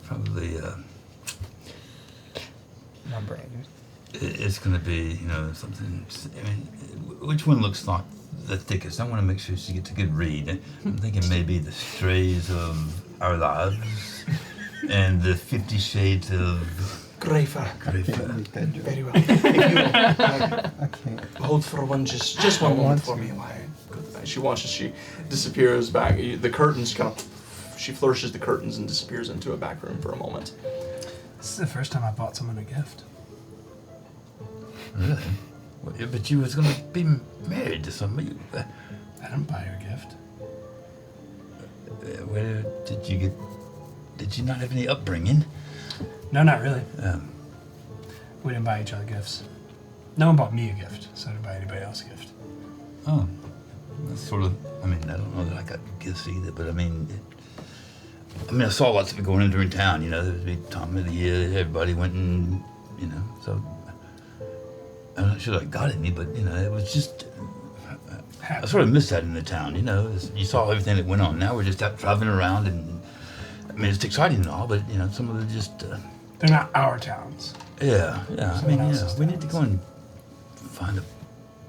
Probably. Number 8. It's going to be, something. I mean, which one looks like the thickest? I want to make sure she gets a good read. I'm thinking maybe the Strays of Our Lives and the 50 Shades of Grey fur. Grey Fur. Very well. If you I can't. hold for one, just one moment for me. She watches. She disappears back. The curtains kind of. She flourishes the curtains and disappears into a back room for a moment. This is the first time I bought someone a gift. Really? Well, yeah, but you was going to be married to somebody. I didn't buy her a gift. Where did you get? Did you not have any upbringing? No, not really. Um, We didn't buy each other gifts. No one bought me a gift, so I didn't buy anybody else a gift. oh, that's sort of. I mean, I don't know that I got gifts either, but I mean, I saw lots of it going on during town. There was a big time of the year. Everybody went and, so. I'm not sure I got any, but it was just. I sort of missed that in the town. You saw everything that went on. Now we're just out driving around, and I mean, it's exciting and all, but some of it just. They're not our towns. Yeah. I Someone mean, else's we need to towns. go and find a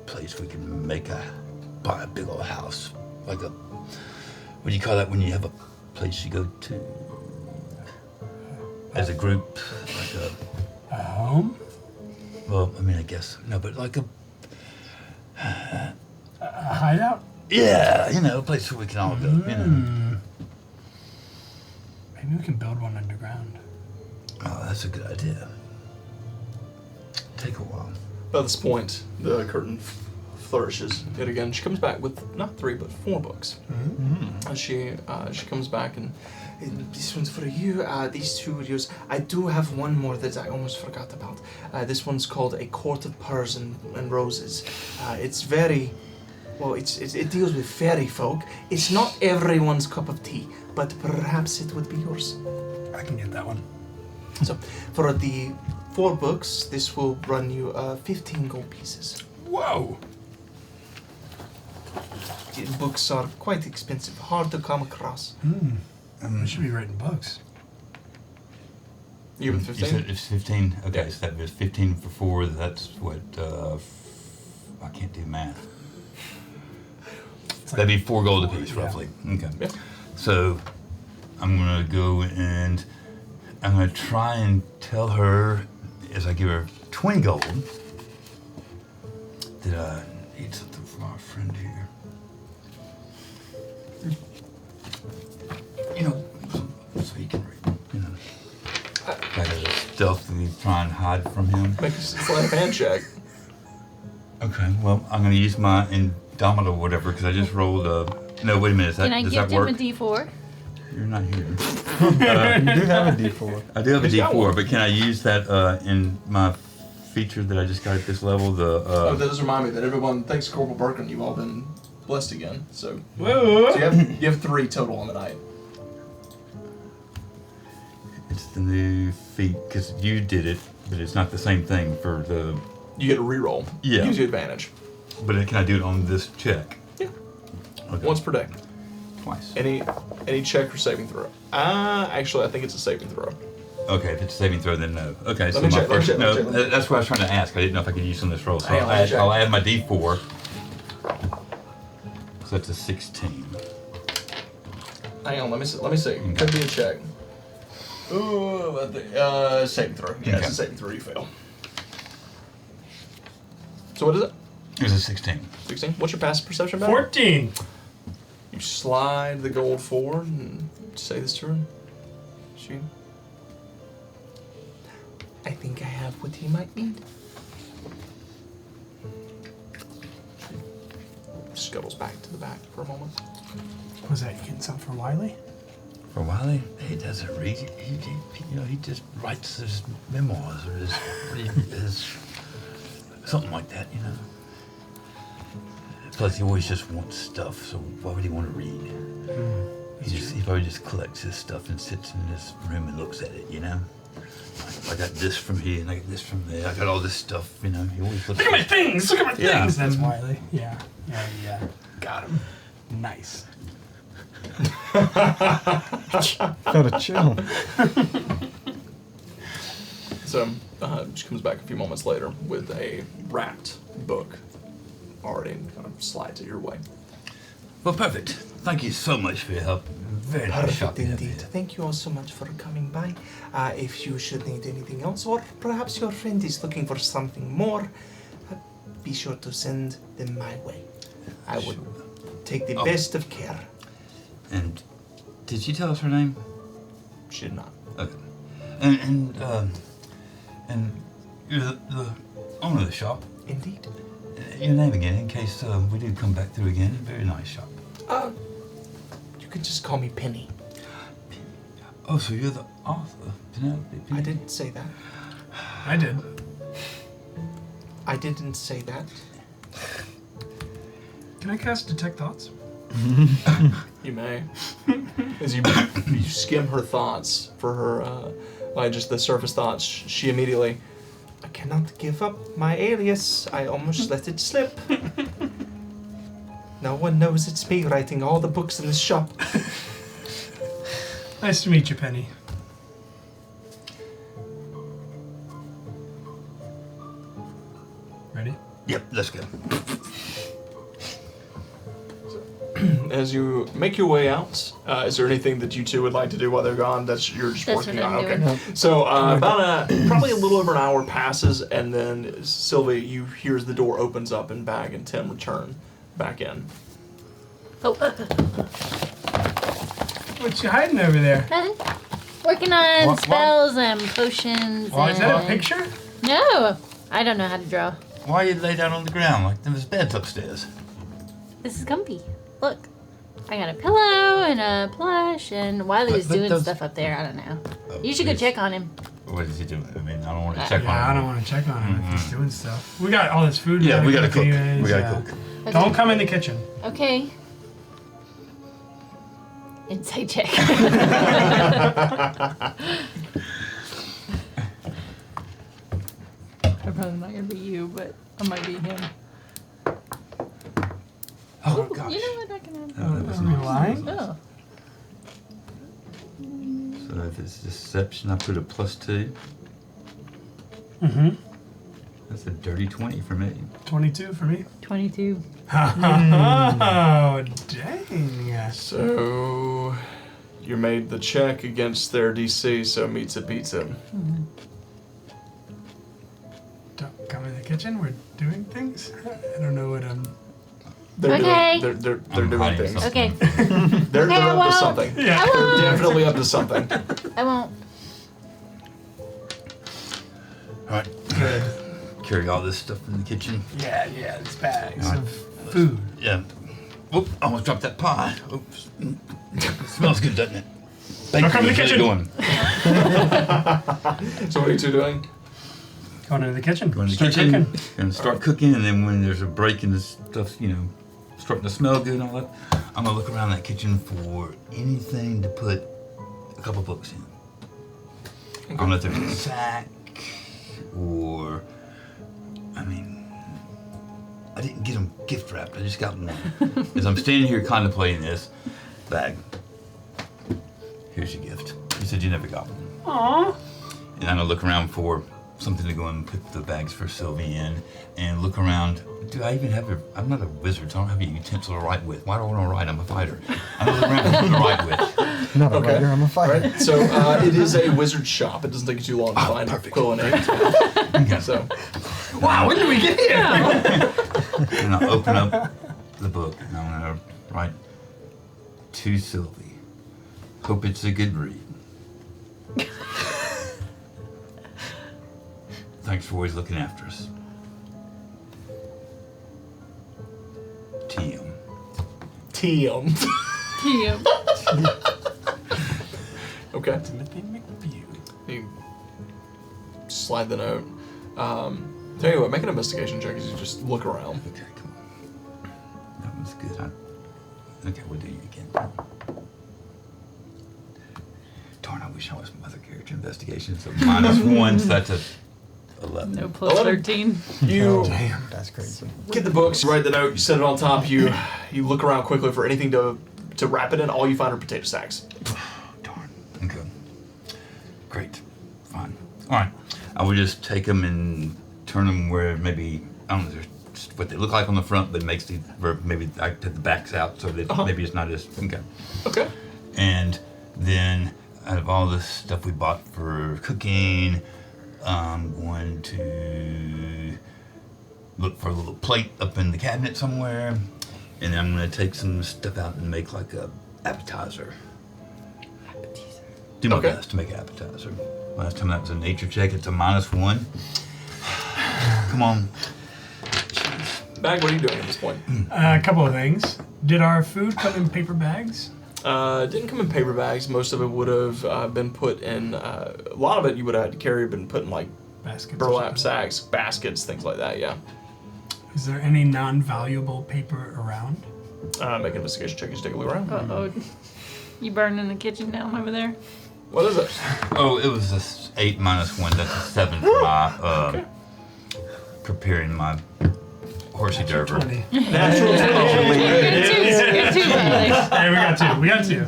place we can buy a big old house, like a. What do you call that when you have a place you go to as a group, like a. A home? Well, I mean, I guess no, but like a. A hideout? Yeah, a place where we can all go. Maybe we can build one underground. Oh, that's a good idea. Take a while. By this point, the curtain flourishes yet again. She comes back with not 3 but 4 books. And she comes back and this one's for you. These 2 are yours. I do have one more that I almost forgot about. This one's called A Court of Pearls and Roses. It's very, well, it deals with fairy folk. It's not everyone's cup of tea, but perhaps it would be yours. I can get that one. So, for the 4 books, this will run you 15 gold pieces. Whoa! The books are quite expensive, hard to come across. We should be writing books. You with You 15? said it's 15. Okay, Yeah. so that was 15 for 4. That's what. I can't do math. That'd be 4 gold apiece, yeah. roughly. Okay. Yeah. So I'm gonna go and I'm gonna try and tell her as I give her 20 gold that I need something from our friend here. So he can read. Kind of stealthily try and hide from him. Make a sleight of hand check. Okay, well, I'm gonna use my Indomitable whatever because I just rolled a. No, wait a minute. Can I Does gift that him work? a D4? You're not here. You do have a D4. I do have a He's got D4, one. but can I use that in my feature that I just got at this level? The Oh, that does remind me that everyone, thanks to Corporal Birkin, you've all been blessed again. So, Whoa! so you have 3 total on the night. it's the new feat because you did it, but it's not the same thing for the. You get a reroll. Yeah. Gives you advantage. But can I do it on this check? Yeah. Okay. Once per day. Twice. Any check or saving throw. Actually, I think it's a saving throw. Okay, if it's a saving throw, then no. Okay, so me my check, let me first. check, let No, me check, let me that's what I was trying to ask. I didn't know if I could use on this roll. So Hang on, let me check. I'll add my D4. So that's a 16. Hang on, let me see. Could be a check. Ooh, I think, saving throw. Yeah, it's Okay. a saving throw. You fail. So what is it? It was a 16. 16. What's your passive perception, Ben? 14! You slide the gold forward and say this to her. She. I think I have what he might need. She scuttles back to the back for a moment. Was that you getting something for Wiley? For a while, he doesn't read. He just writes his memoirs or his something like that, Plus, he always just wants stuff, so why would he want to read? He probably just collects his stuff and sits in his room and looks at it, I got this from here and I got this from there. I got all this stuff, He always looks. Look at my things! Look at my Yeah. things! That's Wiley. Yeah. Got him. Nice. Gotta chill. So she comes back a few moments later with a wrapped book already kind of slides it your way. Well, perfect. Thank you so much for your help. Very nice Perfect shopping. indeed. Thank you all so much for coming by. If you should need anything else, or perhaps your friend is looking for something more, be sure to send them my way. I would take the best of care. And did she tell us her name? She did not. Okay. And you're the owner of the shop. Indeed. Your name again, in case we do come back through again. Very nice shop. You could just call me Penny. Oh, so you're the author? I didn't say that. I did. I didn't say that. Can I cast Detect Thoughts? You may. As you skim her thoughts for her, just the surface thoughts, she immediately. I cannot give up my alias. I almost let it slip. No one knows it's me writing all the books in this shop. Nice to meet you, Penny. Ready? Yep, let's go. As you make your way out, is there anything that you two would like to do while they're gone? You're just That's working what on. I'm Okay. doing. So probably a little over an hour passes, and then Sylvia, you hear as the door opens up, and Bag and Tim return back in. Oh, What you hiding over there? working on What? spells and potions. Oh, is that a and- picture? No, I don't know how to draw. Why are you laid out on the ground like there's beds upstairs? This is comfy. Look, I got a pillow and a plush, and Wiley's But doing those- stuff up there. I don't know. Oh, You should go please. check on him. What is he doing? I mean, I don't want to check on Yeah, I him. don't want to check on him if he's doing stuff. We got all this food. Yeah, we gotta cook. anyways, We gotta yeah. cook. Okay. Don't come in the kitchen. Okay. Insight check. I'm probably not gonna be you, but I might be him. Oh gosh. You know what? I can. Oh, that was Am I nice. lying? Oh. So if it's deception, I put a +2. Mm-hmm. That's a dirty 20 for me. 22 for me. 22. Oh, dang. So you made the check against their DC, so meets it beats it. Don't come in the kitchen. We're doing things. I don't know what I'm. They're Okay. doing, they're I'm doing hiding things. something. Okay. They're Okay, up well- to something. Yeah. I They're won't. definitely up to something. I won't. All right. Good. Carry all this stuff in the kitchen. Yeah, these bags All right. of food. Yeah. Oop, I almost dropped that pie. Oops. It smells good, doesn't it? Thank Don't come you. in the How's it kitchen. going? So what are you two doing? Going into the kitchen. Go in the Start kitchen cooking. and start cooking, and then when there's a break and the stuff's, starting to smell good and all that, I'm gonna look around that kitchen for anything to put a couple books in. I don't know if there's a sack or, I didn't get them gift wrapped. I just got them. As I'm standing here contemplating this, Bag. Here's your gift. You said you never got one. Aww. And I'm gonna look around for something to go and put the bags for Sylvie in, and look around. Do I even have I'm not a wizard, so I don't have a utensil to write with. Why do I want to write? I'm a fighter. I'm gonna look around for something to write with. Not a Okay. writer, I'm a fighter. Right. So it is a wizard shop. It doesn't take you too long to find perfect. quill and ink. Okay. So Wow, when did we get here? And I'll open up the book, and I'm gonna write To Sylvie. Hope it's a good read. Thanks for always looking after us. TM. TM. TM. Okay. Timothy McBew. You slide the note. Tell you what, make an investigation check as you just look around. Okay, come on. That was good. Okay, we'll do you again. Darn, I wish I was my other character investigation. So -1, so that's a 11. No, plus 11. 13. You Damn, that's crazy. get the books, write the note, you set it on top, you look around quickly for anything to wrap it in. All you find are potato sacks. Darn. Okay. Great. Fine. All right. I would just take them and turn them where maybe, I don't know just what they look like on the front, but it makes where maybe I put the backs out so that maybe it's not as, okay. Okay. And then out of all the stuff we bought for cooking, I'm going to look for a little plate up in the cabinet somewhere, and I'm going to take some stuff out and make like a appetizer. Do my Okay. best to make an appetizer. Last time that was a nature check, it's a -1. Come on. Bag, what are you doing at this point? A couple of things. Did our food come in paper bags? It didn't come in paper bags. Most of it would have been put in, a lot of it you would have had to carry, been put in like Baskets. or burlap something? sacks, baskets, things like that, yeah. Is there any non-valuable paper around? Make an investigation check as you take a look around. Uh-oh. You burning the kitchen down over there? What is it? Oh, it was a 8 -1. That's a 7 for my preparing my horsey derver. 20. Natural 20. You're too early. Hey, we got 2. We got 2.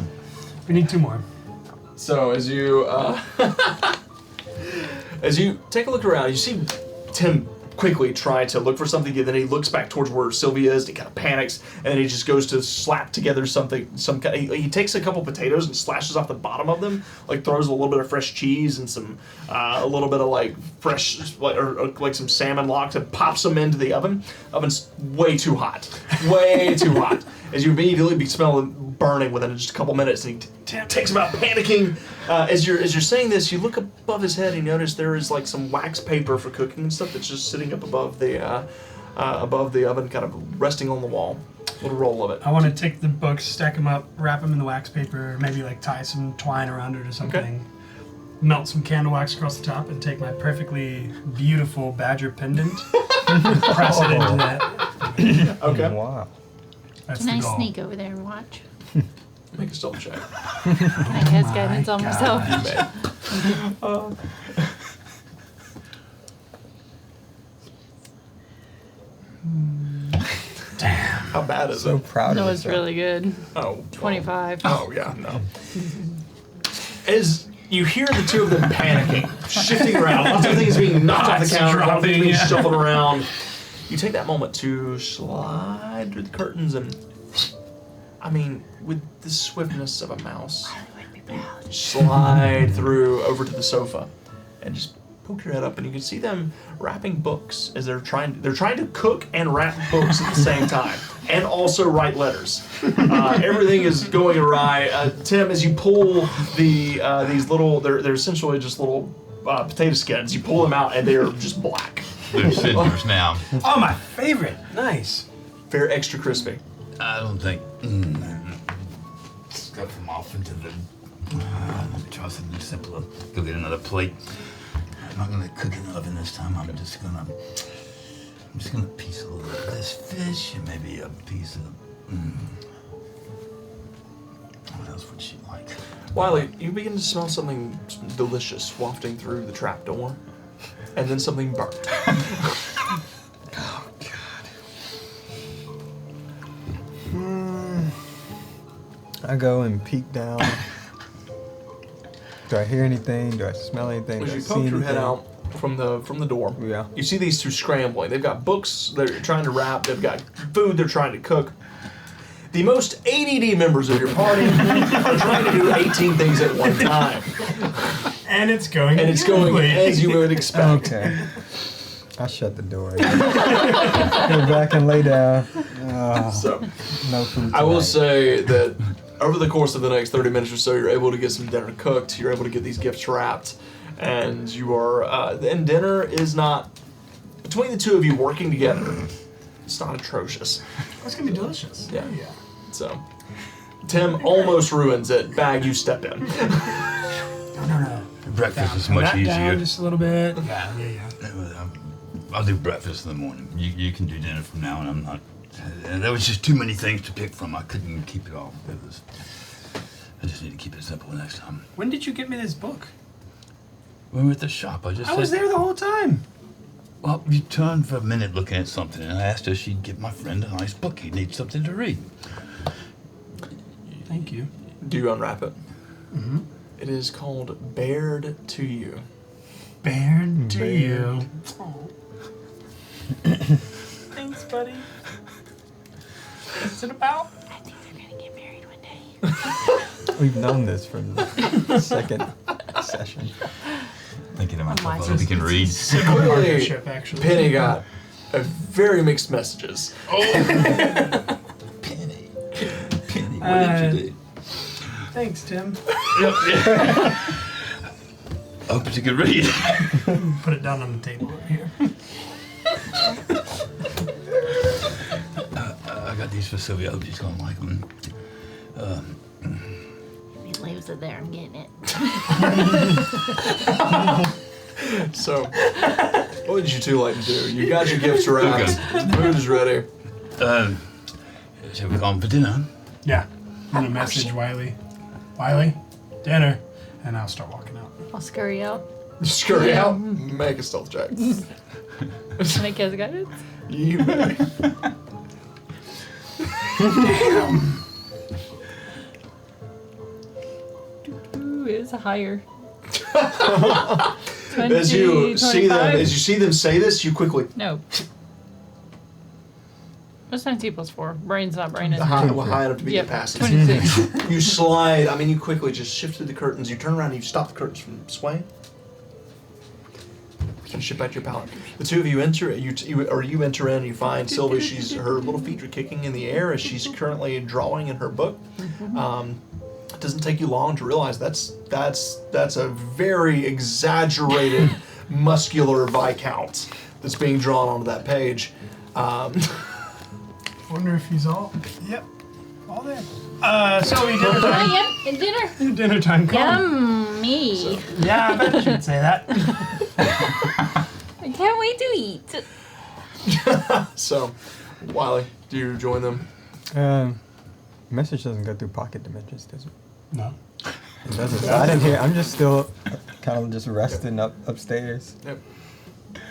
We need 2 more. So as you as you take a look around, you see Tim quickly try to look for something, and then he looks back towards where Sylvia is, and he kind of panics, and then he just goes to slap together something. He takes a couple potatoes and slashes off the bottom of them, like throws a little bit of fresh cheese and some a little bit of like fresh like some salmon lox, and pops them into the oven. Oven's way too hot, way too hot. As you immediately smell it burning within just a couple minutes, and he takes him out panicking. As you're saying this, you look above his head and you notice there is like some wax paper for cooking and stuff that's just sitting up above the oven, kind of resting on the wall. A little roll of it. I want to take the books, stack them up, wrap them in the wax paper, maybe like tie some twine around it or something. Melt some candle wax across the top and take my perfectly beautiful badger pendant, press it into that. Okay. Wow. That's Can the I goal. sneak over there and watch? Make a stealth check. I cast guidance on myself. You may. Damn. How bad is So it? proud No, of it's yourself. really good. Oh. 25. Oh yeah, no. As you hear the two of them panicking, shifting around, lots of things being knocked off the Pots counter, lots of things being dropping, yeah. shuffled around. You take that moment to slide through the curtains and, I mean, with the swiftness of a mouse, slide through over to the sofa and just poke your head up, and you can see them wrapping books as they're trying to cook and wrap books at the same time, and also write letters. Everything is going awry. Tim, as you pull these little, they're essentially just little potato skins. You pull them out, and they're just black. They're cinders now. Oh, my favorite. Nice. Very extra crispy. I don't think. Stuff them off into the. Let me try something simpler. Go get another plate. I'm not gonna cook in the oven this time. I'm just gonna piece a little of this fish and maybe a piece of. What else would she like? Wiley, you begin to smell something delicious wafting through the trap door, and then something burnt. Oh, God. I go and peek down. Do I hear anything? Do I smell anything? As Do I you see poke your head anything? out from the door, Yeah. you see these two scrambling. They've got books they're trying to wrap. They've got food they're trying to cook. The most ADD members of your party are trying to do 18 things at one time, And it's going. and it's going beautifully. as you would expect. Okay. I shut the door. Go back and lay down. So No food. I will tonight. say that over the course of the next 30 minutes or so, you're able to get some dinner cooked. You're able to get these gifts wrapped, and you are. And dinner is not between the two of you working together. It's not atrocious. That's gonna be delicious. Yeah. Yeah. So, Tim almost ruins it. Bag, you step in. No. Breakfast is Turn much that down easier. just a little bit. Yeah. I'll do breakfast in the morning. You can do dinner from now, and I'm not. There was just too many things to pick from. I couldn't keep it all. I just need to keep it simple next time. When did you get me this book? When we were at the shop, I was there the whole time. Well, you turned for a minute looking at something, and I asked her if she'd give my friend a nice book. He needs something to read. Thank you. Do you unwrap it? Mm-hmm. It is called Bared to You. Bared to you. Thanks, buddy. What's it about? I think they're gonna get married one day. We've known this from the second session. Thinking to myself, I Wise. hope he can read. Clearly, Partnership, actually. Penny got very mixed messages. Penny, what did you do? Thanks, Tim. I hope you can read. Put it down on the table over here. I got these for Sylvia. I hope she's gonna like them. He leaves it there. I'm getting it. So, what would you two like to do? You got your gifts wrapped. Food is ready. Shall we go on for dinner? Yeah. I'm gonna message Wiley. Wiley, dinner. And I'll start walking out. I'll scurry out. Scurry out. Make a stealth check. Can I cast guidance? You may. Ooh, it's a higher. 20, As you 25? see them say this, you quickly No. What's 19 plus 4? Brain's not braining. high enough to be Yep, capacity. 26. You slide. I mean, you quickly just shift through the curtains. You turn around and you stop the curtains from swaying. You ship back to your pallet. The two of you enter. You enter in. And you find Sylvie. Her little feet are kicking in the air as she's currently drawing in her book. It doesn't take you long to realize that's a very exaggerated muscular Viscount that's being drawn onto that page. Wonder if he's all. Yep. All there. So we dinner time. Oh, yep, and dinner. Dinner time. Come. Yummy. Yeah, I bet you'd say that. I can't wait to eat. So, Wiley, do you join them? Message doesn't go through pocket dimensions, does it? No. It doesn't. I didn't hear. I'm just still kind of just resting upstairs. Yep.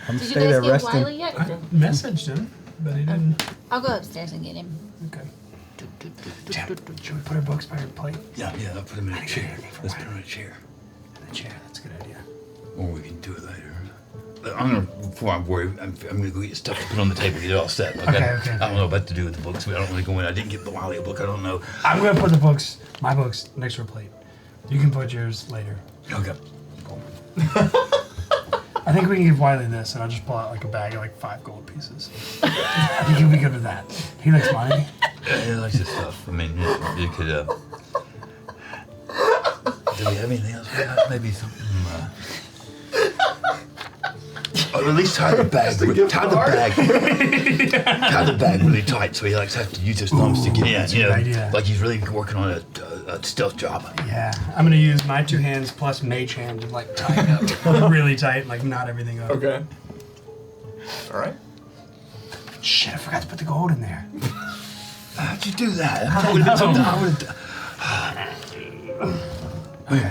I'm Did you stay guys there get resting. Wiley yet? Okay. Messaged him, but he didn't. I'll go upstairs and get him. Okay. Should we put our books by our plate? Yeah, I'll put him in a chair. Let's put him in a chair. In the chair. That's a good idea. Or we can do it later. Before I worry, I'm gonna go get stuff to put on the table, get it all set. Okay. I don't know what to do with the books. I don't really go in. I didn't get the Wiley book. I don't know. I'm gonna put my books, next to a plate. You can put yours later. Okay. I think we can give Wiley this, and I'll just pull out like a bag of like 5 gold pieces. I think he'll be good with that. He likes money. He likes this stuff. I mean, you could. Do we have anything else? Maybe something. Or at least tie the bag. Tie the bag really tight, so he likes to have to use his thumbs to get in. That's a good idea. Like he's really working on a stealth job. Yeah, I'm gonna use my 2 hands plus mage hand to like tie it up really tight, and, like knot everything up. Okay. All right. Shit, I forgot to put the gold in there. How'd you do that? I would have done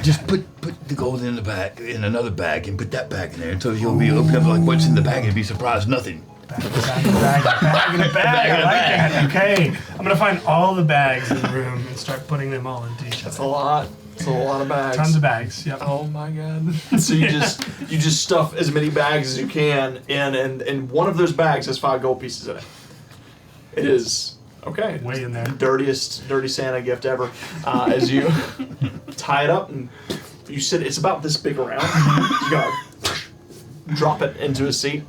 Just put the gold in the bag, in another bag, and put that bag in there until you'll be open up like what's in the bag and be surprised nothing. Bag in a bag. I like that. Okay, I'm gonna find all the bags in the room and start putting them all into each That's a other. lot. It's a lot of bags. Tons of bags. Yep. Oh my god. So you just stuff as many bags as you can in, and one of those bags has 5 gold pieces in it. It is okay. Way in there. Dirty Santa gift ever. As you tie it up and you sit, it's about this big around. You gotta drop it into a seat.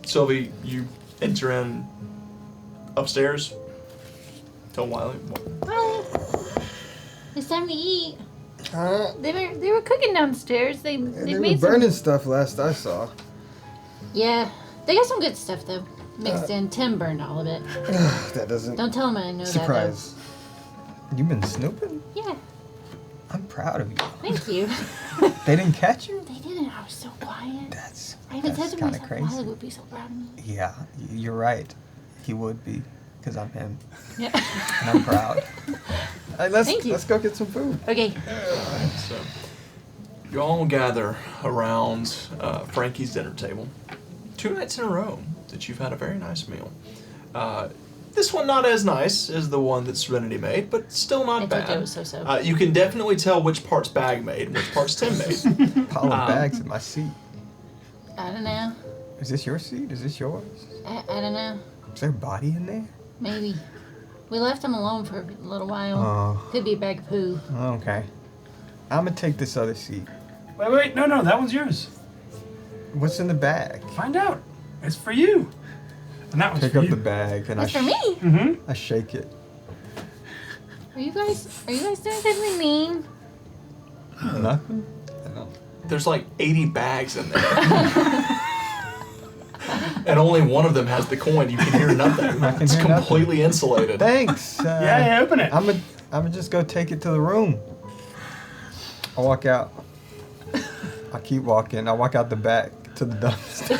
Sylvie, you enter in upstairs. Tell Wiley. Well, It's time to eat. They were cooking downstairs. They They were made burning stuff last I saw. Yeah, they got some good stuff though. Mixed in. Tim burned all of it. That doesn't Don't tell him I know surprise. You've been snooping? that though. Yeah, I'm proud of you. thank you. They didn't catch you? They didn't. I was so quiet. That's I even said to kind of myself, crazy. Wiley would be so proud of me. Yeah, you're right. He would be, because I'm him, Yeah. and I'm proud. Hey, Thank you. let's go get some food. Okay. So, you all gather around Frankie's dinner table. 2 nights in a row that you've had a very nice meal. This one not as nice as the one that Serenity made, but still not I bad. told you it was so-so. You can definitely tell which part's Bag made and which part's Tim made. Pile of bags in my seat. I don't know. Is this your seat? Is this yours? I don't know. Is there a body in there? Maybe. We left him alone for a little while. Oh, Could be a bag of poo. okay. I'm gonna take this other seat. Wait, no, that one's yours. What's in the bag? Find out. It's for you. And that one's Pick for up you. the bag and That's for me. Mm-hmm. I shake it. Are you guys doing something mean? Nothing. There's like 80 bags in there. And only one of them has the coin. You can hear nothing. I can It's hear nothing. completely insulated. Thanks. Yeah, open it. I'm gonna just go take it to the room. I walk out. I keep walking. I walk out the back to the dumpster.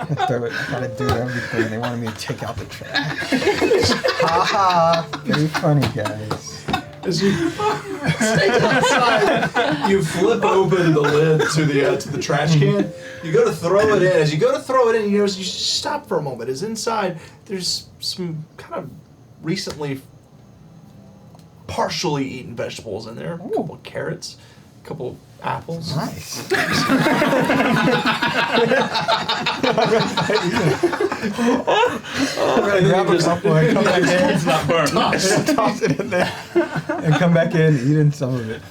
I throw it. I gotta do everything. They wanted me to take out the trash. Ha ha! Very funny, guys. As you stay outside, you flip open the lid to the trash can. You go to throw it in. As you go to throw it in, you notice you stop for a moment. As inside, there's some kind of recently partially eaten vegetables in there. A couple of carrots, a couple of apples. Nice. Grab a couple and come back in. It's not burnt. Toss it in there and come back in eating some of it.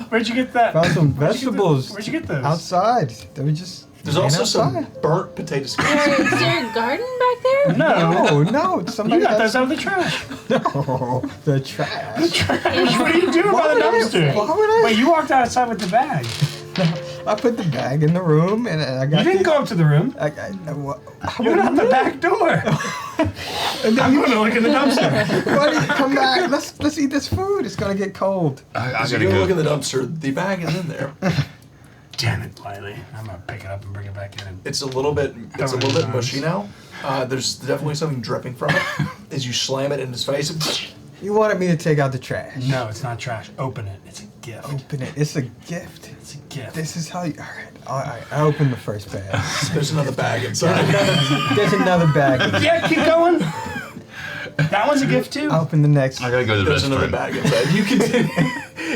Where'd you get that? Found some vegetables Where'd you get those? outside. They were just There's laying also some outside. burnt potato skins. Is there a garden back there? No, somebody You got has- those out of the trash. No, the trash. What are you doing by the dumpster? Why would I? Wait, you walked outside with the bag. I put the bag in the room and I got. You didn't go up to the room. I You went out the back door. And then I'm going to look in the dumpster. buddy, come back. Let's eat this food. It's gonna get cold. I As gotta you go look in go. the dumpster, the bag is in there. Damn it, Wiley. I'm going to pick it up and bring it back in. It's a little bit mushy now. There's definitely something dripping from it. As you slam it in his face, You wanted me to take out the trash. No, it's not trash. Open it. It's a gift. Open it. It's a gift. It's a gift. This is how you. All right. I open the first bag. there's another bag inside. There's another bag. Yeah, keep going. That one's a gift too. I open the next. I gotta go to the There's another restroom. bag inside.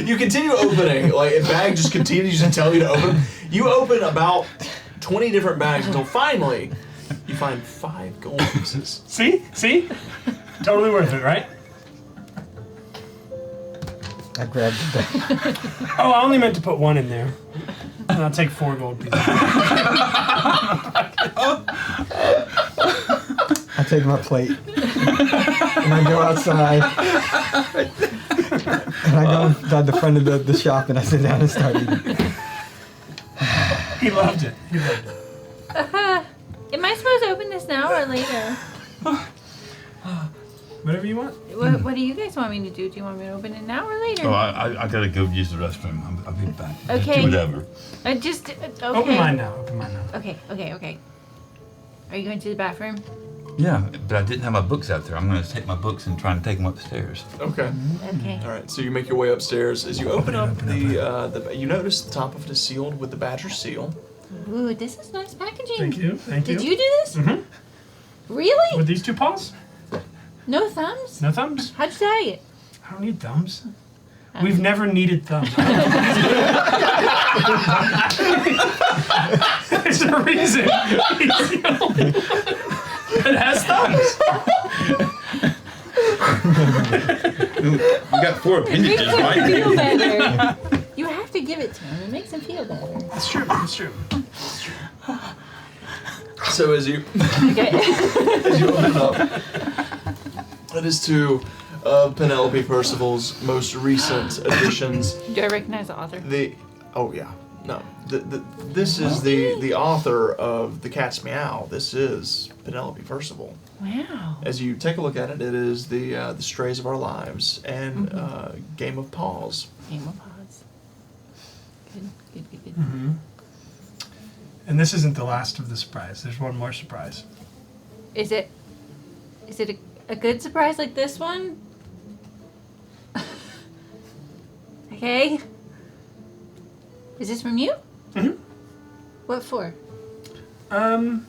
You continue opening. Like, a bag just continues to tell you to open. You open about 20 different bags until finally you find 5 gold pieces. See? Totally worth it, right? I grabbed the bag. Oh, I only meant to put 1 in there. And I'll take 4 gold pieces. I take my plate and I go outside and I go inside the front of the shop and I sit down and start eating. He loved it. Am I supposed to open this now or later? Whatever you want. What do you guys want me to do? Do you want me to open it now or later? Oh, I gotta go use the restroom. I'll be back. Okay. Do whatever. Okay. Open mine now. Okay. Are you going to the bathroom? Yeah, but I didn't have my books out there. I'm gonna take my books and try and take them upstairs. Okay. Okay. All right. So you make your way upstairs. As you open up you notice the top of it is sealed with the badger seal. Ooh, this is nice packaging. Thank you. Did you do this? Mhm. Really? With these 2 paws? No thumbs? No thumbs? How'd you tie it? I don't need thumbs. We've never needed thumbs. There's a reason. It has thumbs. We got 4 It makes appendages, him right? feel better. You have to give it to him. It makes him feel better. It's true. So as you Okay. as you open it up, It is two of Penelope Percival's most recent editions. Do I recognize the author? This is the author of The Cat's Meow. This is Penelope Percival. Wow. As you take a look at it, it is the Strays of Our Lives and Game of Paws. Game of Paws. Good. Mm-hmm. And this isn't the last of the surprise. There's one more surprise. Is it a good surprise like this one? Okay. Is this from you? Mm-hmm. What for? We're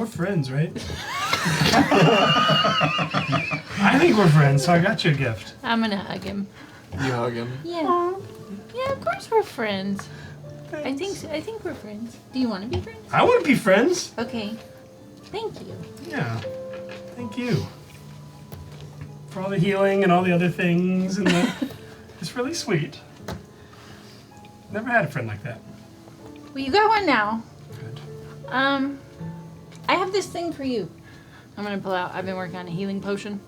friends, right? I think we're friends, so I got you a gift. I'm gonna hug him. You hug him. Yeah. Yeah, of course we're friends. I think we're friends. Do you want to be friends? I want to be friends. Okay. Thank you. Yeah. Thank you. For all the healing and all the other things and it's really sweet. Never had a friend like that. Well, you got one now. Good. I have this thing for you. I'm gonna pull out. I've been working on a healing potion.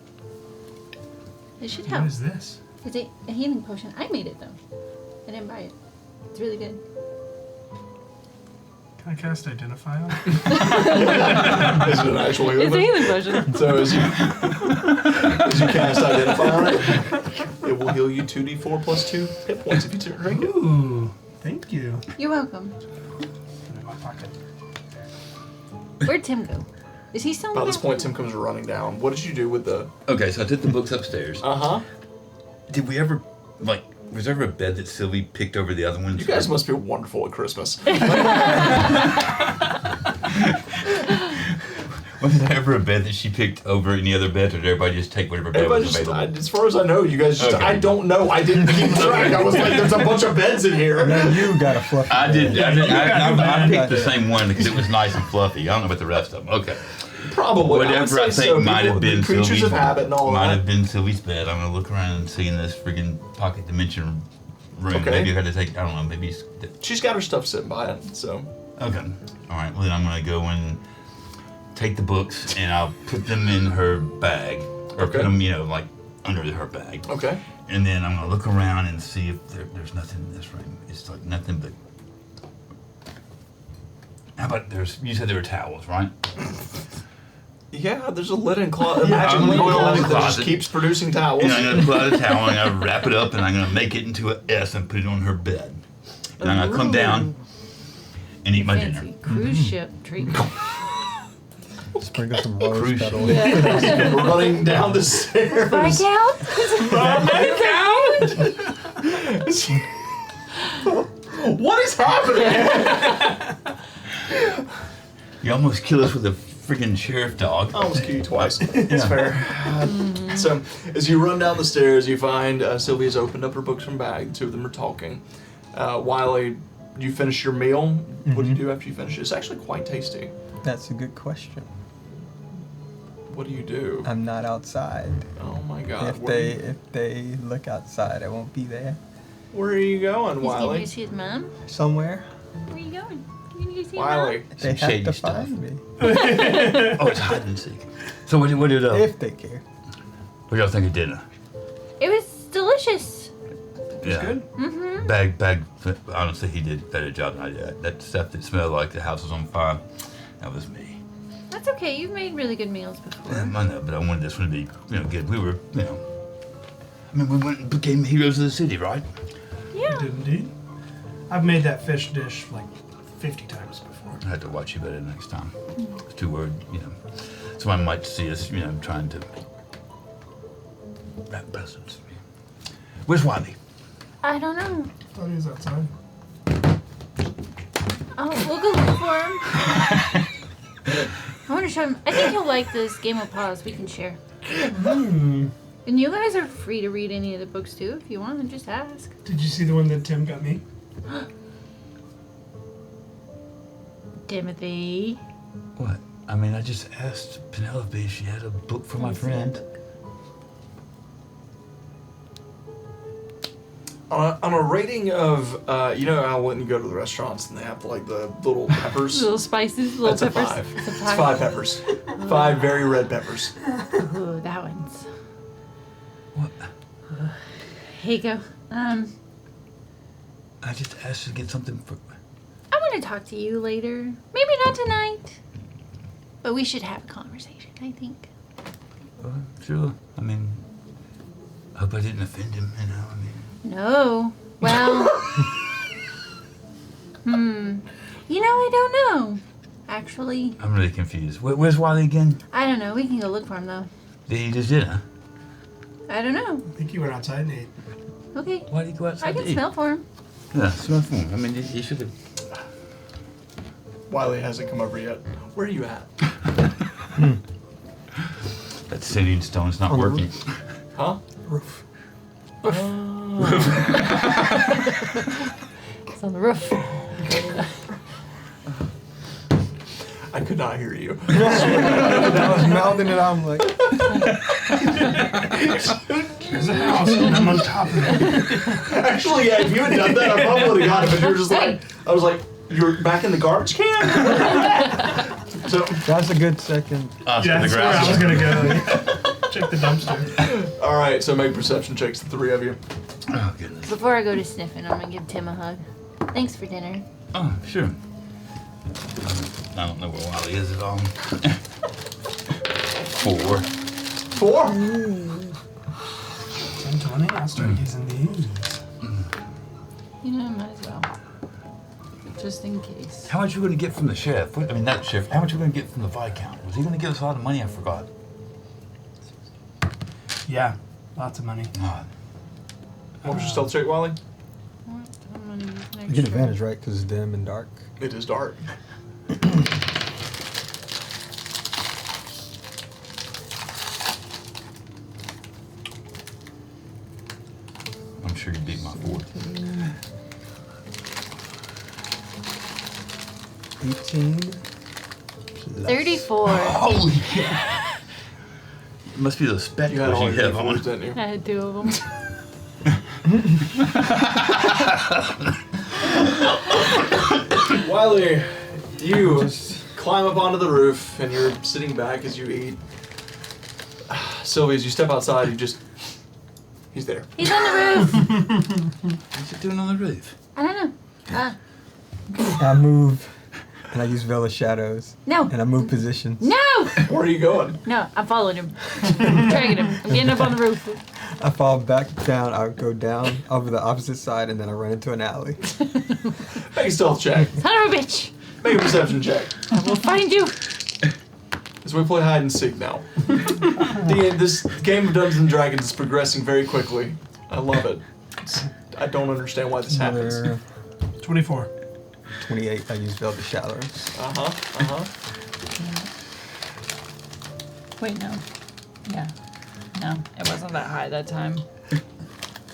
It should help. What is this? It's a healing potion. I made it though. I didn't buy it. It's really good. Can I cast Identify on it? Is it an actual healing? It's a healing potion. So as you cast Identify on it, it will heal you 2d4 plus 2 hit points if you drink it. Ooh, thank you. You're welcome. Put it in my pocket. Where'd Tim go? Is he still in About the this point, Tim comes running down. What did you do with the... Okay, so I took the books upstairs. Uh-huh. Did we ever, was there ever a bed that Sylvie picked over the other ones? You guys must be wonderful at Christmas. Was there ever a bed that she picked over any other bed, or did everybody just take whatever bed Everybody was just, available? as far as I know, you guys just... Okay. I don't know. I didn't keep track. I was like, there's a bunch of beds in here. And then you got a fluffy I did. bed. I picked the same one because it was nice and fluffy. I don't know about the rest of them. Okay. Probably. Whatever I think might have been creatures Sylvie's. of habit and all Might that. have been Sylvie's bed. I'm gonna look around and see in this friggin' pocket dimension room. Okay. Maybe I got to take. I don't know. Maybe. She's got her stuff sitting by it, so... Okay. All right. Well, then I'm gonna go and take the books and I'll put them in her bag, or Okay. put them, under her bag. Okay. And then I'm gonna look around and see if there's nothing in this room. It's like nothing but. How about you said there were towels, right? Yeah, there's a linen closet. Yeah, Magic I'm linen gonna go in closet the that just closet. keeps producing towels. And I'm gonna pull out a towel and I'm gonna wrap it up and I'm gonna make it into an S and put it on her bed. And I'm gonna come down and eat my dinner. fancy cruise ship treatment. Sprinkle some rose Cruise petals. We're running down the stairs. I count? What is happening? You almost kill us with a freaking sheriff dog. I almost killed you twice. It's fair. So, as you run down the stairs, you find Sylvia's opened up her books from bag. The two of them are talking. Wiley, you finish your meal. What do you do after you finish it? It's actually quite tasty. That's a good question. What do you do? I'm not outside. Oh my God. If they look outside, I won't be there. Where are you going, He's gonna go Wiley? see his mom? Somewhere. Where are you going? You gonna go see Wiley. They have shady to stuff. find me Oh, it's hide and seek. So what did if they care. what y'all think of dinner? It was delicious. Yeah. Good. Mm-hmm. Bag. Honestly, he did a better job than I did. That stuff that smelled like the house was on fire, that was me. That's okay. You've made really good meals before. I know, but I wanted this one to be, good. We were, I mean, we went and became heroes of the city, right? Yeah. Did indeed. I've made that fish dish like 50 times before. I had to watch you better next time. It's too word, Someone might see us, trying to wrap presents. Where's Wiley? I don't know. Thought he was outside. Oh, we'll go look for him. I want to show him. I think he'll like this Game of Paws. We can share. And you guys are free to read any of the books too if you want. Just ask. Did you see the one that Tim got me? Timothy. What? I mean, I just asked Penelope if she had a book for my friend. On a rating of, you know how when you go to the restaurants and they have like the little peppers? Little spices, little That's peppers. a 5. It's a It's 5. 5 peppers. 5 very red peppers. Ooh, that one's. What? Here you go. I just asked you to get something for. I want to talk to you later. Maybe not tonight. But we should have a conversation, I think. Sure. I mean, I hope I didn't offend him. You know. I mean. No. Well. You know, I don't know. Actually, I'm really confused. Where's Wally again? I don't know. We can go look for him, though. Did he just did, huh? I don't know. I think you went outside and ate. Okay. Why did he go outside I can to eat? smell for him. Yeah, smell for him. I mean, he should have. Wiley hasn't come over yet. Where are you at? That sitting stone's not On the working. Huh? Roof. It's on the roof. I could not hear you. I was mouthing it out. I'm like, There's a house and I'm on top of it. Actually, yeah, if you had done that, I probably would have got it. But you were just like, I was like, you're back in the garbage can? So, that's a good second. Yeah, that's where I was gonna go. Check the dumpster. all right, so make perception checks, the 3 of you. Oh, goodness. Before I go to sniffing, I'm going to give Tim a hug. Thanks for dinner. Oh, sure. I don't know where Wally is at all. 4. 4? 10-20, I'll start using these. You know, might as well. Just in case. How much are you going to get from the sheriff? I mean, not the sheriff. How much are you going to get from the Viscount? Was he going to give us a lot of money? I forgot. Yeah, lots of money. God. What was your stealth check, Wiley? What? I'm gonna use an You extra. get advantage, right? Because it's dim and dark. It is dark. I'm sure you beat my 4. 18. 34. Holy cow. It must be those You spectacles had all you your have on. D4s, didn't you? I had 2 of them. Wiley, you climb up onto the roof and you're sitting back as you eat. Sylvia, as you step outside, he's there. He's on the roof. What's he doing on the roof? I don't know. I move, and I use Veil of Shadows, No. and I move positions. No! Where are you going? No, I'm following him. I'm dragging him. I'm getting up on the roof. I fall back down. I go down over the opposite side, and then I run into an alley. Make a stealth check. Son of a bitch! Make a perception check. I will find you. As we play hide and seek now. This game of Dungeons and Dragons is progressing very quickly. I love it. I don't understand why this happens. Another 24. 28. I use Veil of Shadows. Wait, no. Yeah. No, it wasn't that high that time.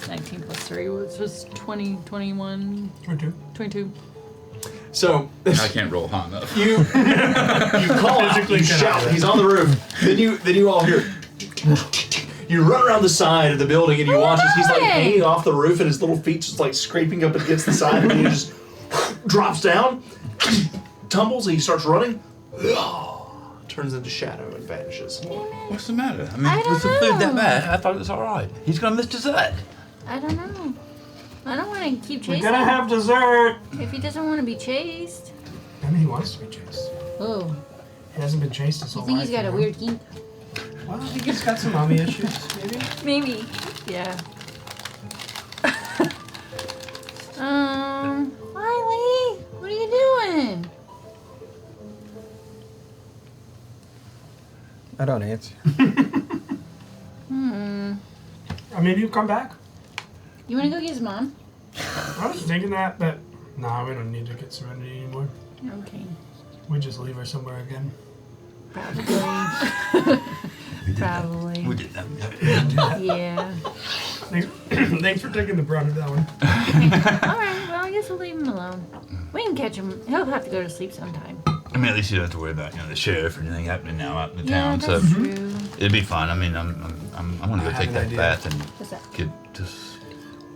19 plus 3, which was 20, 21, 22. 22. So I can't roll high enough. you call out, Physically you cannot. shout, he's on the roof. Then you all hear. You run around the side of the building and you watch as he's like Hey! hanging off the roof and his little feet just like scraping up against the side and he just drops down, tumbles, and he starts running. Turns into shadow and vanishes. What's the matter? I mean, I don't was the food that know. bad? I thought it was all right. He's going to miss dessert. I don't know. I don't want to keep We're chasing gonna him have dessert. if he doesn't want to be chased. I mean, he wants to be chased. Oh, He hasn't been chased his I whole think life. he's got a you know? weird kink. Well, I think he's got some mommy issues, maybe. Maybe. Yeah. Wiley, what are you doing? I don't answer. I mean, you come back. You want to go get his mom? I was thinking that, but no, we don't need to get Serenity anymore. Okay. We just leave her somewhere again. Probably. We did Probably. that. We did that. Yeah. Thanks for taking the brunt of that one. Alright, well, I guess we'll leave him alone. We can catch him. He'll have to go to sleep sometime. I mean, at least you don't have to worry about the sheriff or anything happening now out in the Yeah, town. that's So true. it'd be fine. I mean, I'm gonna go I take have that an idea. bath and What's that? get just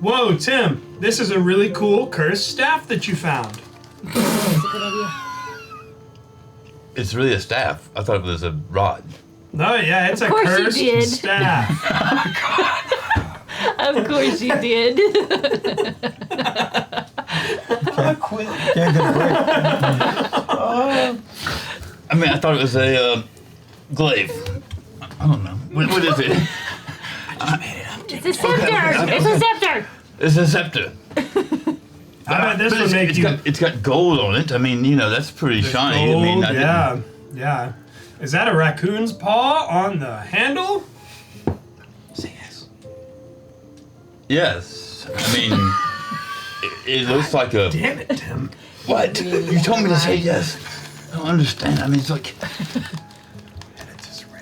Whoa, Tim, this is a really cool cursed staff that you found. That's a good idea. It's really a staff. I thought it was a rod. No, yeah, it's a course you cursed did. staff. Of course you did. Can't get a break. I mean, I thought it was a glaive. I don't know. What is it? It's a scepter. It's a scepter. It's a scepter. I bet this But would make you. it's got gold on it. I mean, that's pretty shiny. Gold, I mean, I didn't- yeah. Is that a raccoon's paw on the handle? Say yes. Yes. I mean, it looks like a. Damn it, Tim. What? You told me to say yes. I don't understand. I mean, it's like.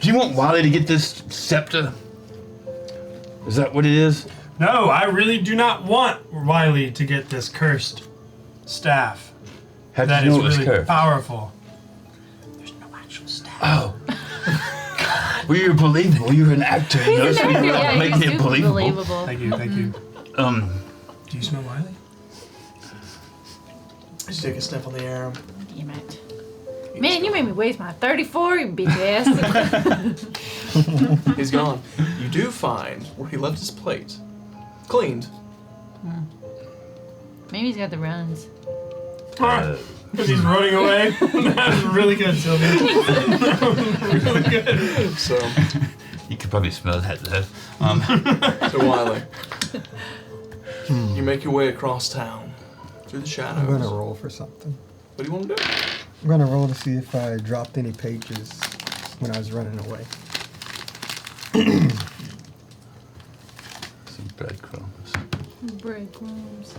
Do you want Wiley to get this scepter? Is that what it is? No, I really do not want Wiley to get this cursed staff. How That did you is know it was really cursed? powerful. There's no actual staff. Oh. Well, you're believable. You're an actor. He's an so actor. you're Yeah, making he's it super believable. believable. Thank you, thank you. Um. Do you smell Wiley? Just take a sniff on the air. Damn it. Man, you made me waste my 34, you bitch ass. He's gone. You do find where he left his plate. Cleaned. Maybe he's got the runs. Because he's running away. That's really good, Sylvia. Really good. So, You could probably smell that. so Wiley. You make your way across town. Through the shadows. I'm gonna roll for something. What do you want to do? I'm gonna roll to see if I dropped any pages when I was running away. Some breadcrumbs. Breadcrumbs.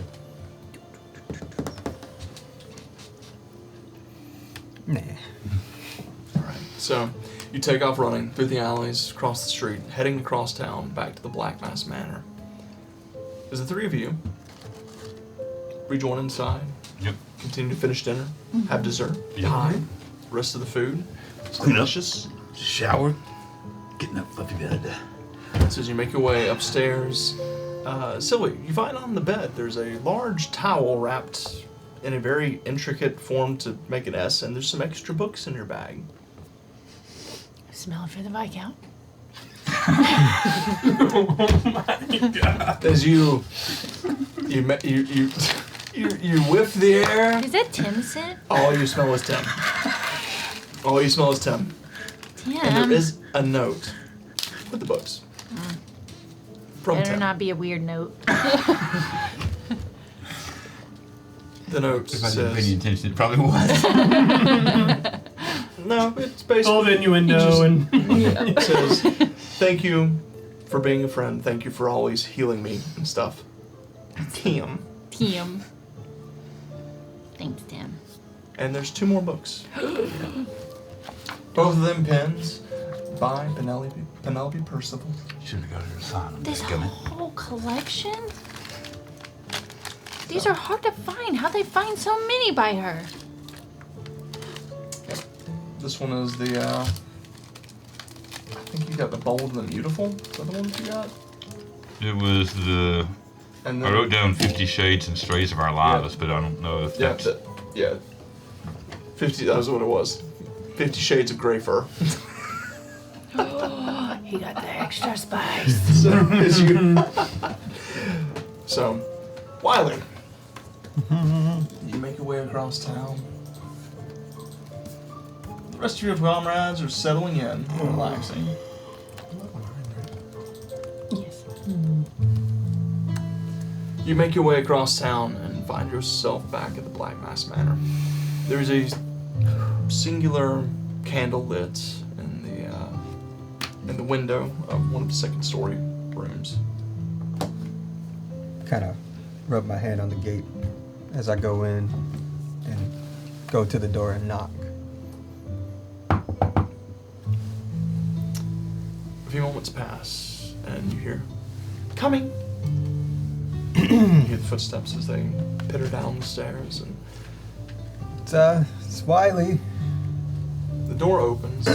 Nah. Alright. So, you take off running through the alleys, across the street, heading across town, back to the Black Mass Manor. As the three of you rejoin inside, Yep. continue to finish dinner, have dessert, Yep. pie, rest of the food. It's Clean up. delicious. Shower. Get in that fluffy bed. So as you make your way upstairs, Sylvie, you find on the bed there's a large towel wrapped in a very intricate form to make an S, and there's some extra books in your bag. Smell it for the Viscount. As you whiff the air, Is that Tim scent? all you smell is Tim. All you smell is Tim. And Tim. there is a note with the books. From Better Tim. not be a weird note. The note If I didn't pay any says, attention, it probably was. no, it's basically Full of innuendo and. it says, thank you for being a friend. Thank you for always healing me and stuff. Tim. Tim. Thanks, Tim. And there's 2 more books. Both of them pens by Penelope Percival. Should have got her a sign on This that coming. whole collection? These are hard to find. How'd they find so many by her? This one is the, I think you got the Bold and the Beautiful. Is that the one that you got? It was the. And I wrote down 50 Shades and Strays of Our Lives, but I don't know if Yeah, that's. 50, that was what it was. 50 Shades of Grey Fur. He got the extra spice. So, Wiley, you make your way across town. The rest of your comrades are settling in, relaxing. Yes. You make your way across town and find yourself back at the Black Mass Manor. There's a singular candle lit in the window of one of the second-story rooms. Kind of rub my hand on the gate as I go in and go to the door and knock. A few moments pass, and you hear, "Coming!" You hear the footsteps as they pitter down the stairs, and It's Wiley. the door opens.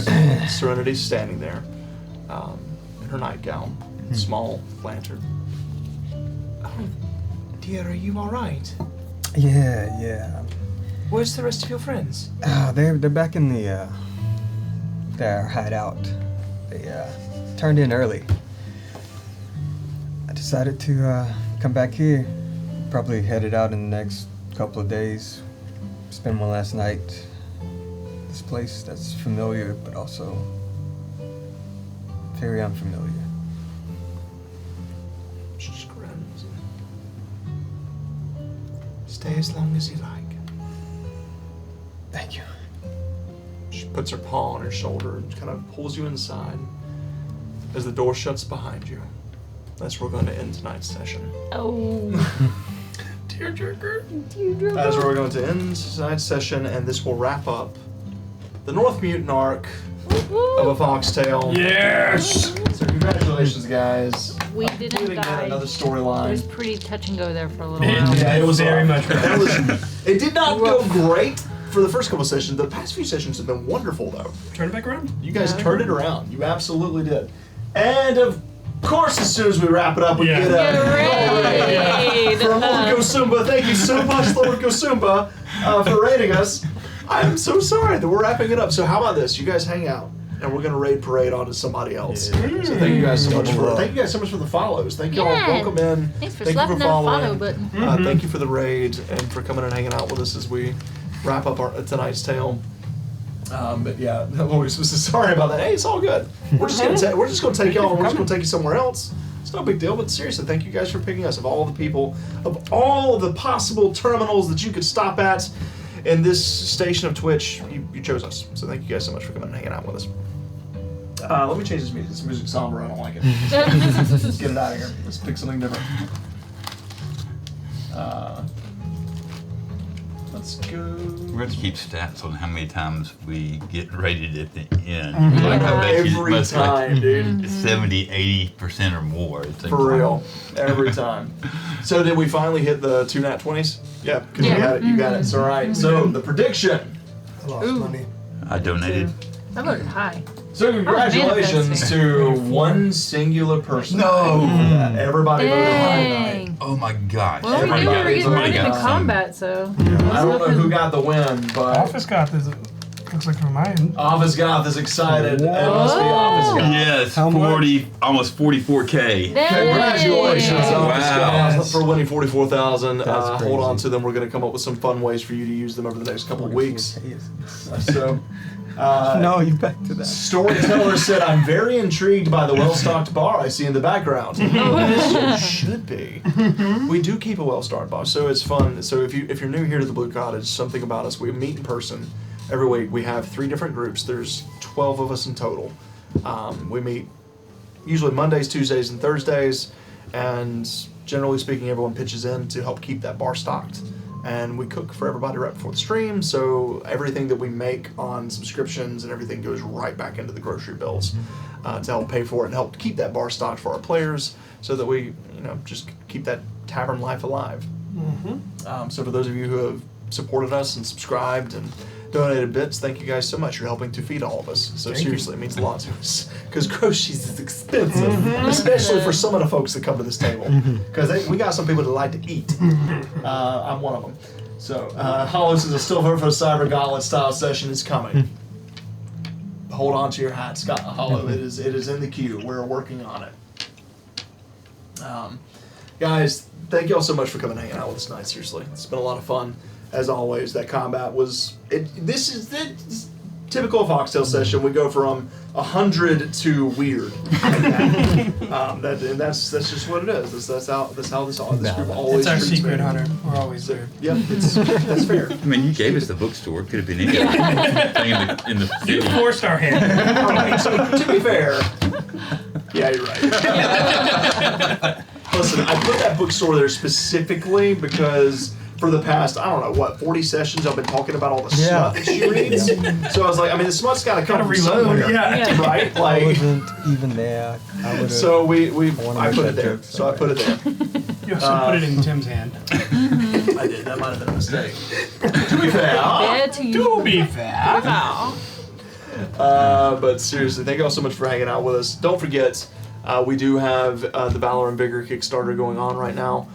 Serenity's standing there, in her nightgown, small lantern. Dear, are you alright? Yeah. Where's the rest of your friends? They're back in their hideout. They turned in early. I decided to come back here. Probably headed out in the next couple of days. Spend one last night. This place that's familiar, but also very unfamiliar. She just grins. Stay as long as you like. Thank you. She puts her paw on her shoulder and kind of pulls you inside. As the door shuts behind you, that's where we're going to end tonight's session. Oh. Tearjerker. As we're going to end tonight's session, and this will wrap up the North Mutant arc of A Foxtail. Yes! So congratulations, guys. We didn't Completing yet die. another It was storyline. pretty touch and go there for a little while. Yeah, it was very much. It did not go great for the first couple sessions. The past few sessions have been wonderful, though. Turn it back around. You guys turned it around. You absolutely did. And of course, as soon as we wrap it up, we get Raid. from Lord Gosumba. Thank you so much, Lord Gosumba, for raiding us. I'm so sorry that we're wrapping it up. So how about this? You guys hang out, and we're gonna raid parade on to somebody else. So thank you guys so much for the follows. Thank you all. Yeah. Welcome in. Thanks for Thank you slapping that following. follow button. Thank you for the raid and for coming and hanging out with us as we wrap up our tonight's tale. But yeah, we're so sorry about that. Hey, it's all good. We're just gonna take y'all, and we're just gonna take you somewhere else. It's no big deal. But seriously, thank you guys for picking us. Of all the people, of all the possible terminals that you could stop at in this station of Twitch, you chose us. So thank you guys so much for coming and hanging out with us. Let me change this music. This music's somber. I don't like it. Let's get it out of here. Let's pick something different. Let's go. We're going to keep stats on how many times we get rated at the end. Mm-hmm. Like, I bet you Every must time, dude. 70, 80% or more. It's like, For real. Every time. So did we finally hit the 2 nat 20s? Yeah, because you got it. You got it. It's all right. So the prediction. I lost money. I donated. I voted high. So congratulations manifesting. to one singular person. No. Everybody voted high tonight. Dang. Oh my gosh. Well, we Everybody knew we got- were getting somebody right into got some. combat, so. I don't know who got the win, but Office got this. Looks like from mine. Office Goth is excited. It must be Office Goth. Yes, How much? 40, almost 44K. Congratulations, Wow. Office Goth, for winning 44,000. That's Hold on crazy. to them. We're going to come up with some fun ways for you to use them over the next couple of weeks. So, No, you back to that. Storyteller said, "I'm very intrigued by the well-stocked bar I see in the background." It should be. We do keep a well-stocked bar, so it's fun. So if you're new here to the Blue Cottage, something about us, we meet in person every week. We have 3 different groups. There's 12 of us in total. We meet usually Mondays, Tuesdays, and Thursdays, and generally speaking, everyone pitches in to help keep that bar stocked. And we cook for everybody right before the stream, so everything that we make on subscriptions and everything goes right back into the grocery bills to help pay for it and help keep that bar stocked for our players, so that we, just keep that tavern life alive. So for those of you who have supported us and subscribed and donated bits, thank you guys so much. You're helping to feed all of us. So seriously, it means a lot to us because groceries is expensive, especially for some of the folks that come to this table. Because we got some people that like to eat. I'm one of them. So Hollow says a still vote for a Cyber Gauntlet style session is coming. Hold on to your hat, Scott Hollow. It is in the queue. We're working on it. Guys, thank you all so much for coming and hanging out with us tonight. Seriously, it's been a lot of fun. As always, that combat was this is the typical Foxtail session. We go from 100 to weird. That's just what it is. That's how this group always It's our treats secret, me. Hunter. We're always there. Yep, that's fair. I mean, you gave us the bookstore. Could have been anything in the You city. forced our hand. Alright, so to be fair, yeah, you're right. Listen, I put that bookstore there specifically because for the past, 40 sessions, I've been talking about all the smut that she reads. So I was like, the smut's got to come Gotta from reload. somewhere, Yeah. right? I Like, wasn't even there. I would have. so I put it that there. joke So I put it there. You also put it in Tim's hand. I did. That might have been a mistake. To be fair. Bad to you. To be fair. But seriously, thank you all so much for hanging out with us. Don't forget, We do have the Valor and Vigor Kickstarter going on right now.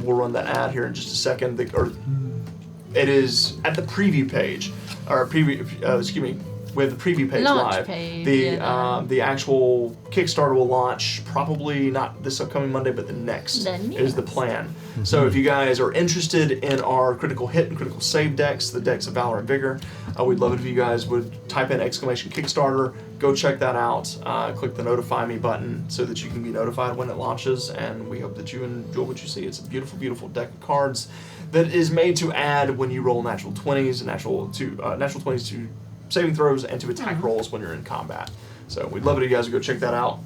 We'll run that ad here in just a second. It is at the preview page, or excuse me. We have the preview page Launch live. page, The actual Kickstarter will launch probably not this upcoming Monday, but the next is the plan. So if you guys are interested in our critical hit and critical save decks, the decks of Valor and Vigor, we'd love it if you guys would type in !Kickstarter, go check that out, click the notify me button so that you can be notified when it launches, and we hope that you enjoy what you see. It's a beautiful, beautiful deck of cards that is made to add when you roll natural 20s and natural 20s to saving throws and to attack rolls when you're in combat. So we'd love it if you guys would go check that out.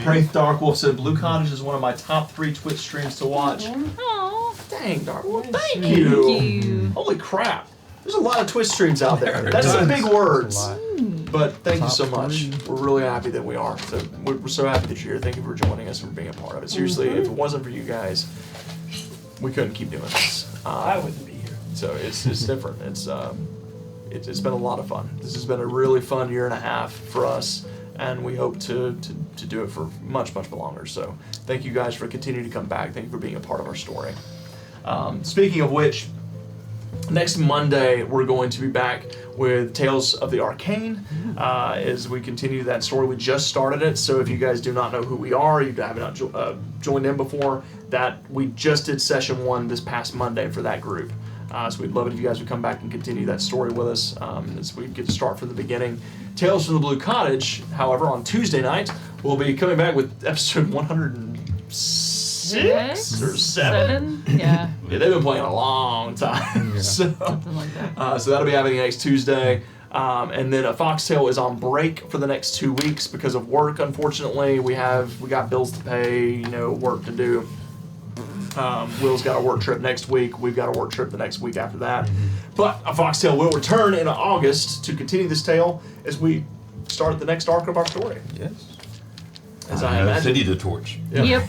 Pray Darkwolf said Blue Cottage is one of my top 3 Twitch streams to watch. Oh, Dang, Darkwolf, thank you. Holy crap. There's a lot of Twitch streams out there. That's some big words. But thank you so much. We're really happy that we are. So we're so happy that you're here. Thank you for joining us and for being a part of it. Seriously, if it wasn't for you guys, we couldn't keep doing this. I wouldn't be here. So it's different. It's been a lot of fun. This has been a really fun year and a half for us, and we hope to do it for much, much longer. So thank you guys for continuing to come back. Thank you for being a part of our story. Speaking of which, next Monday we're going to be back with Tales of the Arcane as we continue that story. We just started it, so if you guys do not know who we are, you have not joined in before, that we just did session 1 this past Monday for that group. So we'd love it if you guys would come back and continue that story with us as we get to start from the beginning. Tales from the Blue Cottage, however, on Tuesday night, we'll be coming back with episode 106 or 7. Yeah. Yeah, they've been playing a long time. So, Something like that. so that'll be happening next Tuesday. And then a Foxtail is on break for the next 2 weeks because of work. Unfortunately, we got bills to pay, work to do. Will's got a work trip next week. We've got a work trip the next week after that. But a Foxtail will return in August to continue this tale as we start the next arc of our story. Yes. As I imagine. City to torch. Yeah. Yep.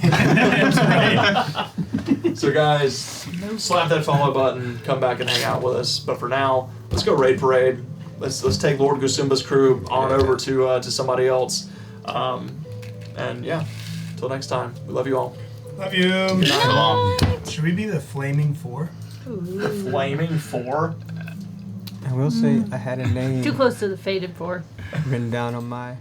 So guys, slap that follow button, come back and hang out with us. But for now, let's go raid parade. Let's take Lord Gosimba's crew on over to somebody else. And yeah, until next time, we love you all. Love you. Good night. Should we be the Flaming Four? The Flaming Four. I will say I had a name Too close to the Faded 4. written down on my